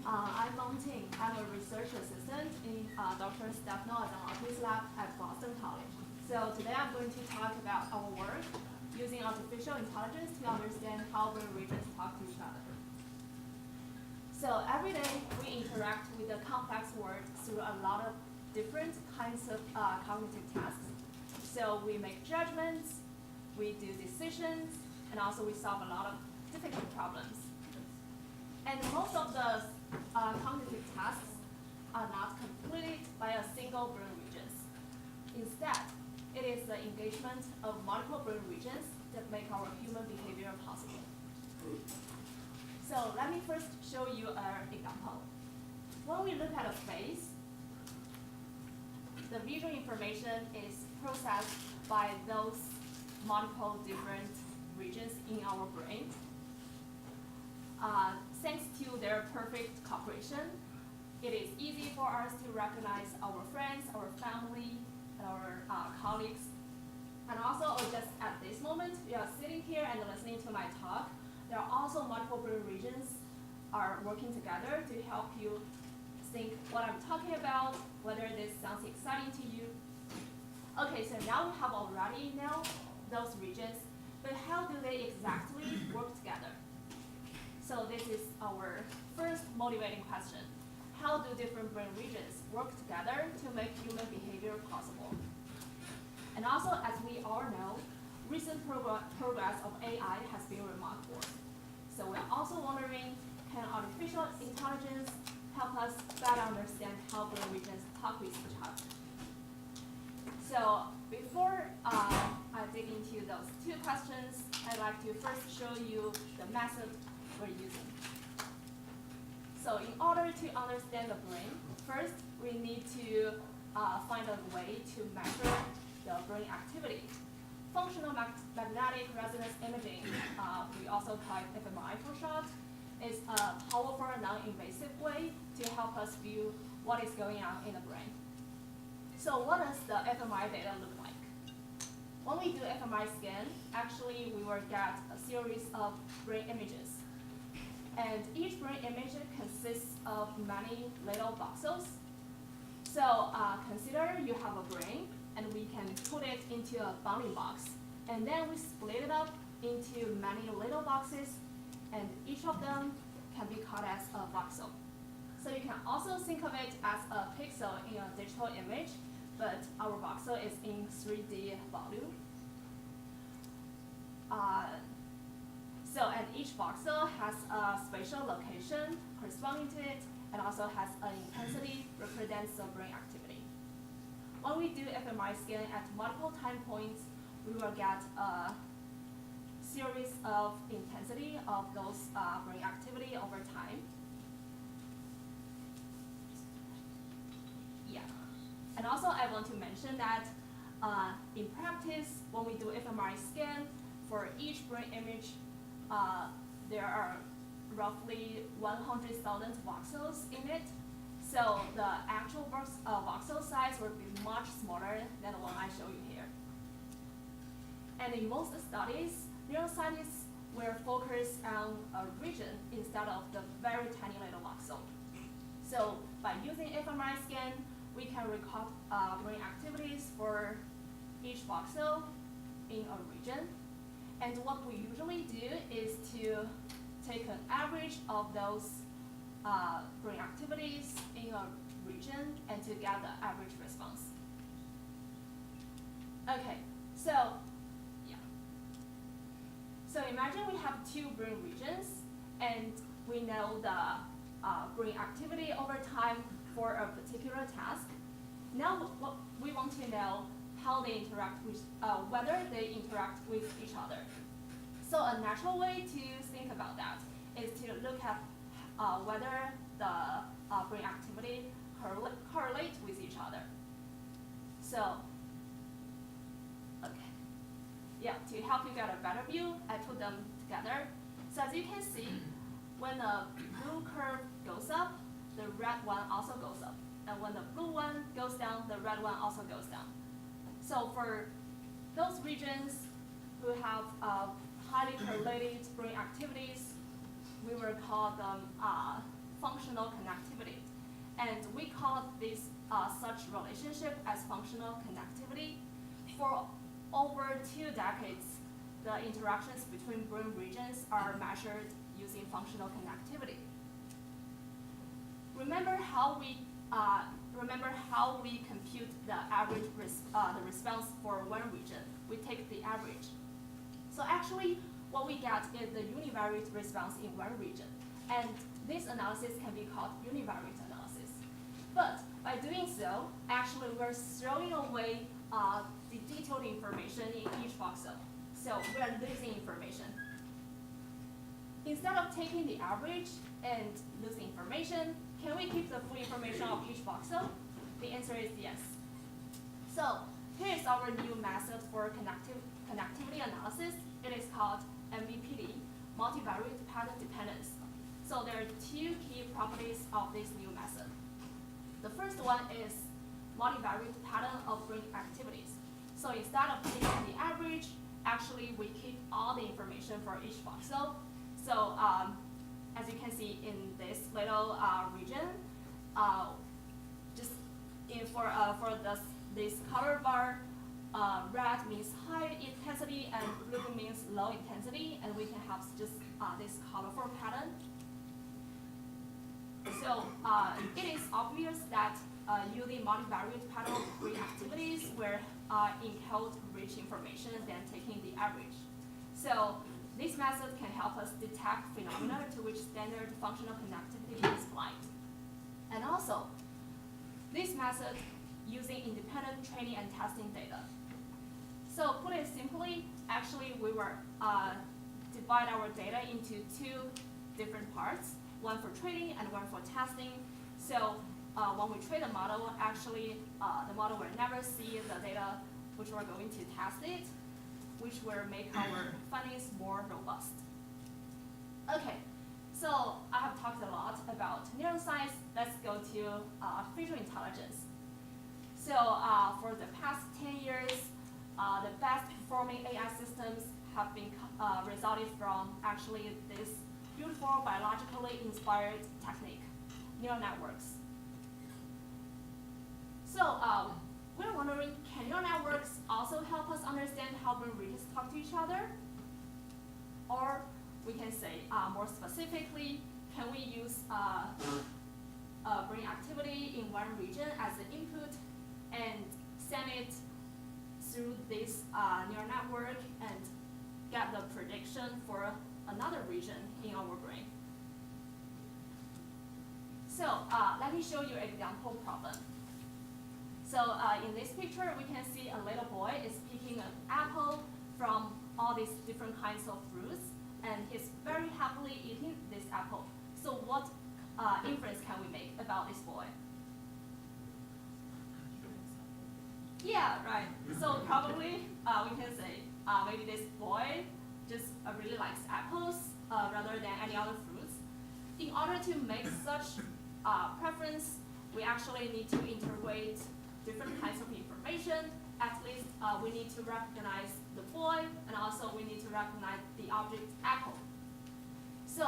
I'm Meng-Tin. I'm a research assistant in Dr. Stefano Adamati's lab at Boston College. So today I'm going to talk about our work using artificial intelligence to understand how brain regions talk to each other. So every day we interact with the complex world through a lot of different kinds of cognitive tasks. So we make judgments, we do decisions, and also we solve a lot of difficult problems. And most of the cognitive tasks are not completed by a single brain region. Instead, it is the engagement of multiple brain regions that make our human behavior possible. So let me first show you an example. When we look at a face, the visual information is processed by those multiple different regions in our brain. Thanks to their perfect cooperation, it is easy for us to recognize our friends, our family, our colleagues. And also, just at this moment, you are sitting here and listening to my talk. There are also multiple brain regions are working together to help you think what I'm talking about, whether this sounds exciting to you. Okay, so now we have already know those regions, but how do they exactly work together? So this is our first motivating question. How do different brain regions work together to make human behavior possible? And also, as we all know, recent progress of AI has been remarkable. So we're also wondering, can artificial intelligence help us better understand how brain regions talk with each other? So before I dig into those 2 questions, I'd like to first show you the method we're using. So in order to understand the brain, first we need to find a way to measure the brain activity. Functional magnetic resonance imaging, we also call it fMRI for short, is a powerful non-invasive way to help us view what is going on in the brain. So what does the fMRI data look like? When we do fMRI scan, actually we will get a series of brain images. And each brain image consists of many little voxels. So consider you have a brain, and we can put it into a bounding box. And then we split it up into many little boxes, and each of them can be called as a voxel. So you can also think of it as a pixel in a digital image, but our voxel is in 3D volume. And each voxel has a spatial location corresponding to it, and also has an intensity represents the brain activity. When we do fMRI scan at multiple time points, we will get a series of intensity of those brain activity over time. Yeah. And also I want to mention that in practice, when we do fMRI scan, for each brain image, there are roughly 100,000 voxels in it. So the actual voxel size will be much smaller than the one I show you here. And in most studies, neuroscientists will focus on a region instead of the very tiny little voxel. So by using fMRI scan, we can record brain activities for each voxel in a region. And what we usually do is to take an average of those brain activities in a region and to get the average response. Okay, so yeah. So imagine we have two brain regions and we know the brain activity over time for a particular task. Now what we want to know how they interact with, whether they interact with each other. So a natural way to think about that is to look at whether the brain activity correlate with each other. So, okay. Yeah, to help you get a better view, I put them together. So as you can see, when the blue curve goes up, the red one also goes up. And when the blue one goes down, the red one also goes down. So for those regions who have highly correlated brain activities, we will call them functional connectivity. And we call this such relationship as functional connectivity. For over 2 decades, the interactions between brain regions are measured using functional connectivity. Remember how we compute the average the response for one region? We take the average. So actually, what we get is the univariate response in one region. And this analysis can be called univariate analysis. But by doing so, actually we're throwing away the detailed information in each voxel. So we're losing information. Instead of taking the average and losing information, can we keep the full information of each voxel? The answer is yes. So here is our new method for connectivity analysis. It is called MVPD, multivariate pattern dependence. So there are 2 key properties of this new method. The first one is multivariate pattern of brain activities. So instead of taking the average, actually we keep all the information for each voxel. So as you can see in this little region, this color bar, red means high intensity and blue means low intensity, and we can have just this colorful pattern. So it is obvious that using multivariate pattern of brain activities will encode rich information than taking the average. So this method can help us detect phenomena to which standard functional connectivity is blind. And also, this method using independent training and testing data. So put it simply, actually we will divide our data into 2 different parts, one for training and one for testing. So when we train the model, actually the model will never see the data which we're going to test it, which will make our findings more robust. Okay, so I have talked a lot about neuroscience. Let's go to artificial intelligence. So for the past 10 years, the best performing AI systems have been resulted from actually this beautiful biologically inspired technique, neural networks. So we're wondering, can neural networks also help us understand how brain regions talk to each other? Or we can say more specifically, can we use brain activity in one region as the input and send it through this neural network and get the prediction for another region in our brain. So let me show you an example problem. So in this picture, we can see a little boy is picking an apple from all these different kinds of fruits, and he's very happily eating this apple. So what inference can we make about this boy? Yeah, right. So probably we can say maybe this boy just really likes apples rather than any other fruits. In order to make such preference, we actually need to integrate different kinds of information. At least we need to recognize the boy, and also we need to recognize the object apple. So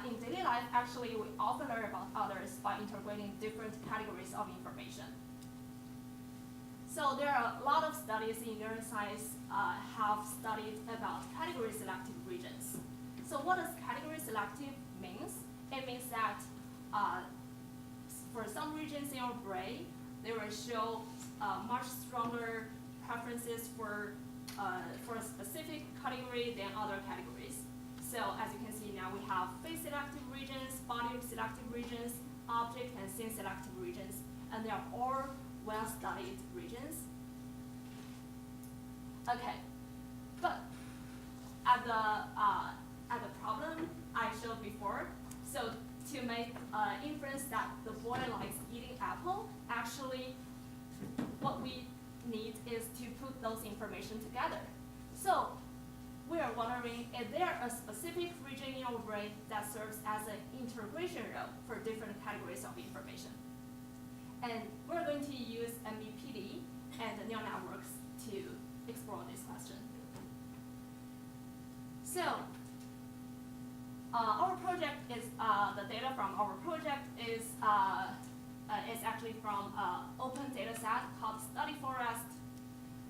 in daily life, actually, we often learn about others by integrating different categories of information. So there are a lot of studies in neuroscience have studied about category selective regions. So what does category selective means? It means that for some regions in your brain, they will show much stronger preferences for a specific category than other categories. So as you can see now, we have face selective regions, body selective regions, object and scene selective regions, and they are all well-studied regions. Okay, but at the problem I showed before, so to make inference that the boy likes eating apple, actually what we need is to put those information together. So we are wondering, is there a specific region in our brain that serves as an integration role for different categories of information? And we're going to use MBPD and neural networks to explore this question. So our project is, the data from our project is actually from open data set called Study Forest.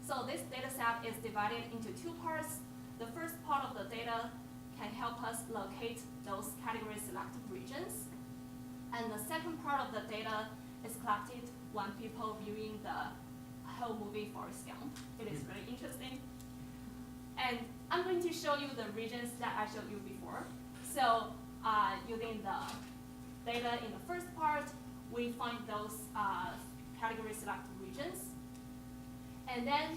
So this data set is divided into two parts. The first part of the data can help us locate those category selective regions. And the second part of the data is collected when people viewing the whole movie Forrest Gump. It is very interesting. And I'm going to show you the regions that I showed you before. So using the data in the first part, we find those category selective regions. And then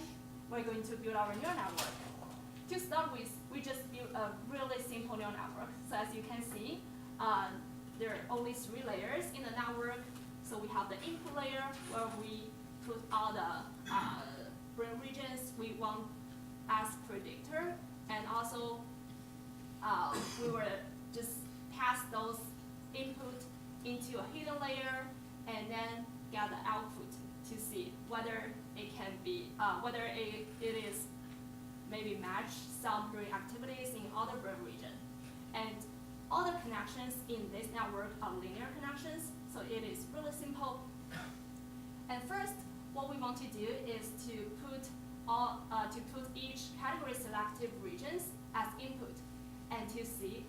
we're going to build our neural network. To start with, we just built a really simple neural network. So as you can see, there are only 3 layers in the network. So we have the input layer where we put all the brain regions we want as predictor, and also we will just pass those input into a hidden layer and then get the output to see whether it can be, whether it is maybe match some brain activities in other brain region. And all the connections in this network are linear connections, so it is really simple. And first, what we want to do is to put each category selective regions as input, and to see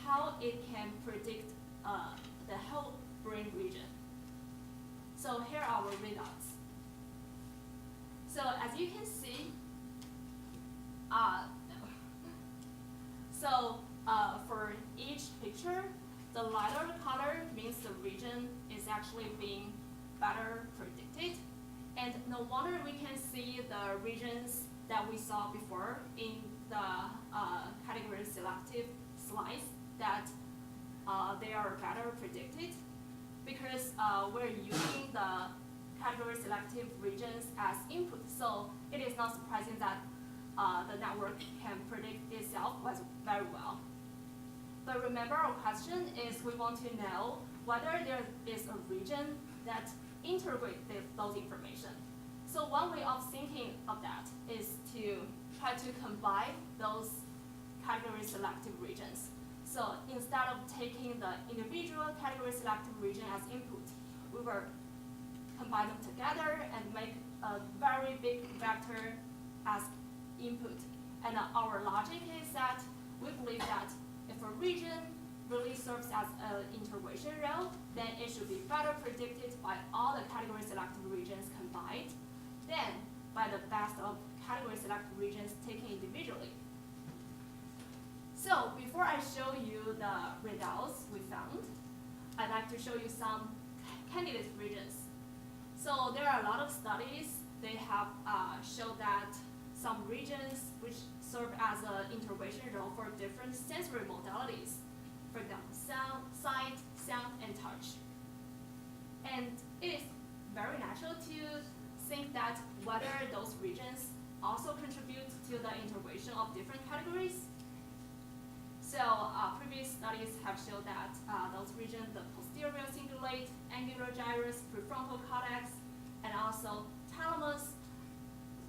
how it can predict the whole brain region. So here are our results. So as you can see, for each picture, the lighter color means the region is actually being better predicted. And no wonder we can see the regions that we saw before in the category selective slice, that they are better predicted, because we're using the category selective regions as input. So it is not surprising that the network can predict itself very well. But remember, our question is we want to know whether there is a region that integrates those information. So one way of thinking of that is to try to combine those category selective regions. So instead of taking the individual category selective region as input, we will combine them together and make a very big vector as input. And our logic is that we believe that if a region really serves as an integration role, then it should be better predicted by all the category selective regions combined than by the best of category selective regions taken individually. So before I show you the results we found, I'd like to show you some candidate regions. So there are a lot of studies. They have showed that some regions which serve as an intervention role for different sensory modalities. For example, sound, sight, sound, and touch. And it is very natural to think that whether those regions also contribute to the intervention of different categories. So previous studies have shown that those regions, the posterior cingulate, angular gyrus, prefrontal cortex, and also thalamus,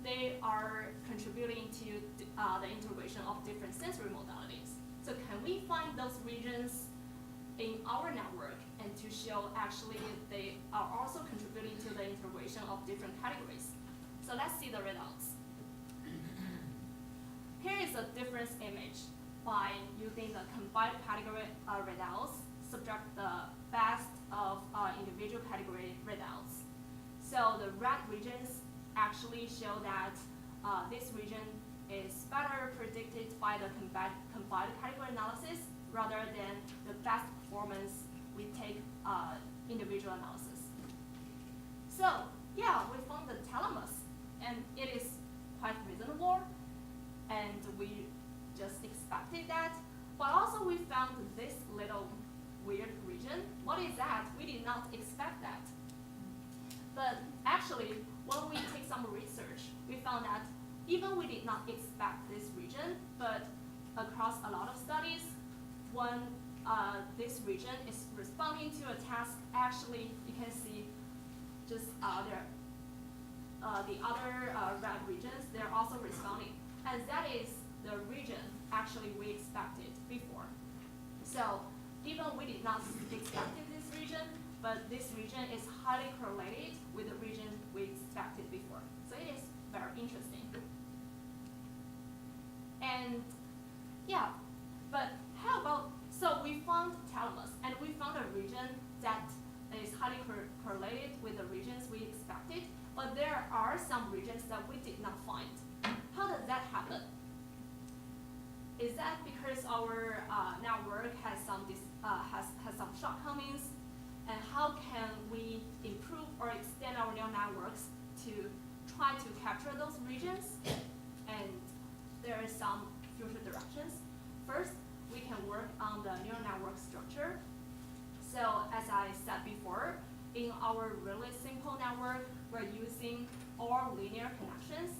they are contributing to the integration of different sensory modalities. So can we find those regions in our network and to show actually they are also contributing to the integration of different categories? So let's see the results. Here is a difference image by using the combined category results, subtract the best of individual category results. So the red regions actually show that this region is better predicted by the combined category analysis rather than the best performance we take individual analysis. So yeah, we found the thalamus, and it is quite reasonable, and we just expected that. But also we found this little weird region. What is that? We did not expect that. But actually, when we take some research, we found that even we did not expect this region, but across a lot of studies, when this region is responding to a task, actually you can see just the other red regions, they're also responding. And that is the region actually we expected before. So even we did not expect this region, but this region is highly correlated with the region we expected before. So it is very interesting. And yeah, but how about, so we found thalamus, and we found a region that is highly correlated with the regions we expected, but there are some regions that we did not find. How does that happen? Is that because our network has some shortcomings? And how can we improve or extend our neural networks to try to capture those regions? And there are some future directions. First, we can work on the neural network structure. So as I said before, in our really simple network, we're using all linear connections.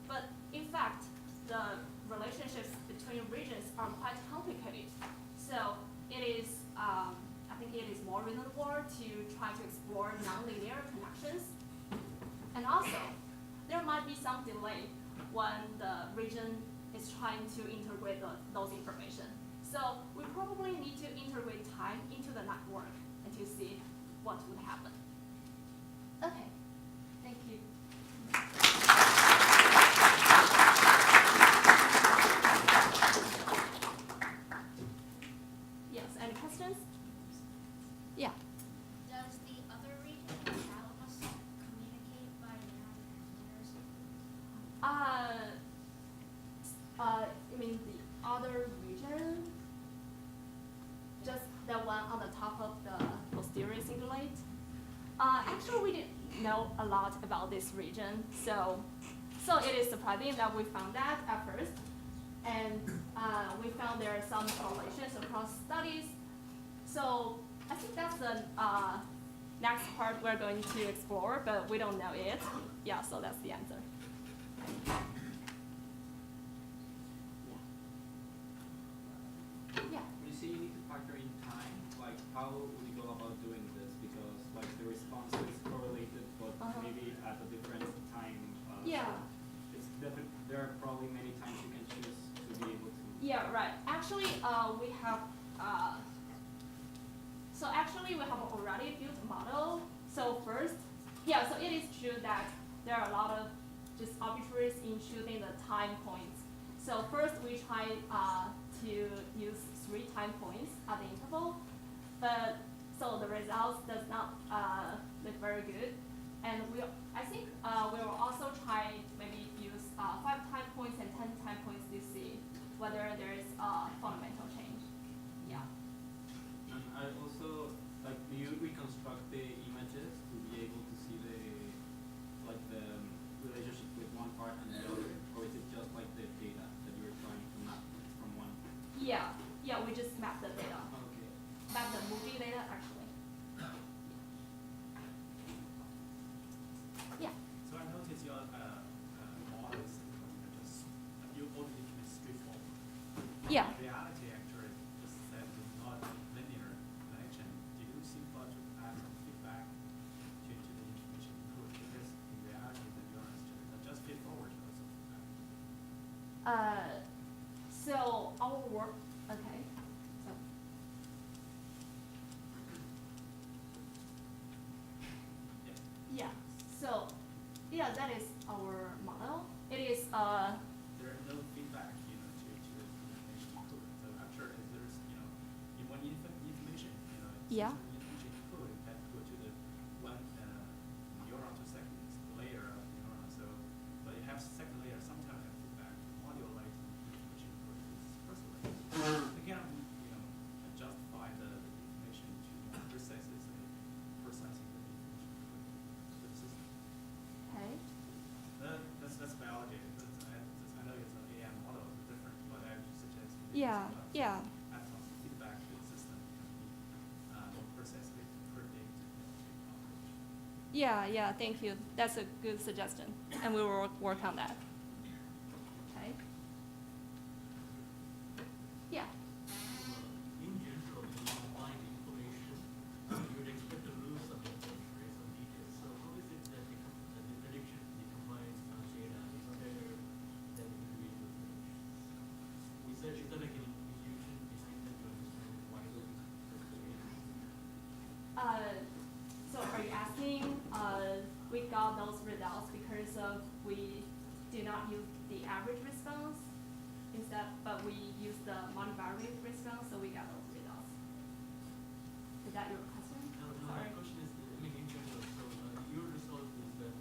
But in fact, the relationships between regions are quite complicated. So it is, I think it is more reasonable to try to explore nonlinear connections. And also, there might be some delay when the region is trying to integrate those information. So we probably need to integrate time into the network and to see what would happen. Okay, thank you. Yes, any questions? Yeah. Does the other region, the thalamus, communicate by neurotransmitters? You mean the other region? Just the one on the top of the posterior cingulate? Actually, we didn't know a lot about this region, so it is surprising that we found that at first. And we found there are some correlations across studies. So I think that's the next part we're going to explore, but we don't know it. Yeah, so that's the answer. Yeah. You say you need to factor in time. Like, how would you go about doing this? Because like the response is correlated, but maybe at a different time. Yeah. So it's there are probably many times you can choose to be able to. Yeah, right. Actually, we have. So actually, we have already built a model. So first, yeah. So it is true that there are a lot of just arbitraries in choosing the time points. So first, we try to use 3 time points at the interval, but so the results does not look very good. And I think we will also try maybe use 5 time points and 10 time points to see whether there is a fundamental change. Yeah. And I also, like, do you reconstruct the images to be able to see the relationship with one part and the other, or is it just like the data that you're trying to map from one? Yeah, yeah, we just map the data. Okay. Map the movie data, actually. Yeah. So I noticed your model is just you only define straightforward. Yeah. In reality, actually, just that it's not linear connection. Do you simply to add some feedback to the information input? Because in reality, to be honest, it's just straightforward. So our work, okay. So. Yeah. So, yeah, that is our model. It is there are no feedback, to the information input. So I'm sure if there's, in one information, Yeah. information input that go to the one neuron to second layer of neuron. So, but it has second layer sometimes have feedback. Module like information input is first layer. Again, justify the information to more precisely processing the information input to the system. okay. That's biology. I know it's an AI model, it's different, but I would suggest Yeah, yeah. add some feedback to the system more precisely to predict Yeah, yeah, thank you. That's a good suggestion. And we will work on that. Okay. Yeah. In general, when you combine information, you would expect to lose some information, some details. So how is it that the prediction, the combined data is better than individual predictions? Is there like an intuition behind that to understand why those So are you asking, we got those results because of we do not use the average response instead, but we use the multivariate response, so we got those results. Is that your question? No, Sorry. my question is, in general, so your result is that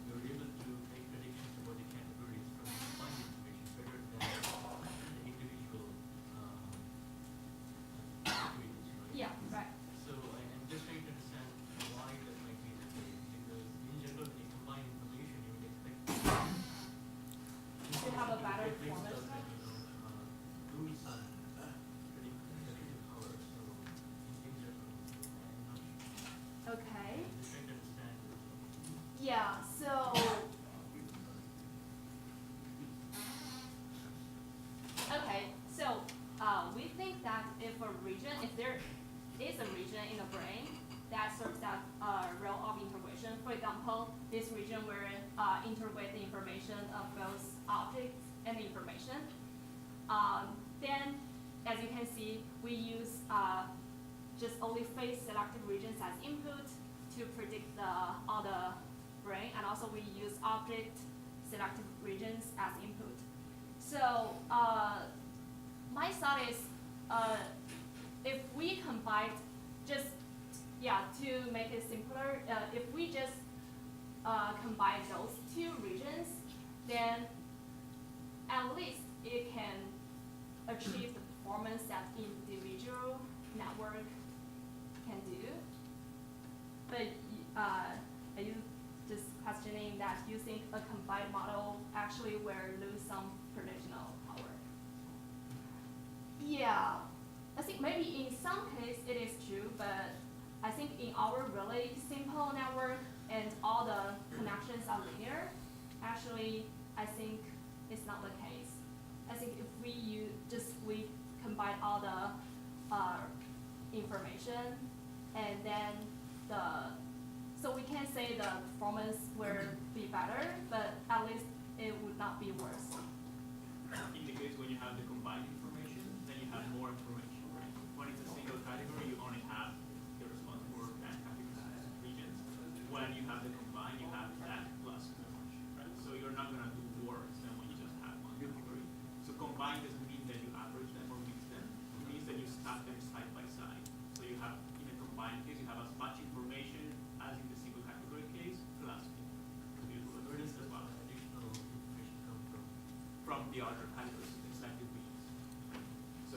you're able to make predictions about the categories from combined information better than the individual categories, right? Yeah, right. So I'm just trying to understand why that might be the case, because in general, when you combine information, you would expect To have a better performance. lose some predictive power. So in general, I'm not sure. Okay. I'm just trying to understand the result. Yeah, so okay, so we think that if there is a region in the brain that serves as realm of integration, for example, this region where integrate the information of both objects and information, then as you can see, we use just only phase selective regions as input to predict all the brain, and also we use object selective regions as input. So my thought is, if we combine to make it simpler, if we just combine those two regions, then at least it can achieve the performance that individual network can do. But are you just questioning that you think a combined model actually will lose some predictional power? Yeah, I think maybe in some case it is true, but I think in our really simple network and all the connections are linear, actually I think it's not the case. I think if we combine all the information, and then so we can say the performance will be better, but at least it would not be worse. In the case when you have the combined information, then you have more information, right? When it's a single category, you only have the response for that categorized regions. When you have the combined, you have that plus more, right? So you're not gonna do worse than when you just have one category. So combined doesn't mean that you average them or mix them. It means that you stack them side by side. So you have, in a combined case, you have as much information as in the single category case, plus more. So you do Where does as the well. additional information come from? From the other categories, it's like the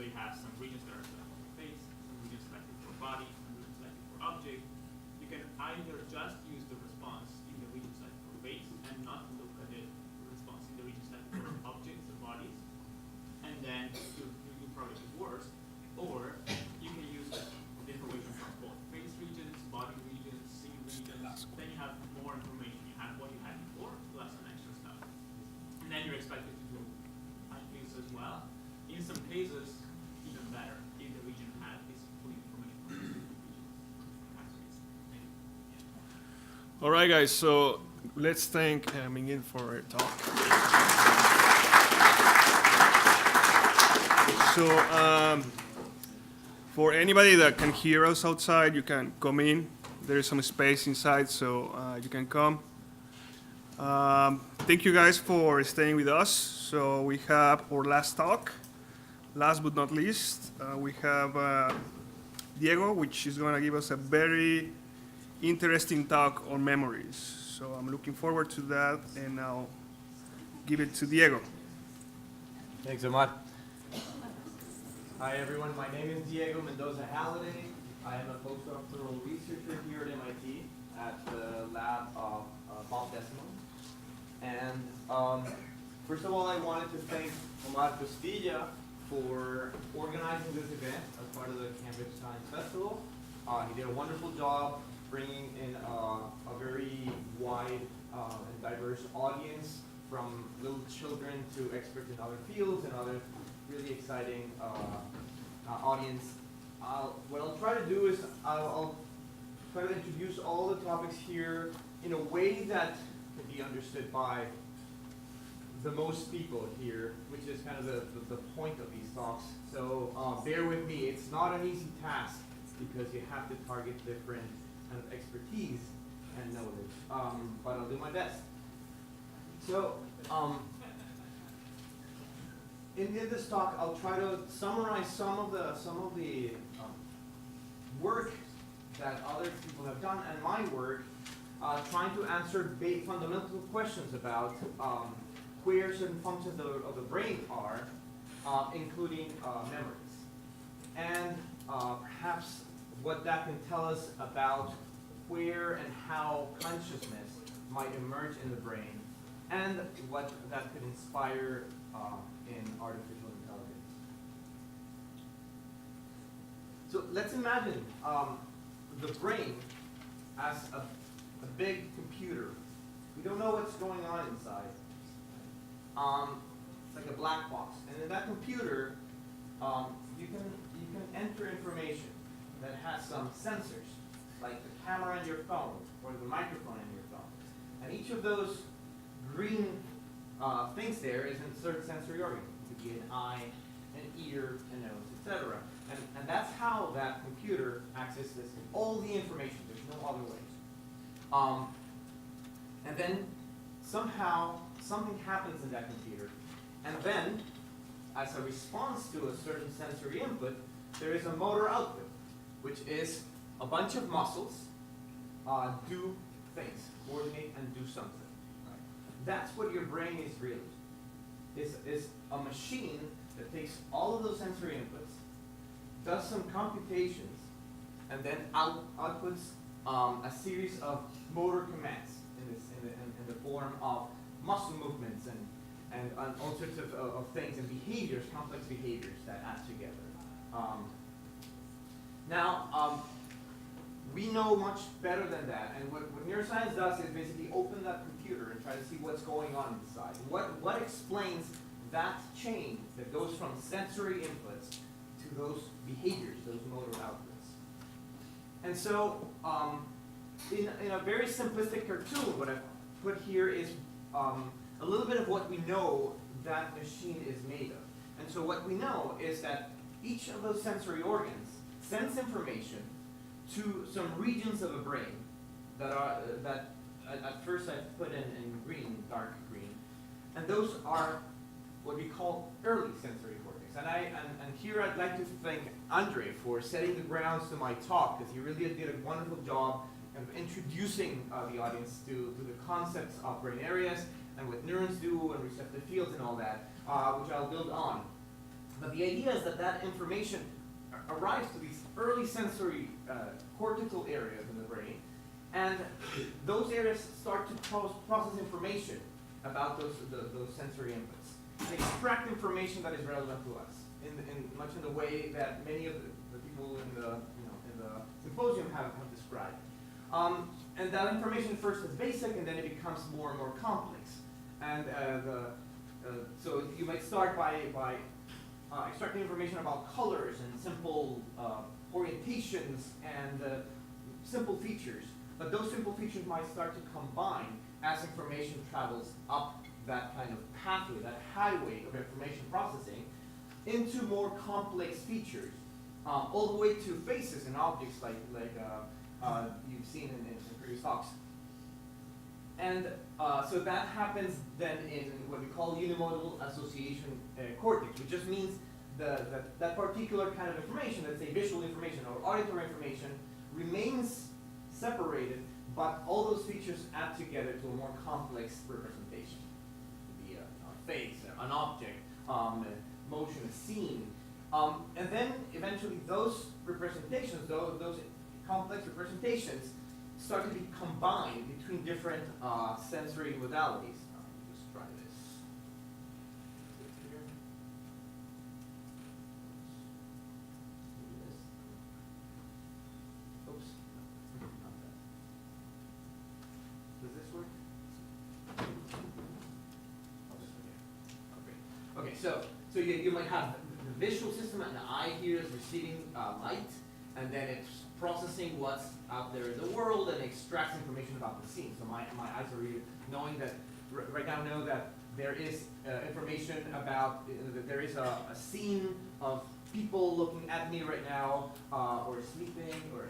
you have some regions that are selected for face, some regions selected for body, some regions selected for object. You can either just use the response in the region selected for face and not look at the response in the region selected for objects or bodies, and then you probably get worse. Or you can use the information from both face regions, body regions, scene regions. Then you have more information. You have what you had before, plus some extra stuff. And then you're expected to do IQs as well. In some cases, even better if the region had this full information from the regions. All right, guys. So let's thank Mingin for her talk. So for anybody that can hear us outside, you can come in. There is some space inside, so you can come. Thank you guys for staying with us. So we have our last talk. Last but not least, we have Diego, which is going to give us a very interesting talk on memories. So I'm looking forward to that, and I'll give it to Diego. Thanks, Omar. Hi, everyone. My name is Diego Mendoza Halliday. I am a postdoctoral researcher here at MIT at the lab of Bob Decimo. And first of all, I wanted to thank Omar Costilla for organizing this event as part of the Cambridge Science Festival. He did a wonderful job bringing in a very wide and diverse audience, from little children to experts in other fields and other really exciting audience. What I'll try to do is I'll try to introduce all the topics here in a way that can be understood by the most people here, which is kind of the point of these talks. So bear with me. It's not an easy task because you have to target different kind of expertise and knowledge, but I'll do my best. So in this talk, I'll try to summarize some of the work that other people have done and my work, trying to answer fundamental questions about where certain functions of the brain are, including memories, and perhaps what that can tell us about where and how consciousness might emerge in the brain, and what that could inspire in artificial intelligence. So let's imagine the brain as a big computer. We don't know what's going on inside. It's like a black box, and in that computer, you can enter information that has some sensors, like the camera in your phone or the microphone in your phone, and each of those green things there is a certain sensory organ. It could be an eye, an ear, a nose, etc. And that's how that computer accesses all the information. There's no other ways. And then somehow something happens in that computer, and then as a response to a certain sensory input, there is a motor output, which is a bunch of muscles do things, coordinate and do something. Right? That's what your brain is really. Is a machine that takes all of those sensory inputs, does some computations, and then outputs a series of motor commands in the form of muscle movements and all sorts of things and behaviors, complex behaviors that add together. Now, we know much better than that, and what neuroscience does is basically open that computer and try to see what's going on inside. What explains that chain that goes from sensory inputs to those behaviors, those motor outputs. And so, in a very simplistic cartoon, what I've put here is a little bit of what we know that machine is made of. And so what we know is that each of those sensory organs sends information to some regions of the brain that at first I put in green, dark green, and those are what we call early sensory cortex. And here I'd like to thank Andre for setting the grounds to my talk, because he really did a wonderful job of introducing the audience to the concepts of brain areas and what neurons do and receptive fields and all that, which I'll build on. But the idea is that that information arrives to these early sensory cortical areas in the brain, and those areas start to process information about those sensory inputs and extract information that is relevant to us much in the way that many of the people in the symposium have described. And that information first is basic, and then it becomes more and more complex. And so you might start by extracting information about colors and simple orientations and simple features. But those simple features might start to combine as information travels up that kind of pathway, that highway of information processing, into more complex features, all the way to faces and objects like you've seen in previous talks. And so that happens then in what we call unimodal association cortex, which just means that particular kind of information, let's say visual information or auditory information, remains separated, but all those features add together to a more complex representation. It could be a face, an object, motion, a scene. And then eventually those representations, those complex representations, start to be combined between different sensory modalities. Just try this. Oops. Not that. Does this work? Oh, this one here. Okay, so you might have the visual system, and the eye here is receiving light, and then it's processing what's out there in the world and extracts information about the scene. So my eyes are really knowing that right now know that there is information about that there is a scene of people looking at me right now, or sleeping, or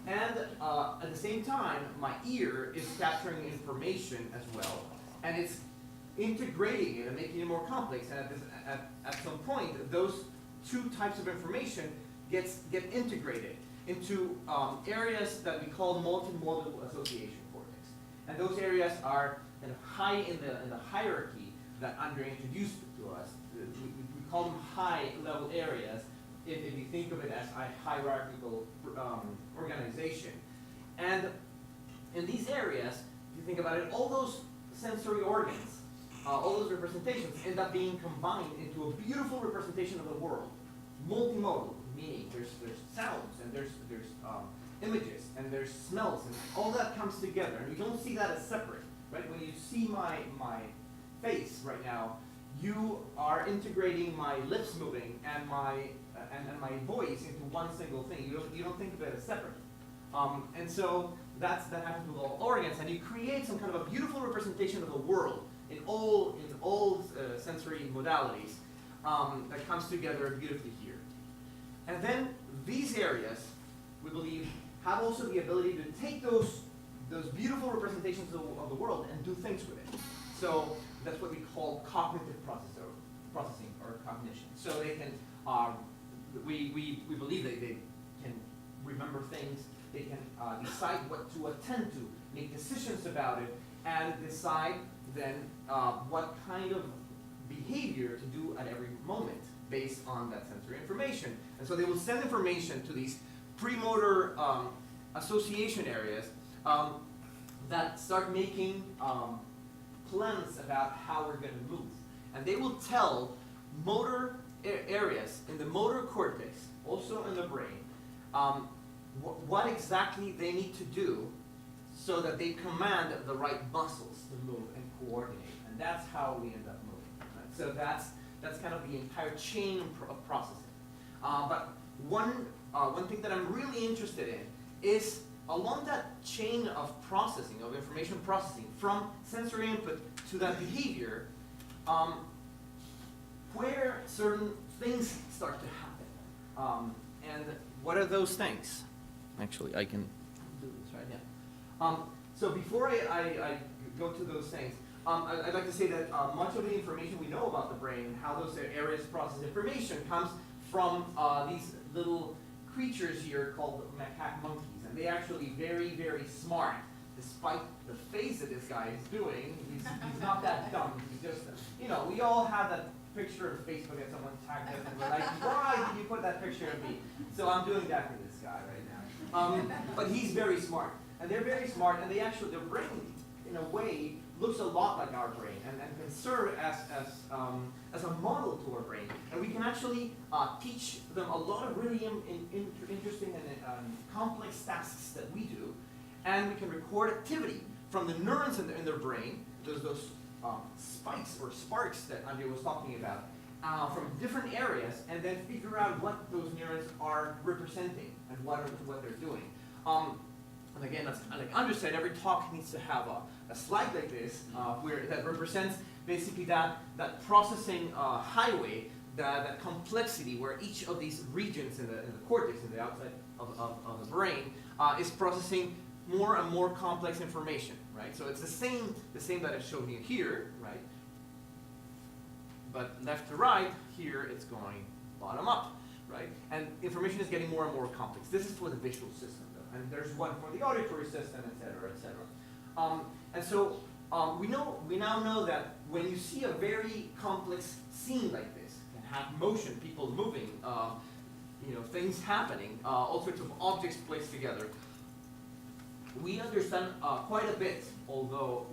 and at the same time my ear is capturing information as well, and it's integrating it and making it more complex. And at some point, those two types of information get integrated into areas that we call multimodal association cortex. And those areas are kind of high in the hierarchy that Andre introduced to us. We call them high-level areas if you think of it as a hierarchical organization. And in these areas, if you think about it, all those sensory organs, all those representations end up being combined into a beautiful representation of the world. Multimodal, meaning there's sounds, and there's images, and there's smells, and all that comes together. And you don't see that as separate, right? When you see my face right now, you are integrating my lips moving and my voice into one single thing. You don't think of it as separate. And so that happens with all organs, and you create some kind of a beautiful representation of the world in all sensory modalities that comes together beautifully here. And then these areas, we believe, have also the ability to take those beautiful representations of the world and do things with it. So that's what we call cognitive processing or cognition. So they can, we believe that they can remember things, they can decide what to attend to, make decisions about it, and decide then what kind of behavior to do at every moment based on that sensory information. And so they will send information to these premotor association areas that start making plans about how we're going to move. And they will tell motor areas in the motor cortex, also in the brain, what exactly they need to do so that they command the right muscles to move and coordinate. And that's how we end up moving. Right? So that's kind of the entire chain of processing. But one thing that I'm really interested in is along that chain of processing, of information processing, from sensory input to that behavior, where certain things start to happen. And what are those things? Actually, I can do this right now. So before I go to those things, I'd like to say that much of the information we know about the brain and how those areas process information comes from these little creatures here called macaque monkeys. And they're actually very, very smart, despite the face that this guy is doing. He's not that dumb. He's just, we all have that picture on Facebook and someone tagged us and we're like, why did you put that picture of me? So I'm doing that for this guy right now. But he's very smart. And they're very smart, and their brain, in a way, looks a lot like our brain and can serve as a model to our brain. And we can actually teach them a lot of really interesting and complex tasks that we do. And we can record activity from the neurons in their brain, those spikes or sparks that Andrea was talking about, from different areas, and then figure out what those neurons are representing and what they're doing. And again, like Andrea said, every talk needs to have a slide like this that represents basically that processing highway, that complexity where each of these regions in the cortex, in the outside of the brain, is processing more and more complex information, right? So it's the same that I showed you here, right? But left to right, here it's going bottom up, right? And information is getting more and more complex. This is for the visual system, though. And there's one for the auditory system, et cetera, et cetera. And so we now know that when you see a very complex scene like this, can have motion, people moving, things happening, all sorts of objects placed together, we understand quite a bit, although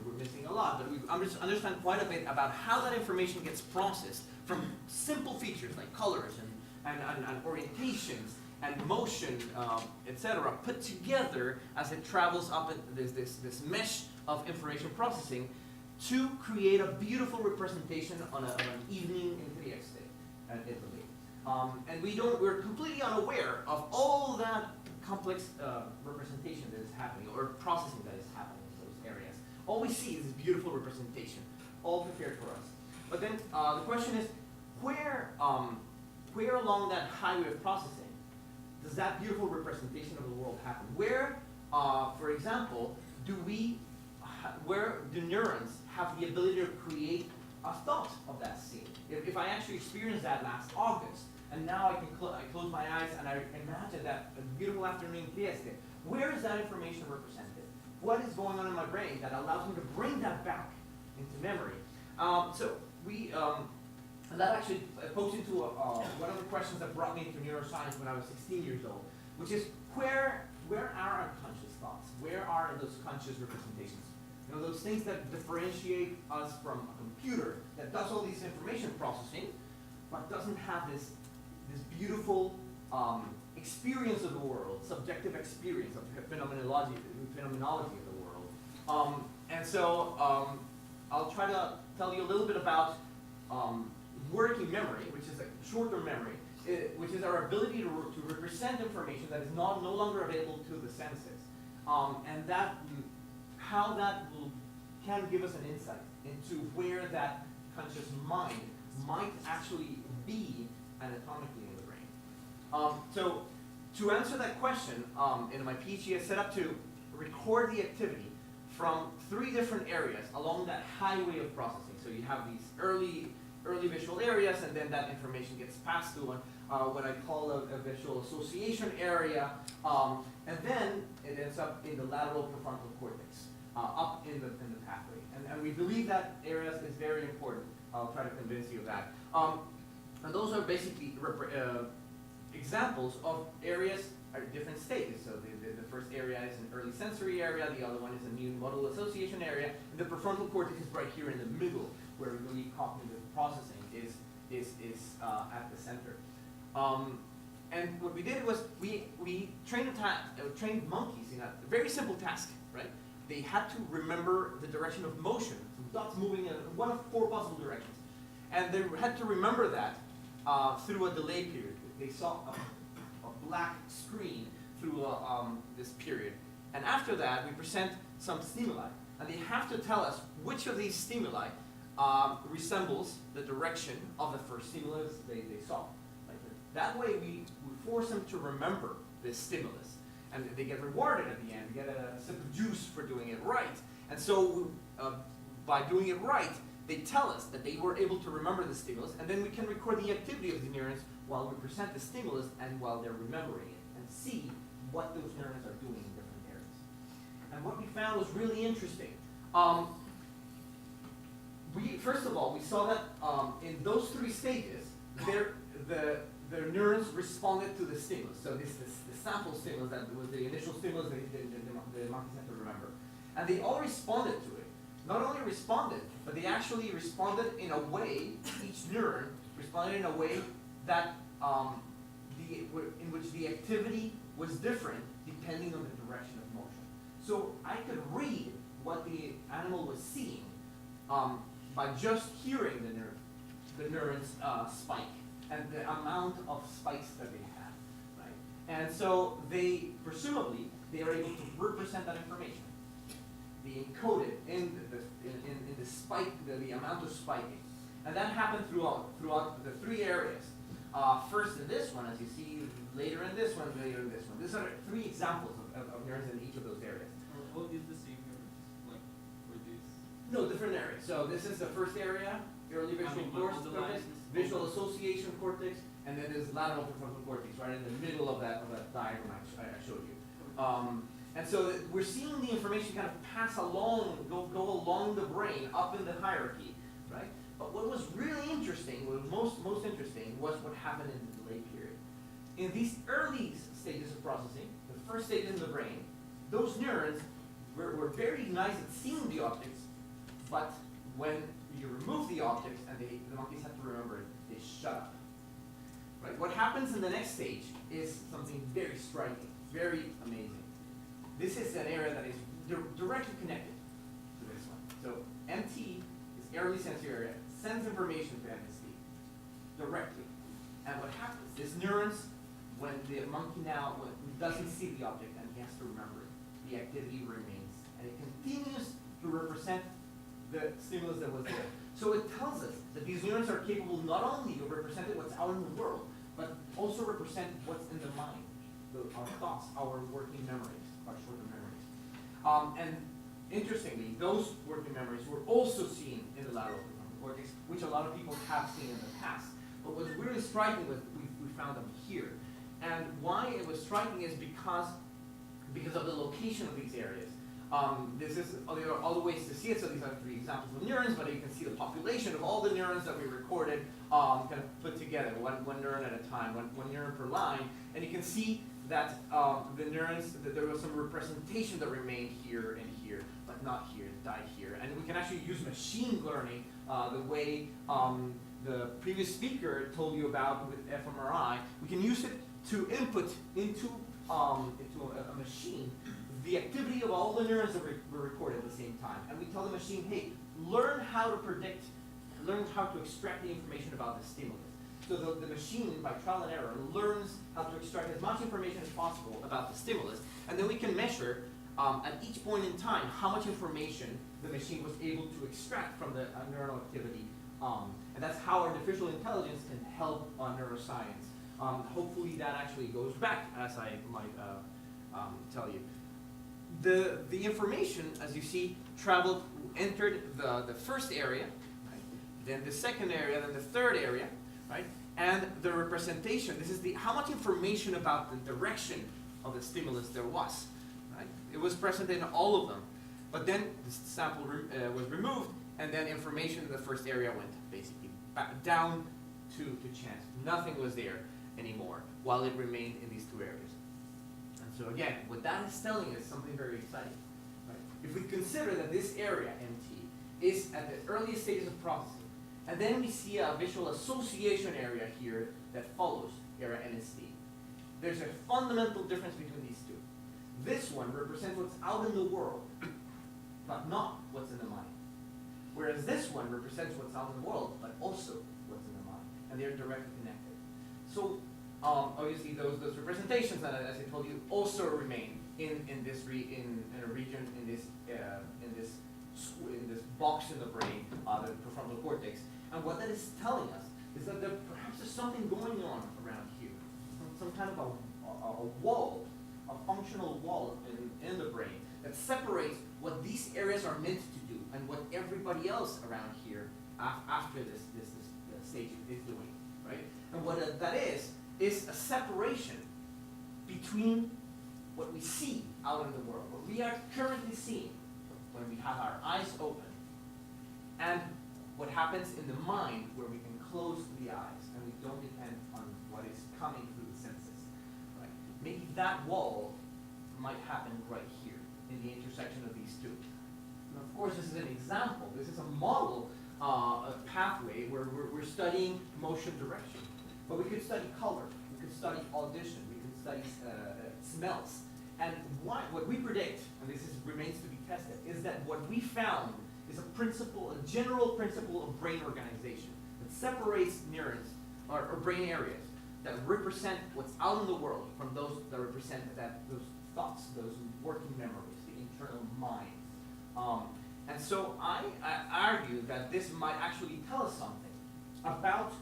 we're missing a lot, but we understand quite a bit about how that information gets processed from simple features like colors and orientations and motion, etc., put together as it travels up this mesh of information processing to create a beautiful representation of an evening in Trieste, Italy. And we're completely unaware of all that complex representation that is happening, or processing that is happening in those areas. All we see is this beautiful representation, all prepared for us. But then the question is, where along that highway of processing does that beautiful representation of the world happen? Where, for example, where do neurons have the ability to create a thought of that scene? If I actually experienced that last August, and now I close my eyes and I imagine that a beautiful afternoon in Trieste, where is that information represented? What is going on in my brain that allows me to bring that back into memory? And that actually pokes into one of the questions that brought me into neuroscience when I was 16 years old, which is where are our unconscious thoughts? Where are those conscious representations? Those things that differentiate us from a computer that does all this information processing, but doesn't have this beautiful experience of the world, subjective experience of phenomenology of the world. And so I'll try to tell you a little bit about working memory, which is a short-term memory, which is our ability to represent information that is no longer available to the senses. And how that can give us an insight into where that conscious mind might actually be anatomically in the brain. So to answer that question, in my PhD, I set up to record the activity from 3 different areas along that highway of processing. So you have these early visual areas, and then that information gets passed to what I call a visual association area, and then it ends up in the lateral prefrontal cortex, up in the pathway. And we believe that area is very important. I'll try to convince you of that. And those are basically examples of areas at different stages. So the first area is an early sensory area, the other one is a new modal association area, and the prefrontal cortex is right here in the middle, where really cognitive processing is at the center. And what we did was we trained monkeys in a very simple task, right? They had to remember the direction of motion, so dots moving in one of 4 possible directions. And they had to remember that through a delay period. They saw a black screen through this period. And after that, we present some stimuli. And they have to tell us which of these stimuli resembles the direction of the first stimulus they saw. That way, we force them to remember this stimulus. And they get rewarded at the end. They get a sip of juice for doing it right. And so by doing it right, they tell us that they were able to remember the stimulus, and then we can record the activity of the neurons while we present the stimulus and while they're remembering it, and see what those neurons are doing in different areas. And what we found was really interesting. first of all, we saw that in those three stages, the neurons responded to the stimulus. So this the sample stimulus that was the initial stimulus that the monkeys had to remember. And they all responded to it. Not only responded, but they actually responded in a way, each neuron responded in a way that in which the activity was different depending on the direction of motion. So I could read what the animal was seeing by just hearing the neurons spike and the amount of spikes that they had, right? And so presumably, they are able to represent that information. They encode it in the spike, the amount of spiking. And that happened throughout the three areas. First in this one, as you see, later in this one, later in this one. These are three examples of neurons in each of those areas. All is the same neurons, like for this? No, different areas. So this is the first area, early visual cortex, visual association cortex, and then there's lateral prefrontal cortex, right in the middle of that diagram I showed you. And so we're seeing the information kind of pass along, go along the brain up in the hierarchy, right? But what was really interesting, what was most interesting, was what happened in the delay period. In these early stages of processing, the first stage in the brain, those neurons were very nice at seeing the objects, but when you remove the objects and the monkeys have to remember it, they shut up. Right? What happens in the next stage is something very striking, very amazing. This is an area that is directly connected to this one. So MT, this early sensory area, sends information to MSD directly. And what happens, this neurons, when the monkey now doesn't see the object and he has to remember it, the activity remains. And it continues to represent the stimulus that was there. So it tells us that these neurons are capable not only of representing what's out in the world, but also represent what's in the mind, our thoughts, our working memories, our short-term memories. And interestingly, those working memories were also seen in the lateral prefrontal cortex, which a lot of people have seen in the past. But what's really striking was we found them here. And why it was striking is because of the location of these areas. This is there are other ways to see it. So these are three examples of neurons, but you can see the population of all the neurons that we recorded kind of put together, one neuron at a time, one neuron per line. And you can see that the neurons, that there was some representation that remained here and here, but not here, died here. And we can actually use machine learning the way the previous speaker told you about with fMRI. We can use it to input into a machine the activity of all the neurons that were recorded at the same time. And we tell the machine, hey, learn how to predict, learn how to extract the information about the stimulus. So the machine, by trial and error, learns how to extract as much information as possible about the stimulus. And then we can measure at each point in time how much information the machine was able to extract from the neural activity. And that's how artificial intelligence can help on neuroscience. Hopefully that actually goes back, as I might tell you. The information, as you see, entered the first area, right? Then the second area, then the third area, right? And the representation, this is how much information about the direction of the stimulus there was, right? It was present in all of them. But then the sample was removed, and then information in the first area went basically back down to chance. Nothing was there anymore while it remained in these two areas. And so again, what that is telling us something very exciting. Right? If we consider that this area, MT, is at the earliest stages of processing, and then we see a visual association area here that follows area NSD. There's a fundamental difference between these two. This one represents what's out in the world, but not what's in the mind. Whereas this one represents what's out in the world, but also what's in the mind. And they're directly connected. So obviously those representations, that, as I told you, also remain in this region, in this box in the brain, the prefrontal cortex. And what that is telling us is that there perhaps is something going on around here, some kind of a wall, a functional wall in the brain that separates what these areas are meant to do and what everybody else around here after this stage is doing, right? And what that is a separation between what we see out in the world, what we are currently seeing when we have our eyes open, and what happens in the mind where we can close the eyes and we don't depend on what is coming through the senses. Right? Maybe that wall might happen right here in the intersection of these two. And of course, this is an example. This is a model a pathway where we're studying motion direction. But we could study color. We could study audition. We could study smells. And what we predict, and this remains to be tested, is that what we found is a general principle of brain organization that separates neurons or brain areas that represent what's out in the world from those that represent those thoughts, those working memories, the internal mind. And so I argue that this might actually tell us something about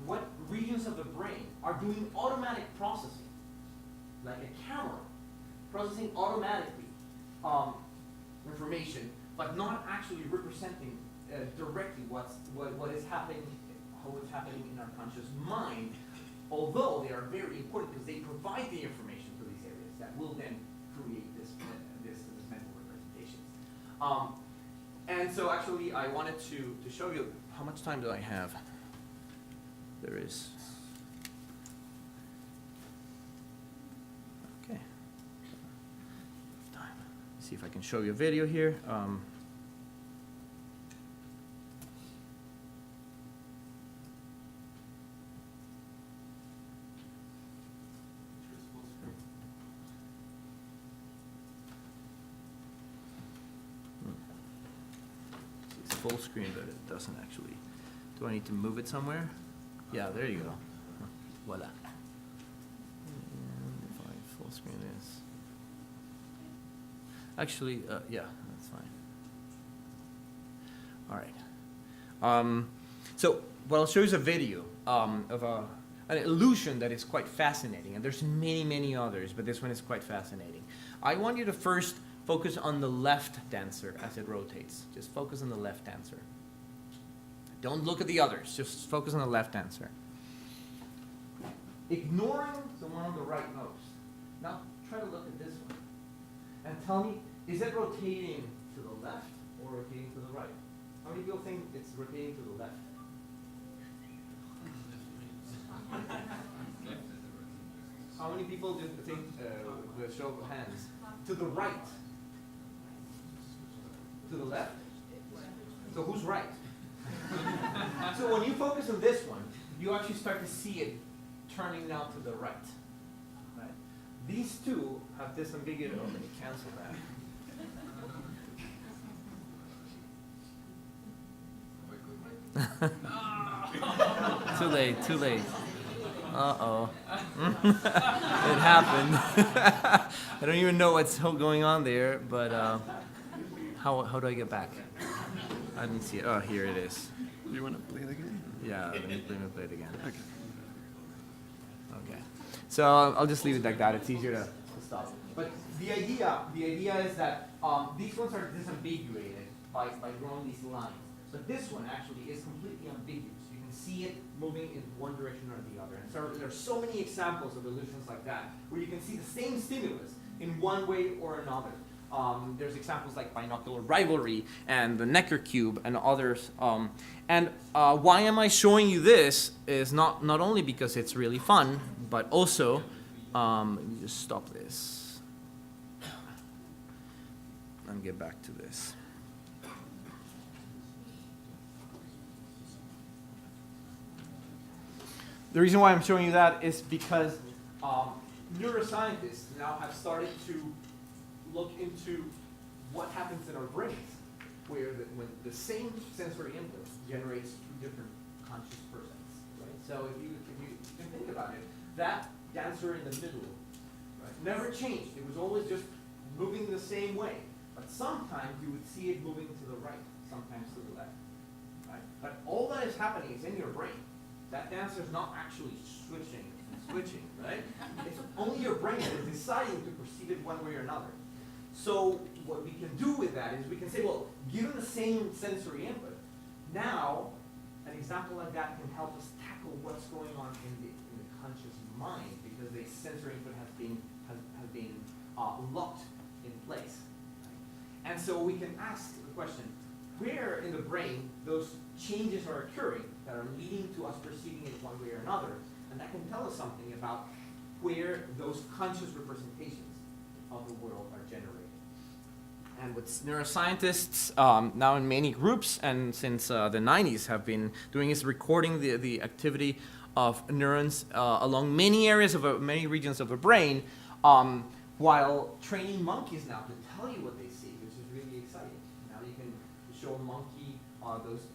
what regions of the brain are doing automatic processing, like a camera, processing automatically information, but not actually representing directly what is happening, what's happening in our conscious mind, although they are very important because they provide the information to these areas that will then create this mental representations. And so actually I wanted to show you, how much time do I have? There is. Okay. Time. See if I can show you a video here. It's full screen, but it doesn't actually. Do I need to move it somewhere? Yeah, there you go. Voila. And if I full screen this. Actually, yeah, that's fine. All right. So what I'll show you is a video of an illusion that is quite fascinating. And there's many, many others, but this one is quite fascinating. I want you to first focus on the left dancer as it rotates. Just focus on the left dancer. Don't look at the others, just focus on the left dancer. Ignoring the one on the right most. Now try to look at this one. And tell me, is it rotating to the left or rotating to the right? How many people think it's rotating to the left? How many people do think, with a show of hands, to the right? To the left? So who's right? So when you focus on this one, you actually start to see it turning now to the right. Right? These two have this ambiguity. Oh, let me cancel that. Too late, too late. Uh-oh. It happened. I don't even know what's going on there, but how do I get back? I didn't see it. Oh, here it is. Do you want to play it again? Yeah, let me play it again. Okay. Okay. So I'll just leave it like that. It's easier to stop. But the idea is that these ones are disambiguated by drawing these lines. But this one actually is completely ambiguous. You can see it moving in one direction or the other. And so there are so many examples of illusions like that, where you can see the same stimulus in one way or another. There's examples like binocular rivalry and the Necker cube and others. And why am I showing you this is not only because it's really fun, but also, let me just stop this and get back to this. The reason why I'm showing you that is because neuroscientists now have started to look into what happens in our brains, where when the same sensory input generates two different conscious persons. Right? So if you can think about it, that dancer in the middle, right, never changed. It was always just moving the same way. But sometimes you would see it moving to the right, sometimes to the left. Right? But all that is happening is in your brain. That dancer is not actually switching, right? It's only your brain that is deciding to perceive it one way or another. So what we can do with that is we can say, well, given the same sensory input, now an example like that can help us tackle what's going on in the conscious mind, because the sensory input has been locked in place. Right? And so we can ask the question, where in the brain those changes are occurring that are leading to us perceiving it one way or another. And that can tell us something about where those conscious representations of the world are generated. And what neuroscientists now in many groups and since the 90s have been doing is recording the activity of neurons along many areas of many regions of the brain, while training monkeys now to tell you what they see, which is really exciting. Now you can show a monkey those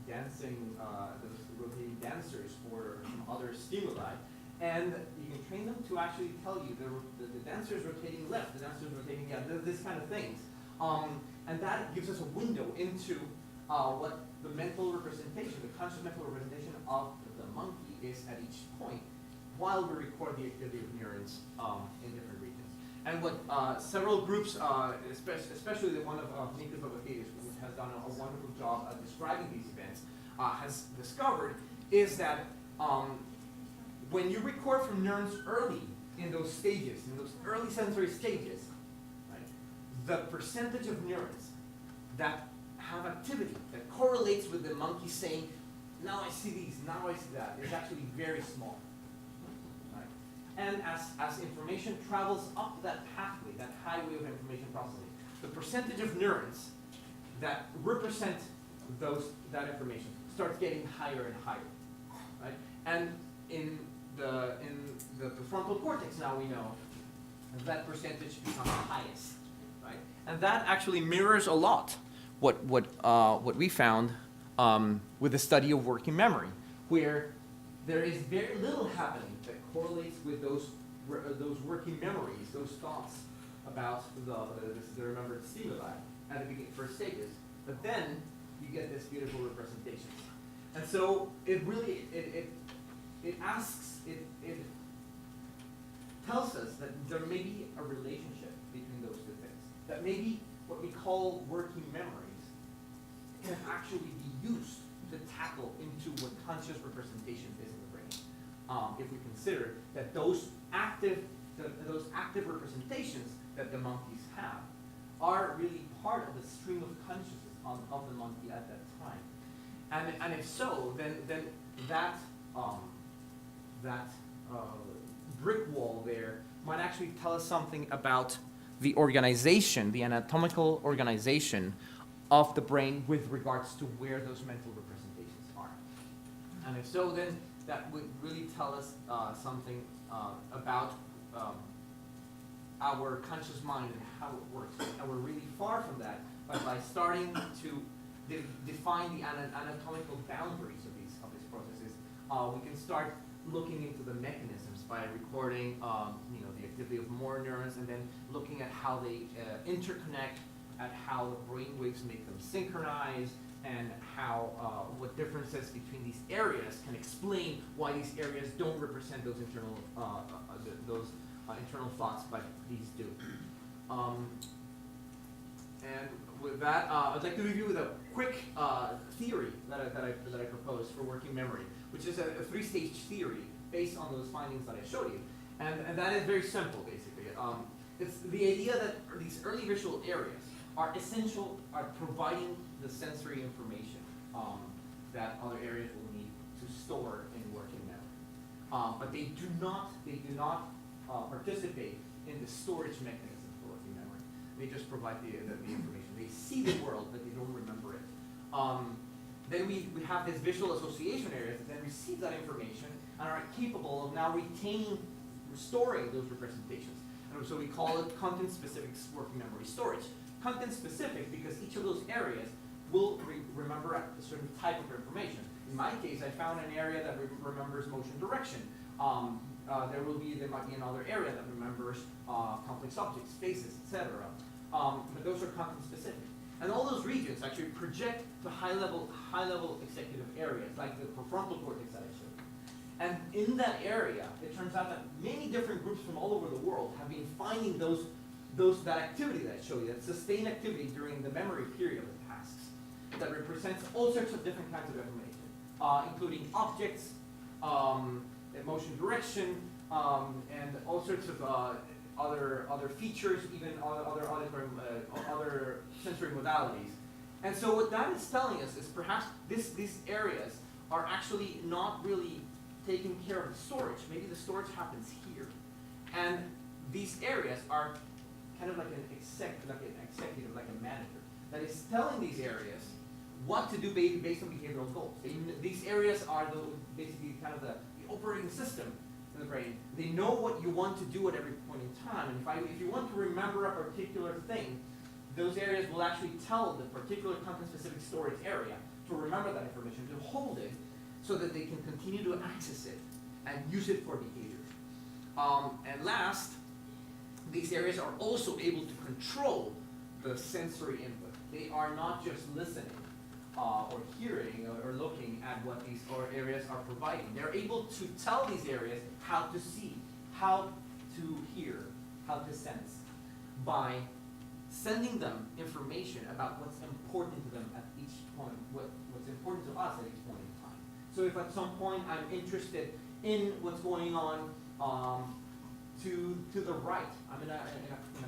dancing, those rotating dancers or some other stimuli, and you can train them to actually tell you the dancer's rotating left, the dancer's rotating this kind of things. And that gives us a window into what the mental representation, the conscious mental representation of the monkey is at each point, while we record the activity of neurons in different regions. And what several groups, especially the one of Nikos Babakidis, which has done a wonderful job of describing these events, has discovered is that when you record from neurons early in those stages, in those early sensory stages, right, the percentage of neurons that have activity that correlates with the monkey saying, now I see these, now I see that, is actually very small. Right? And as information travels up that pathway, that highway of information processing, the percentage of neurons that represent that information starts getting higher and higher. Right? And in the prefrontal cortex, now we know that percentage becomes highest, right? And that actually mirrors a lot what we found with the study of working memory, where there is very little happening that correlates with those working memories, those thoughts about the remembered stimuli at the first stages. But then you get this beautiful representation, and so it really it tells us that there may be a relationship between those two things. That maybe what we call working memories can actually be used to tackle into what conscious representation is in the brain. If we consider that those active representations that the monkeys have are really part of the stream of consciousness of the monkey at that time. And if so, then that brick wall there might actually tell us something about the organization, the anatomical organization of the brain with regards to where those mental representations are. And if so, then that would really tell us something about our conscious mind and how it works. And we're really far from that, but by starting to define the anatomical boundaries of these processes, we can start looking into the mechanisms by recording the activity of more neurons and then looking at how they interconnect, at how the brain waves make them synchronize, and how what differences between these areas can explain why these areas don't represent those internal internal thoughts, but these do. And with that, I'd like to leave you with a quick theory that I proposed for working memory, which is a three-stage theory based on those findings that I showed you. And that is very simple, basically. It's the idea that these early visual areas are essential, are providing the sensory information that other areas will need to store in working memory. But they do not participate in the storage mechanism for working memory. They just provide the information. They see the world, but they don't remember it. Then we have these visual association areas that then receive that information and are capable of now restoring those representations. And so we call it content-specific working memory storage. Content-specific because each of those areas will remember a certain type of information. In my case, I found an area that remembers motion direction. There might be another area that remembers complex objects, spaces, etc. But those are content-specific. And all those regions actually project to high-level executive areas, like the prefrontal cortex that I showed you. And in that area, it turns out that many different groups from all over the world have been finding that activity that I showed you, that sustained activity during the memory period of the tasks, that represents all sorts of different kinds of information, including objects, motion direction, and all sorts of other features, even other sensory modalities. And so what that is telling us is perhaps these areas are actually not really taking care of the storage. Maybe the storage happens here. And these areas are kind of like an executive, like a manager, that is telling these areas what to do based on behavioral goals. These areas are basically kind of the operating system in the brain. They know what you want to do at every point in time. And if you want to remember a particular thing, those areas will actually tell the particular content-specific storage area to remember that information, to hold it, so that they can continue to access it and use it for behavior. And last, these areas are also able to control the sensory input. They are not just listening or hearing or looking at what these areas are providing. They're able to tell these areas how to see, how to hear, how to sense, by sending them information about what's important to them at each point, what's important to us at each point in time. So if at some point I'm interested in what's going on to the right, I'm in a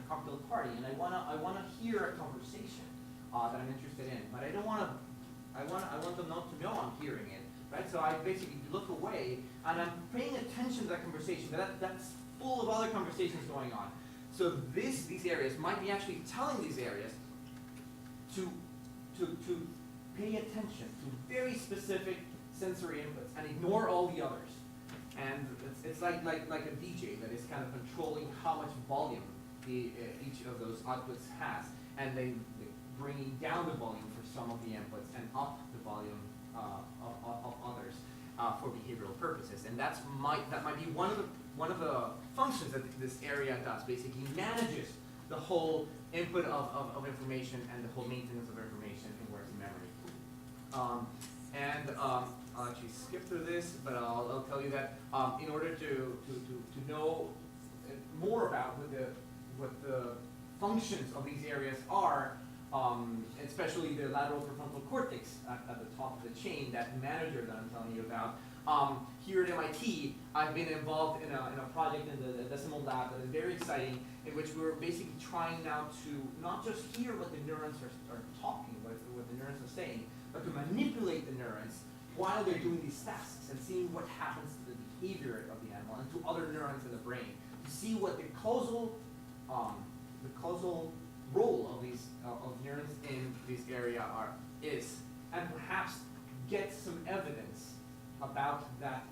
cocktail party, and I wanna hear a conversation that I'm interested in, but I want them not to know I'm hearing it, right? So I basically look away, and I'm paying attention to that conversation. That's full of other conversations going on. So these areas might be actually telling these areas to pay attention to very specific sensory inputs and ignore all the others. And it's like a DJ that is kind of controlling how much volume each of those outputs has, and they bringing down the volume for some of the inputs and up the volume of others for behavioral purposes. And that might be one of the functions that this area does. Basically manages the whole input of information and the whole maintenance of information in words and memory. I'll actually skip through this, but I'll tell you that in order to know more about what the functions of these areas are, especially the lateral prefrontal cortex at the top of the chain, that manager that I'm telling you about. Here at MIT, I've been involved in a project in the Decimal Lab that is very exciting, in which we're basically trying now to not just hear what the neurons are talking, what the neurons are saying, but to manipulate the neurons while they're doing these tasks and seeing what happens to the behavior of the animal and to other neurons in the brain, to see what the causal role of these of neurons in this area is, and perhaps get some evidence about that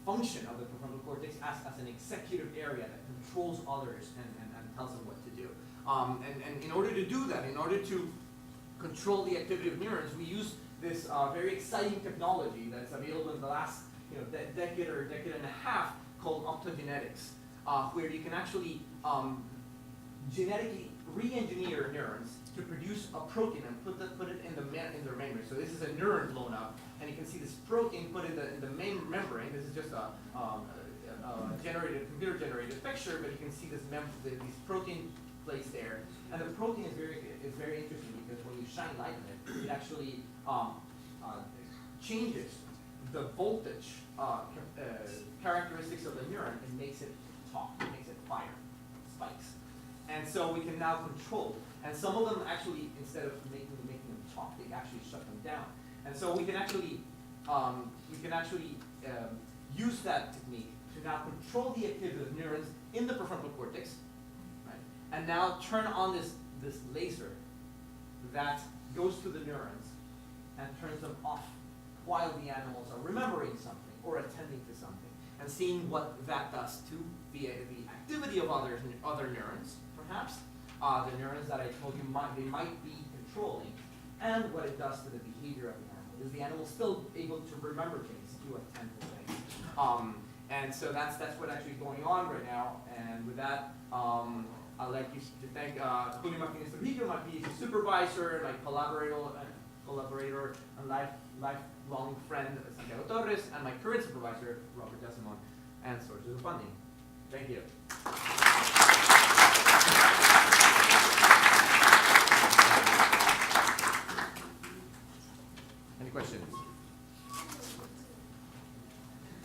function of the prefrontal cortex as an executive area that controls others and tells them what to do. And in order to do that, in order to control the activity of neurons, we use this very exciting technology that's available in the last decade or decade and a half, called optogenetics, where you can actually genetically re-engineer neurons to produce a protein and put it in their membrane. So this is a neuron blown up, and you can see this protein put in the main membrane. This is just a computer-generated picture, but you can see this protein placed there. And the protein is very interesting because when you shine light on it, it actually changes the voltage characteristics of the neuron and makes it talk, makes it fire, spikes. And so we can now control. And some of them actually, instead of making them talk, they actually shut them down. And so we can actually use that technique to now control the activity of neurons in the prefrontal cortex, right? And now turn on this laser that goes to the neurons and turns them off while the animals are remembering something or attending to something, and seeing what that does to the activity of other neurons, perhaps, the neurons that I told you they might be controlling, and what it does to the behavior of the animal. Is the animal still able to remember things, to attend to things? And so that's what's actually going on right now. And with that, I'd like to thank Julio Martinez Trujillo, my PhD supervisor, my collaborator and lifelong friend, Santiago Torres, and my current supervisor, Robert Desimon, and sources of funding. Thank you. Any questions?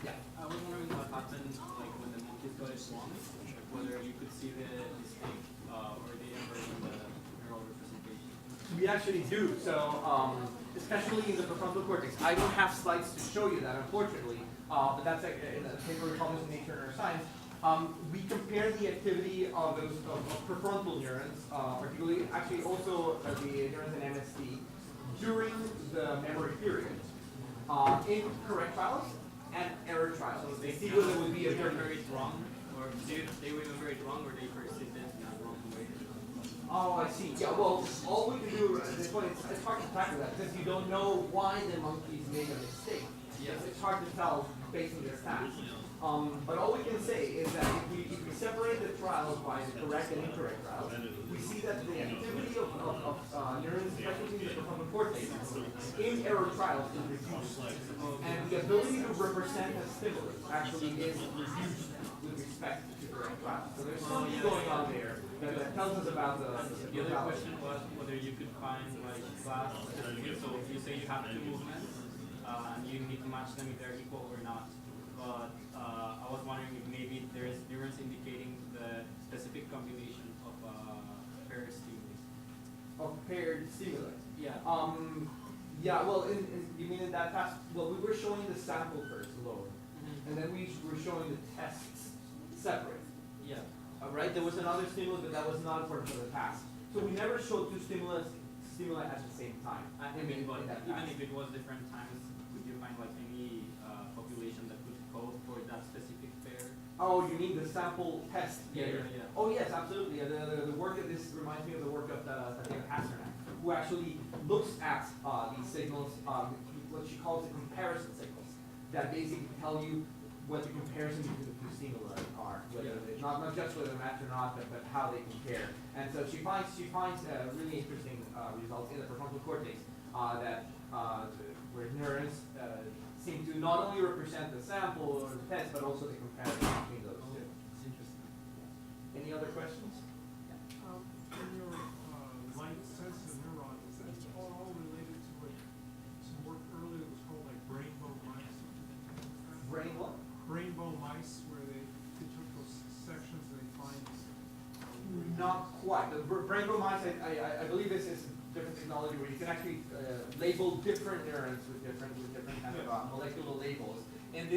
Yeah. I was wondering what happened, like when the monkeys got it swung, whether you could see the mistake or the error in the neural representation. To be We actually do. So, especially in the prefrontal cortex. I don't have slides to show you that, unfortunately, but that's in a paper we published in Nature Neuroscience. We compare the activity of those of prefrontal neurons, particularly, actually also the neurons in MSD, during the memory period, in correct trials and error trials. So they see whether there would be a very wrong, or they remember it wrong, or they perceive it in a wrong way. Oh, I see. Yeah, well, all we can do at this point, it's hard to tackle that because you don't know why the monkeys made a mistake. Yes. It's hard to tell based on their stats. But all we can say is that if we separate the trials by the correct and incorrect trials, we see that the activity of neurons, especially in the prefrontal cortex, in error trials is reduced. And the ability to represent a stimulus actually is reduced with respect to correct trials. So there's something going on there that tells us about the other question was whether you could find like class. So if you say you have two movements, and you need to match them if they're equal or not. But I was wondering if maybe there's neurons indicating the specific combination of paired stimuli. Of paired stimuli? Yeah. Yeah, well, you mean in that task? Well, we were showing the sample first, alone, and then we were showing the tests separate. Yeah. Right? There was another stimulus, but that was not part of the task. So we never showed two stimuli at the same time. Even if it was different times, would you find like any population that could code for that specific pair? Oh, you mean the sample test? Yeah. Oh yes, absolutely. The work of this reminds me of the work of Tatiana Pasternak, who actually looks at these signals, what she calls the comparison signals, that basically tell you what the comparison between the two stimuli are, whether they, not just whether they match or not, but how they compare. And so she finds really interesting results in the prefrontal cortex where neurons seem to not only represent the sample or the test, but also the comparison between those two. It's interesting. Any other questions? In your light-sensitive neuron, is that all related to some work earlier that was called like rainbow mice? Brain what? Rainbow mice, where they took those sections and they find. Not quite. The rainbow mice, I believe this is different technology where you can actually label different neurons with different kind of molecular labels. In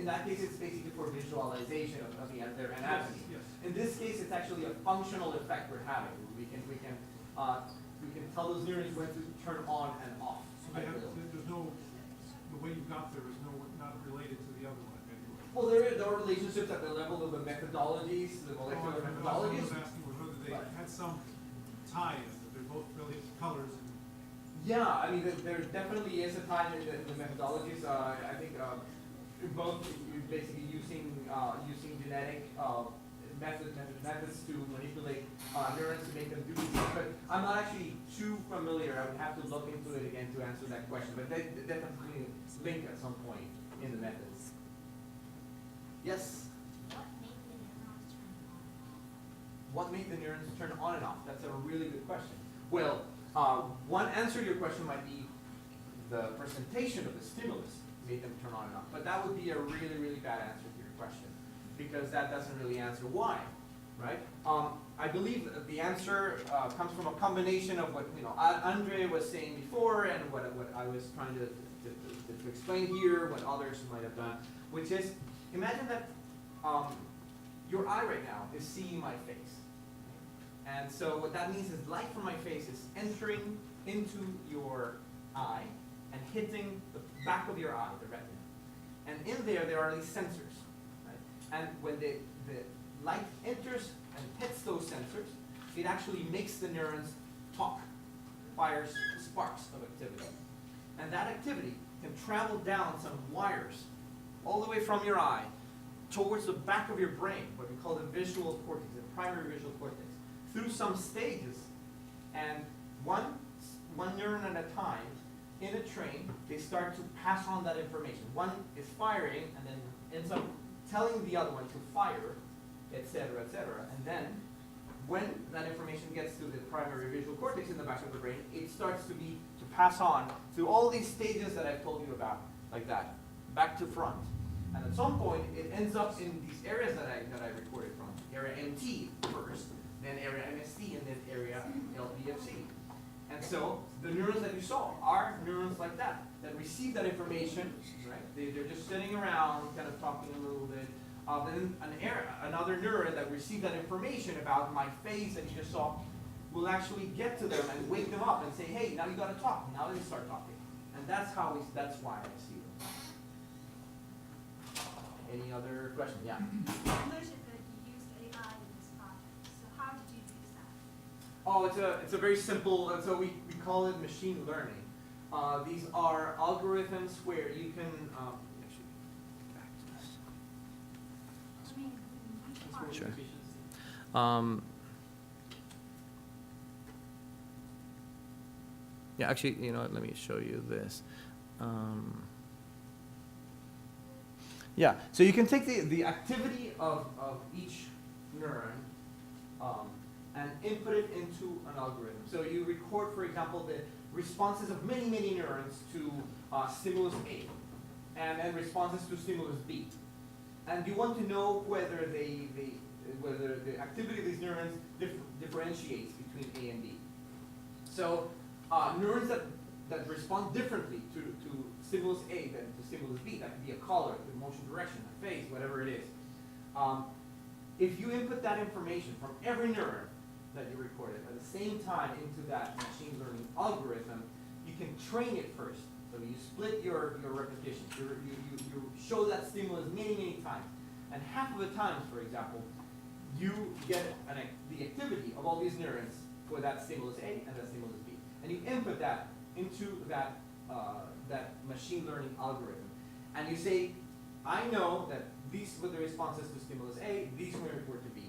that case, it's basically for visualization of their anatomy. Yes. In this case, it's actually a functional effect we're having. We can tell those neurons when to turn on and off. So there's no, the way you got there is not related to the other one anyway. Well, there are relationships at the level of the methodologies, the molecular methodologies. I was asking whether they had some tie-in, that they're both brilliant colors. Yeah, I mean, there definitely is a tie in the methodologies. I think both you're basically using genetic methods to manipulate neurons to make them do these things. But I'm not actually too familiar. I would have to look into it again to answer that question. But they definitely link at some point in the methods. Yes? What made the neurons turn on and off? That's a really good question. Well, one answer to your question might be the presentation of the stimulus made them turn on and off. But that would be a really, really bad answer to your question, because that doesn't really answer why, right? I believe the answer comes from a combination of what Andre was saying before and what I was trying to explain here, what others might have done, which is, imagine that your eye right now is seeing my face. And so what that means is light from my face is entering into your eye and hitting the back of your eye, the retina. And in there are these sensors. Right? And when the light enters and hits those sensors, it actually makes the neurons talk, fires sparks of activity. And that activity can travel down some wires all the way from your eye towards the back of your brain, what we call the visual cortex, the primary visual cortex, through some stages. And one neuron at a time, in a train, they start to pass on that information. One is firing and then ends up telling the other one to fire, etc., etc. And then, when that information gets to the primary visual cortex in the back of the brain, it starts to pass on through all these stages that I've told you about, like that, back to front. And at some point, it ends up in these areas that I recorded from. Area MT first, then area MST, and then area LVFC. And so the neurons that you saw are neurons like that receive that information, right? They're just sitting around, kind of talking a little bit. Then another neuron that received that information about my face that you just saw will actually get to them and wake them up and say, hey, now you got to talk. Now they start talking. And that's why I see them. Any other question? Yeah. You mentioned that you used AI in this project. So how did you use that? Oh, it's a very simple, so we call it machine learning. These are algorithms where you can, actually, back to this. I mean, which part? Sure. Yeah, actually, you know what, let me show you this. Yeah, so you can take the activity of each neuron and input it into an algorithm. So you record, for example, the responses of many, many neurons to stimulus A, and then responses to stimulus B. And you want to know whether whether the activity of these neurons differentiates between A and B. So neurons that respond differently to stimulus A than to stimulus B, that could be a color, the motion direction, a face, whatever it is. If you input that information from every neuron that you recorded at the same time into that machine learning algorithm, you can train it first. So you split your repetitions. You show that stimulus many, many times. And half of the times, for example, you get the activity of all these neurons for that stimulus A and that stimulus B. And you input that into that machine learning algorithm. And you say, I know that these were the responses to stimulus A, these were to B.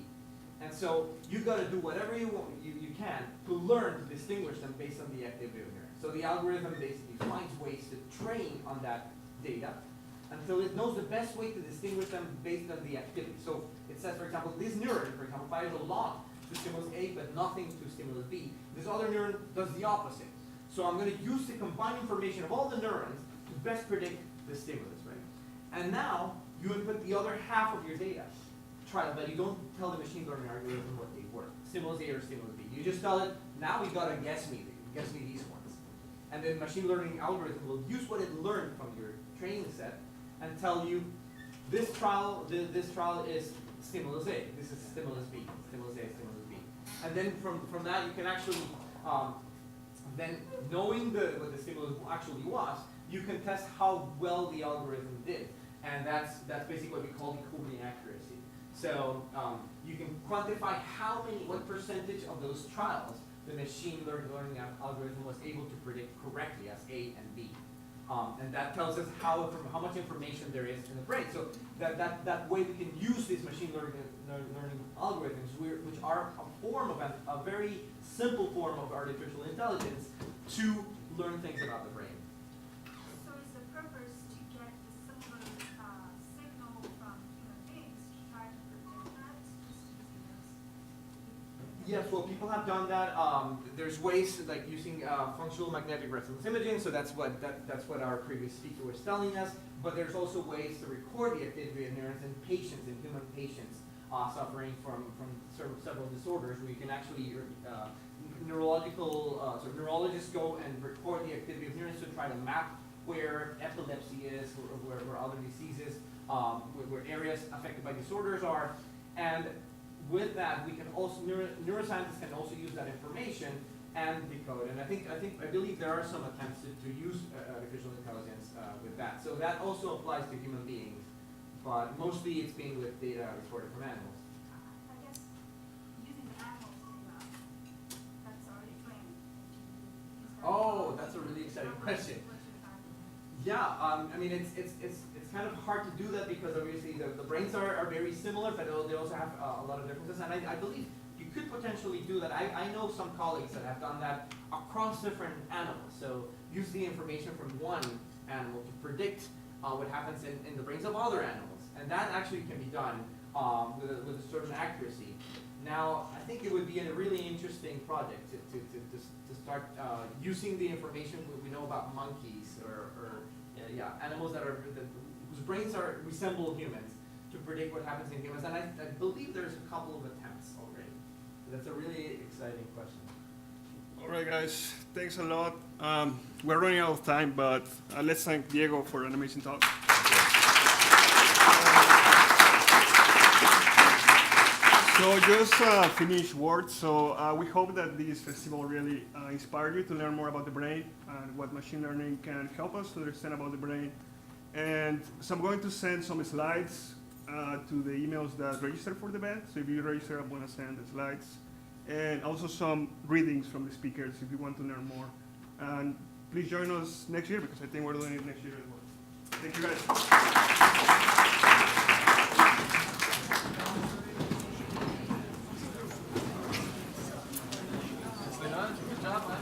And so you've got to do whatever you can to learn to distinguish them based on the activity of neurons. So the algorithm basically finds ways to train on that data until it knows the best way to distinguish them based on the activity. So it says, for example, this neuron, for example, fires a lot to stimulus A, but nothing to stimulus B. This other neuron does the opposite. So I'm going to use the combined information of all the neurons to best predict the stimulus, right? And now you input the other half of your data. But you don't tell the machine learning algorithm what they were, stimulus A or stimulus B. You just tell it, now you got to guess me these ones. And the machine learning algorithm will use what it learned from your training set and tell you, this trial is stimulus A, this is stimulus B, stimulus A, stimulus B. And then from that you can actually, then knowing what the stimulus actually was, you can test how well the algorithm did. And that's basically what we call decoding accuracy. So you can quantify what percentage of those trials the machine learning algorithm was able to predict correctly as A and B. And that tells us how much information there is in the brain. So that way we can use these machine learning algorithms, which are a very simple form of artificial intelligence, to learn things about the brain. So is the purpose to get the similar signal from human beings to try to predict that? Yes, well, people have done that. There's ways like using functional magnetic resonance imaging. So that's what our previous speaker was telling us. But there's also ways to record the activity of neurons in human patients suffering from several disorders, where you can actually neurologists go and record the activity of neurons to try to map where epilepsy is, or where other diseases, where areas affected by disorders are. And with that, we can also, neuroscientists can also use that information and decode. And I believe there are some attempts to use artificial intelligence with that. So that also applies to human beings, but mostly it's being with data recorded from animals. I guess using the animals data that's already trained. Oh, that's a really exciting question. Yeah, I mean, it's kind of hard to do that because obviously the brains are very similar, but they also have a lot of differences. And I believe you could potentially do that. I know some colleagues that have done that across different animals. So use the information from one animal to predict what happens in the brains of other animals. And that actually can be done with a certain accuracy. Now, I think it would be a really interesting project to start using the information we know about monkeys or animals whose brains resemble humans, to predict what happens in humans. And I believe there's a couple of attempts already. So that's a really exciting question. All right, guys. Thanks a lot. We're running out of time, but let's thank Diego for an amazing talk. So just finish words. So we hope that this festival really inspired you to learn more about the brain and what machine learning can help us to understand about the brain. And so I'm going to send some slides to the emails that register for the event. So if you register, I'm going to send the slides. And also some readings from the speakers if you want to learn more. And please join us next year because I think we're doing it next year as well. Thank you guys. Good job, man.